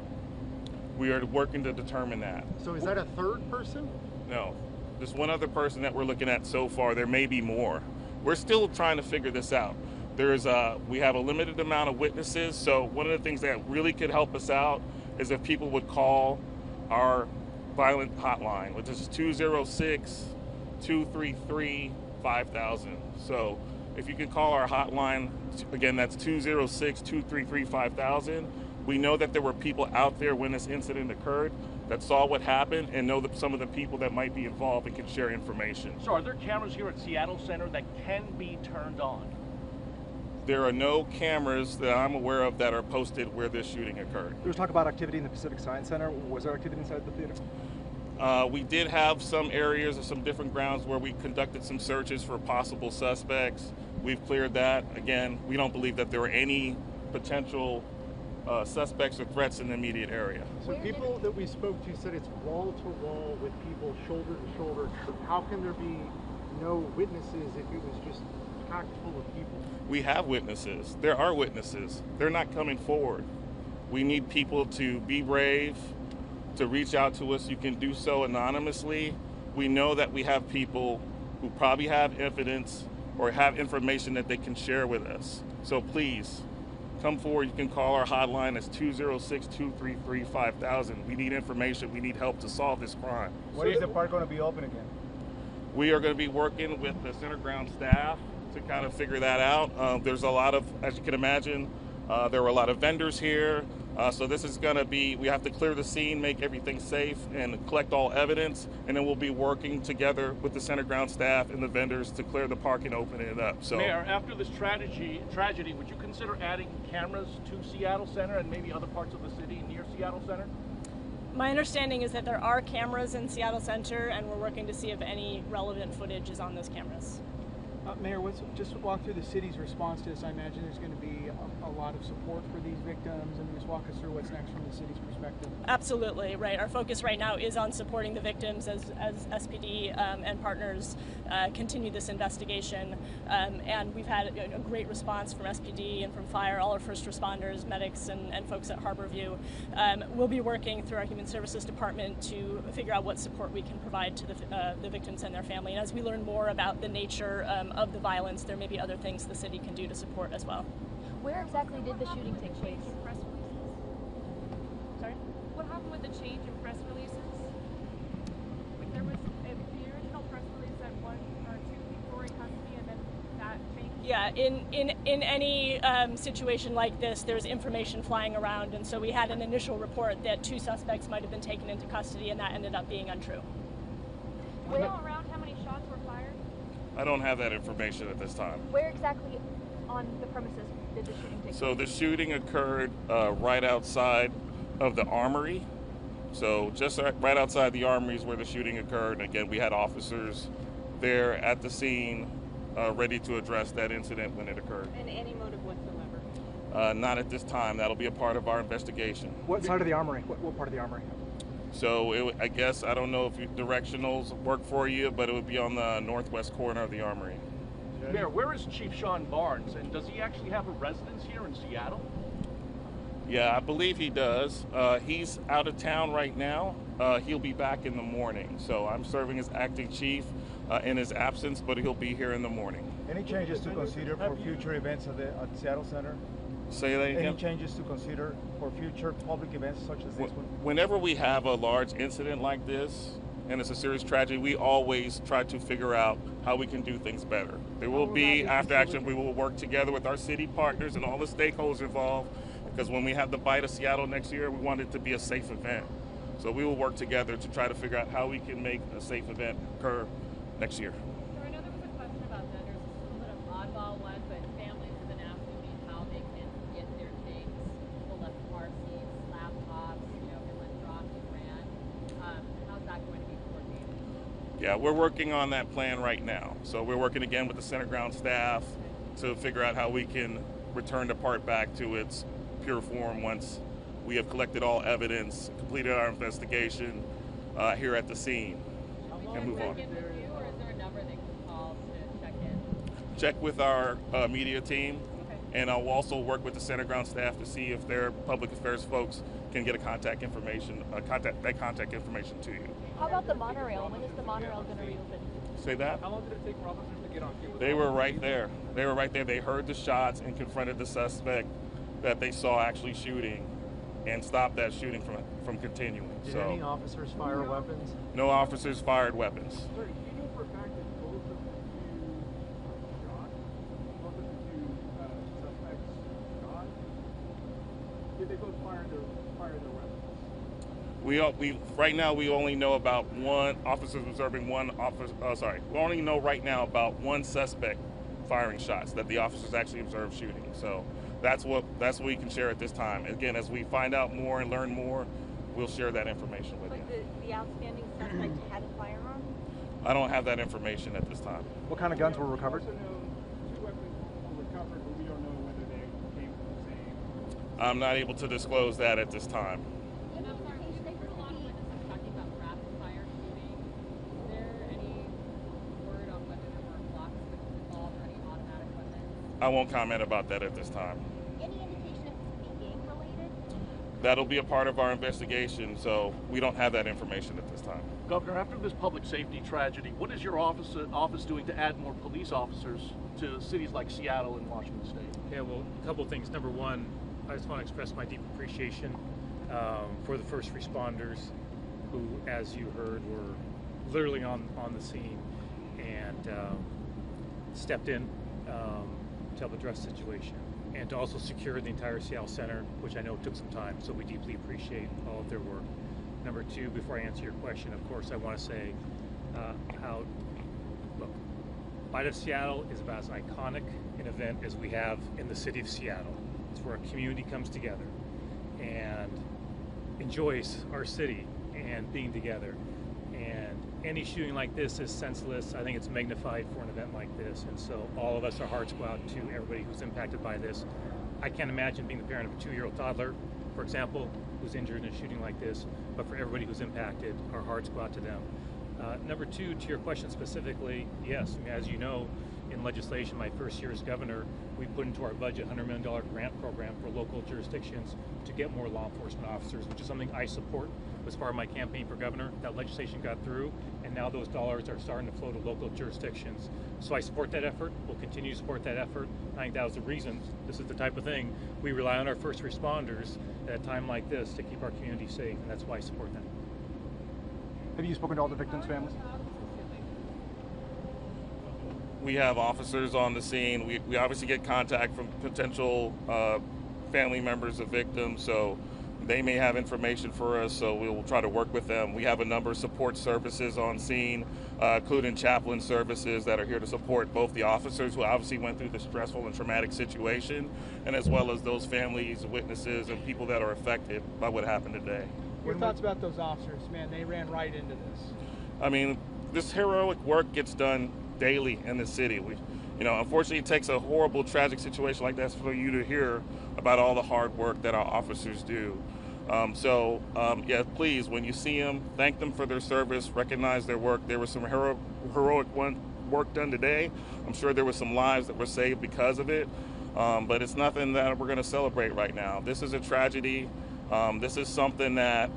[SPEAKER 14] We are working to determine that.
[SPEAKER 15] So is that a third person?
[SPEAKER 14] No, just one other person that we're looking at so far. There may be more. We're still trying to figure this out. We have a limited amount of witnesses, so one of the things that really could help us out is if people would call our violent hotline, which is 206-233-5000. So if you can call our hotline, again, that's 206-233-5000. We know that there were people out there when this incident occurred that saw what happened and know that some of the people that might be involved and can share information.
[SPEAKER 16] So are there cameras here at Seattle Center that can be turned on?
[SPEAKER 14] There are no cameras that I'm aware of that are posted where this shooting occurred.
[SPEAKER 3] There was talk about activity in the Pacific Science Center. Was there activity inside the theater?
[SPEAKER 14] We did have some areas or some different grounds where we conducted some searches for possible suspects. We've cleared that. Again, we don't believe that there were any potential suspects or threats in the immediate area.
[SPEAKER 15] So people that we spoke to said it's wall to wall with people shoulder to shoulder. How can there be no witnesses if it was just packed full of people?
[SPEAKER 14] We have witnesses. There are witnesses. They're not coming forward. We need people to be brave, to reach out to us. You can do so anonymously. We know that we have people who probably have evidence or have information that they can share with us. So please, come forward. You can call our hotline. It's 206-233-5000. We need information. We need help to solve this crime.
[SPEAKER 3] When is the park going to be open again?
[SPEAKER 14] We are going to be working with the center ground staff to kind of figure that out. There's a lot of, as you can imagine, there were a lot of vendors here. So this is going to be, we have to clear the scene, make everything safe, and collect all evidence. And then we'll be working together with the center ground staff and the vendors to clear the park and open it up. So,
[SPEAKER 16] Mayor, after this tragedy, would you consider adding cameras to Seattle Center and maybe other parts of the city near Seattle Center?
[SPEAKER 10] My understanding is that there are cameras in Seattle Center, and we're working to see if any relevant footage is on those cameras.
[SPEAKER 1] Mayor, just walk through the city's response to this. I imagine there's going to be a lot of support for these victims, and just walk us through what's next from the city's perspective.
[SPEAKER 10] Absolutely, right. Our focus right now is on supporting the victims as SPD and partners continue this investigation. And we've had a great response from SPD and from fire, all our first responders, medics, and folks at Harborview. We'll be working through our Human Services Department to figure out what support we can provide to the victims and their family. And as we learn more about the nature of the violence, there may be other things the city can do to support as well.
[SPEAKER 13] Where exactly did the shooting take place?
[SPEAKER 10] Sorry?
[SPEAKER 17] What happened with the change in press releases? Like there was the original press release that two people were in custody, and then that changed.
[SPEAKER 10] Yeah, in any situation like this, there's information flying around, and so we had an initial report that 2 suspects might have been taken into custody, and that ended up being untrue.
[SPEAKER 17] Do we know around how many shots were fired?
[SPEAKER 14] I don't have that information at this time.
[SPEAKER 13] Where exactly on the premises did the shooting take place?
[SPEAKER 14] So the shooting occurred right outside of the Armory. So just right outside the Armory is where the shooting occurred. And again, we had officers there at the scene ready to address that incident when it occurred.
[SPEAKER 11] And any motive whatsoever?
[SPEAKER 14] Not at this time. That'll be a part of our investigation.
[SPEAKER 3] What side of the Armory? What part of the Armory?
[SPEAKER 14] So I guess, I don't know if directionals work for you, but it would be on the northwest corner of the Armory.
[SPEAKER 16] Mayor, where is Chief Sean Barnes, and does he actually have a residence here in Seattle?
[SPEAKER 14] Yeah, I believe he does. He's out of town right now. He'll be back in the morning. So I'm serving as acting chief in his absence, but he'll be here in the morning.
[SPEAKER 18] Any changes to consider for future events at Seattle Center?
[SPEAKER 14] Say that again?
[SPEAKER 18] Any changes to consider for future public events such as this one?
[SPEAKER 14] Whenever we have a large incident like this, and it's a serious tragedy, we always try to figure out how we can do things better. There will be, after action, we will work together with our city partners and all the stakeholders involved, because when we have the Bite of Seattle next year, we want it to be a safe event. So we will work together to try to figure out how we can make a safe event occur next year.
[SPEAKER 17] So I know there was a question about that. There's a little bit of oddball one, but families have been asking me how they can get their things. People left car seats, laptops, electronics, ran. How's that going to be coordinated?
[SPEAKER 14] Yeah, we're working on that plan right now. So we're working again with the center ground staff to figure out how we can return the park back to its pure form once we have collected all evidence, completed our investigation here at the scene, and move on. Check with our media team, and I'll also work with the center ground staff to see if their public affairs folks can get a contact information to you.
[SPEAKER 13] How about the monorail? When is the monorail going to reopen?
[SPEAKER 14] Say that?
[SPEAKER 9] How long did it take for officers to get on scene?
[SPEAKER 14] They were right there. They were right there. They heard the shots and confronted the suspect that they saw actually shooting and stopped that shooting from continuing.
[SPEAKER 15] Did any officers fire weapons?
[SPEAKER 14] No officers fired weapons.
[SPEAKER 9] Sir, do you know for a fact that both of the two shot? Both of the two suspects shot? Did they both fire their weapons?
[SPEAKER 14] We right now we only know about one officer observing one officer. We only know right now about one suspect firing shots that the officers actually observed shooting. So that's what we can share at this time. Again, as we find out more and learn more, we'll share that information with you.
[SPEAKER 11] But the outstanding suspect had a firearm?
[SPEAKER 14] I don't have that information at this time.
[SPEAKER 18] What kind of guns were recovered?
[SPEAKER 9] Also know 2 weapons were recovered, but we don't know whether they came from the same.
[SPEAKER 14] I'm not able to disclose that at this time.
[SPEAKER 17] And I'm sorry, we've heard a lot of witnesses talking about rapid fire shooting. Is there any word on whether there were Glock switches involved or any automatic weapons?
[SPEAKER 14] I won't comment about that at this time.
[SPEAKER 11] Any indication of this being gang related?
[SPEAKER 14] That'll be a part of our investigation, so we don't have that information at this time.
[SPEAKER 16] Governor, after this public safety tragedy, what is your office doing to add more police officers to cities like Seattle and Washington State?
[SPEAKER 19] Yeah, well, a couple of things. Number one, I just want to express my deep appreciation for the first responders who, as you heard, were literally on the scene and stepped in to help address the situation and to also secure the entire Seattle Center, which I know took some time, so we deeply appreciate all of their work. Number two, before I answer your question, of course, I want to say how, look, Light of Seattle is about as iconic an event as we have in the city of Seattle. It's where a community comes together and enjoys our city and being together. And any shooting like this is senseless. I think it's magnified for an event like this. And so all of us, our hearts go out to everybody who's impacted by this. I can't imagine being the parent of a 2-year-old toddler, for example, who's injured in a shooting like this. But for everybody who's impacted, our hearts go out to them. Number two, to your question specifically, yes, I mean, as you know, in legislation, my first year as governor, we put into our budget a $100 million grant program for local jurisdictions to get more law enforcement officers, which is something I support as part of my campaign for governor. That legislation got through, and now those dollars are starting to flow to local jurisdictions. So I support that effort. We'll continue to support that effort. I think that was the reason. This is the type of thing we rely on our first responders at a time like this to keep our community safe, and that's why I support that.
[SPEAKER 18] Have you spoken to all the victims' families?
[SPEAKER 14] We have officers on the scene. We obviously get contact from potential family members of victims, so they may have information for us, so we'll try to work with them. We have a number of support services on scene, including chaplain services that are here to support both the officers who obviously went through the stressful and traumatic situation, and as well as those families, witnesses, and people that are affected by what happened today.
[SPEAKER 1] Your thoughts about those officers, man? They ran right into this.
[SPEAKER 14] I mean, this heroic work gets done daily in the city. Unfortunately, it takes a horrible, tragic situation like that for you to hear about all the hard work that our officers do. Yeah, please, when you see them, thank them for their service, recognize their work. There was some heroic work done today. I'm sure there were some lives that were saved because of it, but it's nothing that we're going to celebrate right now. This is a tragedy. This is something that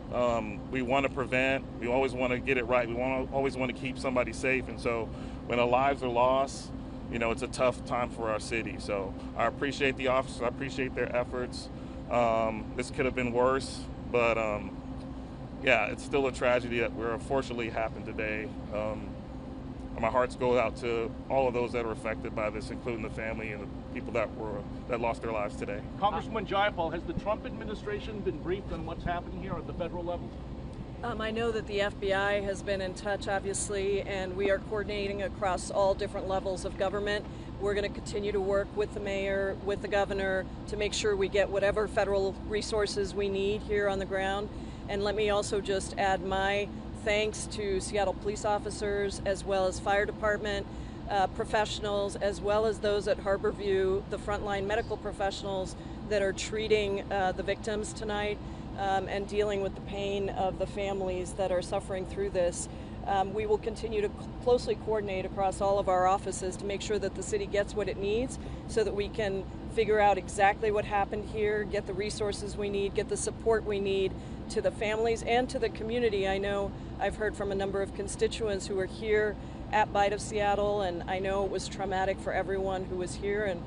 [SPEAKER 14] we want to prevent. We always want to get it right. We always want to keep somebody safe, and so when our lives are lost, it's a tough time for our city. So I appreciate the officers. I appreciate their efforts. This could have been worse, but yeah, it's still a tragedy that unfortunately happened today. My hearts go out to all of those that are affected by this, including the family and the people that lost their lives today.
[SPEAKER 16] Congresswoman Jayapal, has the Trump administration been briefed on what's happening here at the federal level?
[SPEAKER 10] I know that the FBI has been in touch, obviously, and we are coordinating across all different levels of government. We're going to continue to work with the mayor, with the governor, to make sure we get whatever federal resources we need here on the ground. And let me also just add my thanks to Seattle police officers, as well as fire department professionals, as well as those at Harborview, the frontline medical professionals that are treating the victims tonight and dealing with the pain of the families that are suffering through this. We will continue to closely coordinate across all of our offices to make sure that the city gets what it needs so that we can figure out exactly what happened here, get the resources we need, get the support we need to the families and to the community. I know I've heard from a number of constituents who are here at Bite of Seattle, and I know it was traumatic for everyone who was here, and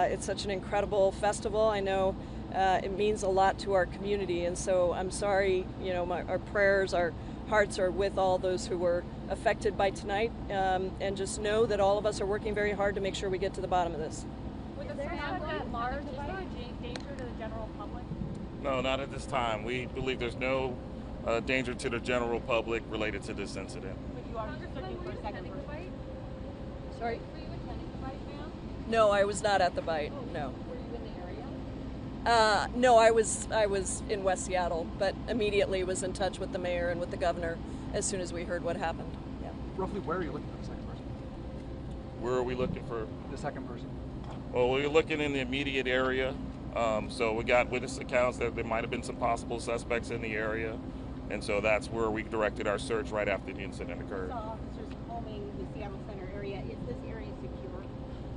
[SPEAKER 10] it's such an incredible festival. I know it means a lot to our community, and so I'm sorry, you know, our prayers, our hearts are with all those who were affected by tonight, and just know that all of us are working very hard to make sure we get to the bottom of this.
[SPEAKER 17] Is there at large, is there a danger to the general public?
[SPEAKER 14] No, not at this time. We believe there's no danger to the general public related to this incident.
[SPEAKER 17] But you are just looking for a second person.
[SPEAKER 10] Sorry?
[SPEAKER 17] Were you attending the bite, ma'am?
[SPEAKER 10] No, I was not at the bite. No.
[SPEAKER 17] Were you in the area?
[SPEAKER 10] No, I was in West Seattle, but immediately was in touch with the mayor and with the governor as soon as we heard what happened. Yeah.
[SPEAKER 3] Roughly, where are you looking for the second person?
[SPEAKER 14] Where are we looking for?
[SPEAKER 3] The second person.
[SPEAKER 14] Well, we're looking in the immediate area. So we got witness accounts that there might have been some possible suspects in the area. And so that's where we directed our search right after the incident occurred.
[SPEAKER 11] Saw officers combing the Seattle Center area. Is this area secure?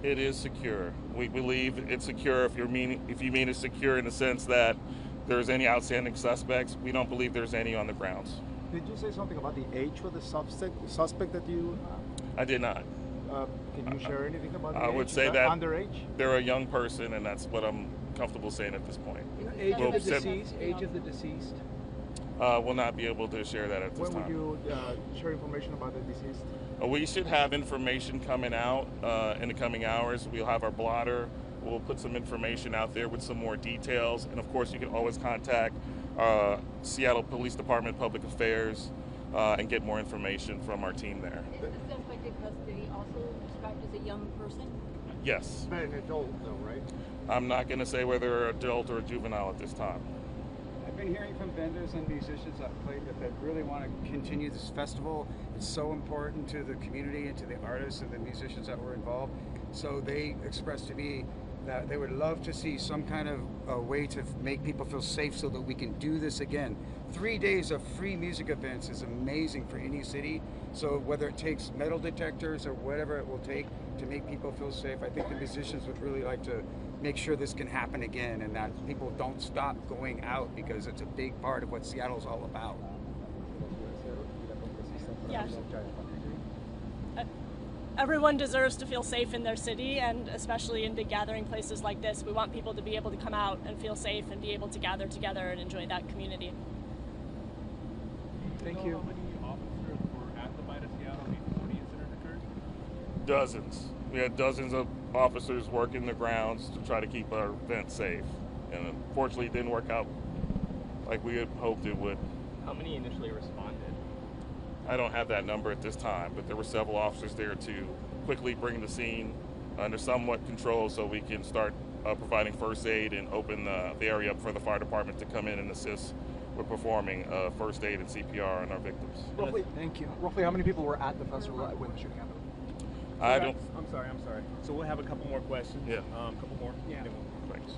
[SPEAKER 14] It is secure. We believe it's secure if you mean it's secure in the sense that there's any outstanding suspects. We don't believe there's any on the grounds.
[SPEAKER 18] Did you say something about the age of the suspect that you?
[SPEAKER 14] I did not.
[SPEAKER 18] Can you share anything about the
[SPEAKER 14] I
[SPEAKER 18] age?
[SPEAKER 14] would say that
[SPEAKER 18] underage?
[SPEAKER 14] they're a young person, and that's what I'm comfortable saying at this point.
[SPEAKER 3] Age of the deceased? Age of the deceased?
[SPEAKER 14] We'll not be able to share that at this
[SPEAKER 18] When
[SPEAKER 14] time.
[SPEAKER 18] will you share information about the deceased?
[SPEAKER 14] We should have information coming out in the coming hours. We'll have our blotter. We'll put some information out there with some more details. And of course, you can always contact Seattle Police Department Public Affairs and get more information from our team there.
[SPEAKER 11] Is the suspect in custody also described as a young person?
[SPEAKER 14] Yes.
[SPEAKER 18] But an adult, though, right?
[SPEAKER 14] I'm not going to say whether they're adult or juvenile at this time.
[SPEAKER 20] I've been hearing from vendors and musicians that play that they really want to continue this festival. It's so important to the community and to the artists and the musicians that were involved. So they expressed to me that they would love to see some kind of a way to make people feel safe so that we can do this again. 3 days of free music events is amazing for any city. So whether it takes metal detectors or whatever it will take to make people feel safe, I think the musicians would really like to make sure this can happen again and that people don't stop going out because it's a big part of what Seattle's all about.
[SPEAKER 10] Yes. Everyone deserves to feel safe in their city, and especially in big gathering places like this. We want people to be able to come out and feel safe and be able to gather together and enjoy that community.
[SPEAKER 3] Thank you.
[SPEAKER 9] How many officers were at the Bite of Seattle before the incident occurred?
[SPEAKER 14] Dozens. We had dozens of officers working the grounds to try to keep our event safe. And unfortunately, it didn't work out like we had hoped it would.
[SPEAKER 21] How many initially responded?
[SPEAKER 14] I don't have that number at this time, but there were several officers there to quickly bring the scene under somewhat control so we can start providing first aid and open the area up for the fire department to come in and assist with performing first aid and CPR on our victims.
[SPEAKER 3] Roughly, thank you. Roughly, how many people were at the festival when the shooting happened?
[SPEAKER 14] I don't.
[SPEAKER 9] I'm sorry. So we'll have a couple more questions.
[SPEAKER 14] Yeah.
[SPEAKER 9] Couple more.
[SPEAKER 3] Yeah.
[SPEAKER 14] Thanks.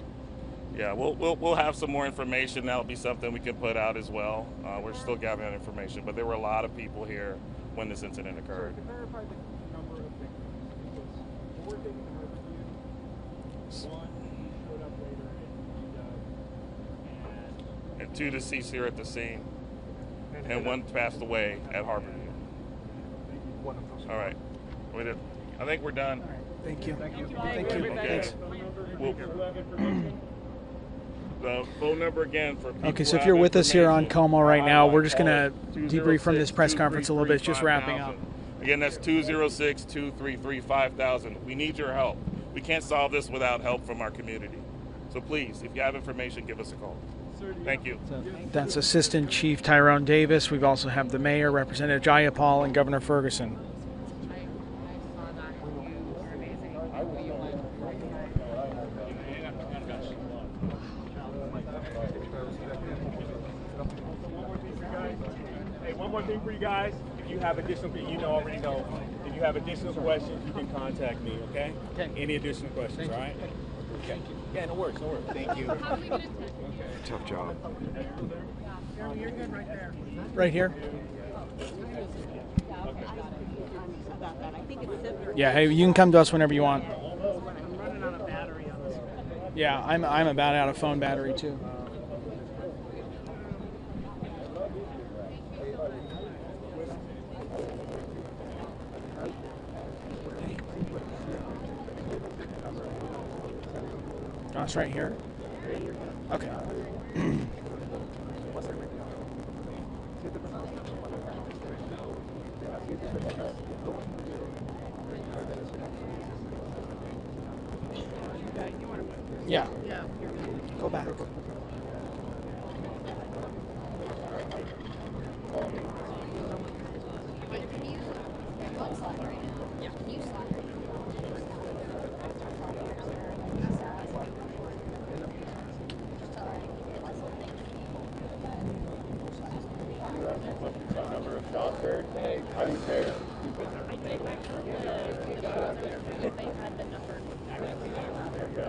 [SPEAKER 14] Yeah, we'll have some more information. That'll be something we can put out as well. We're still gathering that information, but there were a lot of people here when this incident occurred.
[SPEAKER 3] So to verify the number of victims, it was 4 taken to Harborview, 1 showed up later in UW,
[SPEAKER 14] And 2 deceased here at the scene, and 1 passed away at Harborview.
[SPEAKER 3] one of those.
[SPEAKER 14] All right, I think we're done.
[SPEAKER 3] Thank you. Thank you.
[SPEAKER 10] Thank you.
[SPEAKER 14] Okay. The phone number again for people.
[SPEAKER 1] Okay, so
[SPEAKER 14] who
[SPEAKER 1] if you're
[SPEAKER 14] have
[SPEAKER 1] with us here on
[SPEAKER 14] information,
[SPEAKER 1] Como right now, we're just going to
[SPEAKER 14] call
[SPEAKER 1] debrief from this press conference a little bit. It's just wrapping
[SPEAKER 14] 206-233-5000.
[SPEAKER 1] up.
[SPEAKER 14] Again, that's 206-233-5000. We need your help. We can't solve this without help from our community. So please, if you have information, give us a call. Thank you.
[SPEAKER 1] That's Assistant Chief Tyrone Davis. We've also have the Mayor, Representative Jayapal, and Governor Ferguson.
[SPEAKER 5] One more thing for you guys. If you have additional, already know. If you have additional questions, you can contact me. Okay. Any additional questions? All right. Okay. Yeah. No worries. Thank you.
[SPEAKER 4] Tough job.
[SPEAKER 7] You're good right there.
[SPEAKER 1] Right here.
[SPEAKER 11] about that. I think it's similar.
[SPEAKER 1] Yeah, hey, you can come to us whenever you want.
[SPEAKER 5] I'm running on a battery on this one.
[SPEAKER 1] Yeah, I'm about out of phone battery too. Oh, it's right here. Okay. Yeah. Go back.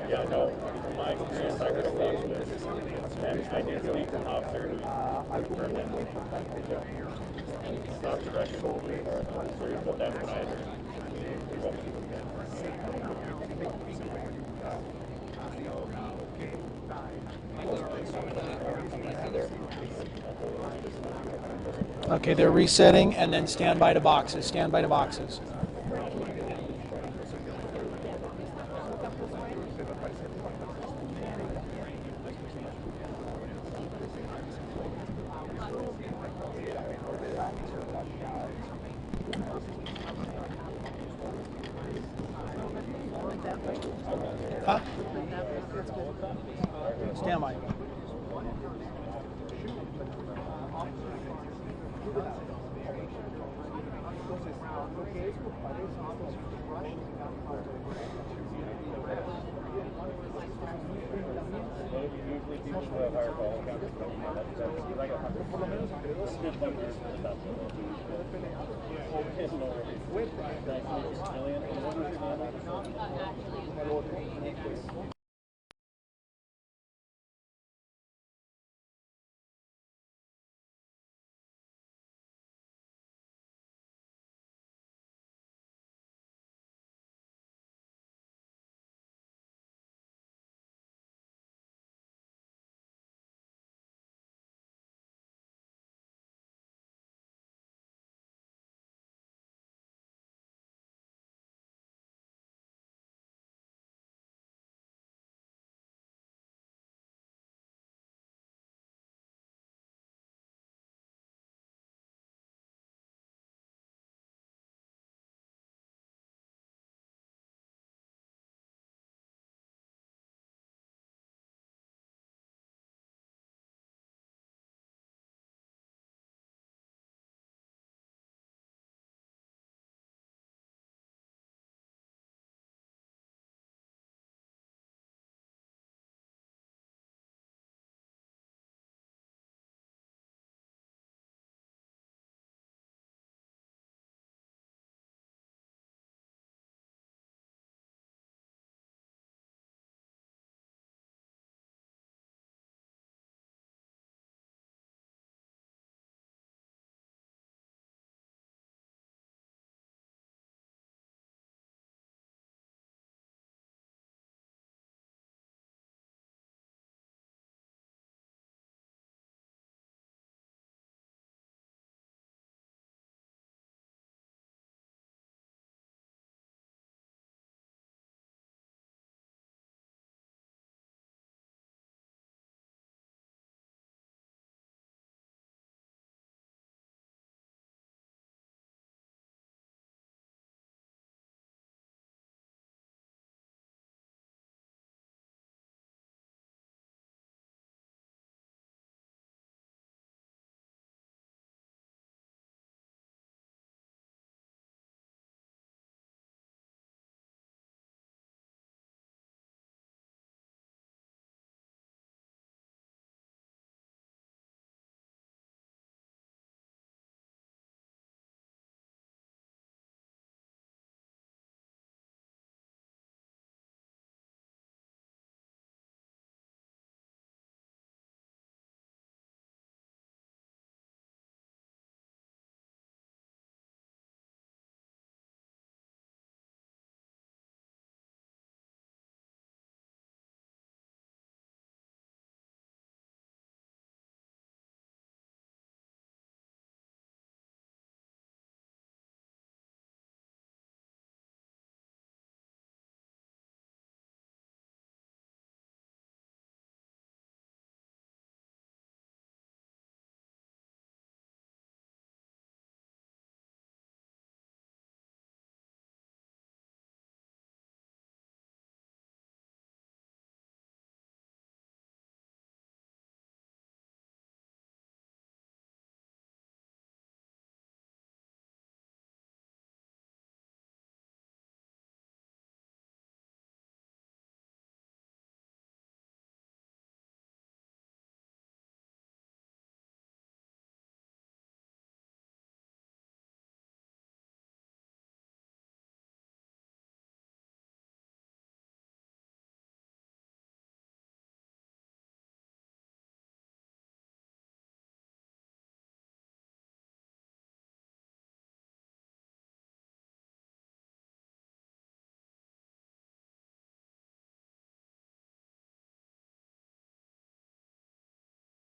[SPEAKER 9] Yeah, no. My experience, I could have lost this. And I did speak to an officer who confirmed that. Not direction, but that's what I heard.
[SPEAKER 1] Okay, they're resetting, and then stand by to boxes. Stand by to boxes. Huh? Stand by.
[SPEAKER 9] Usually people who have higher call counts,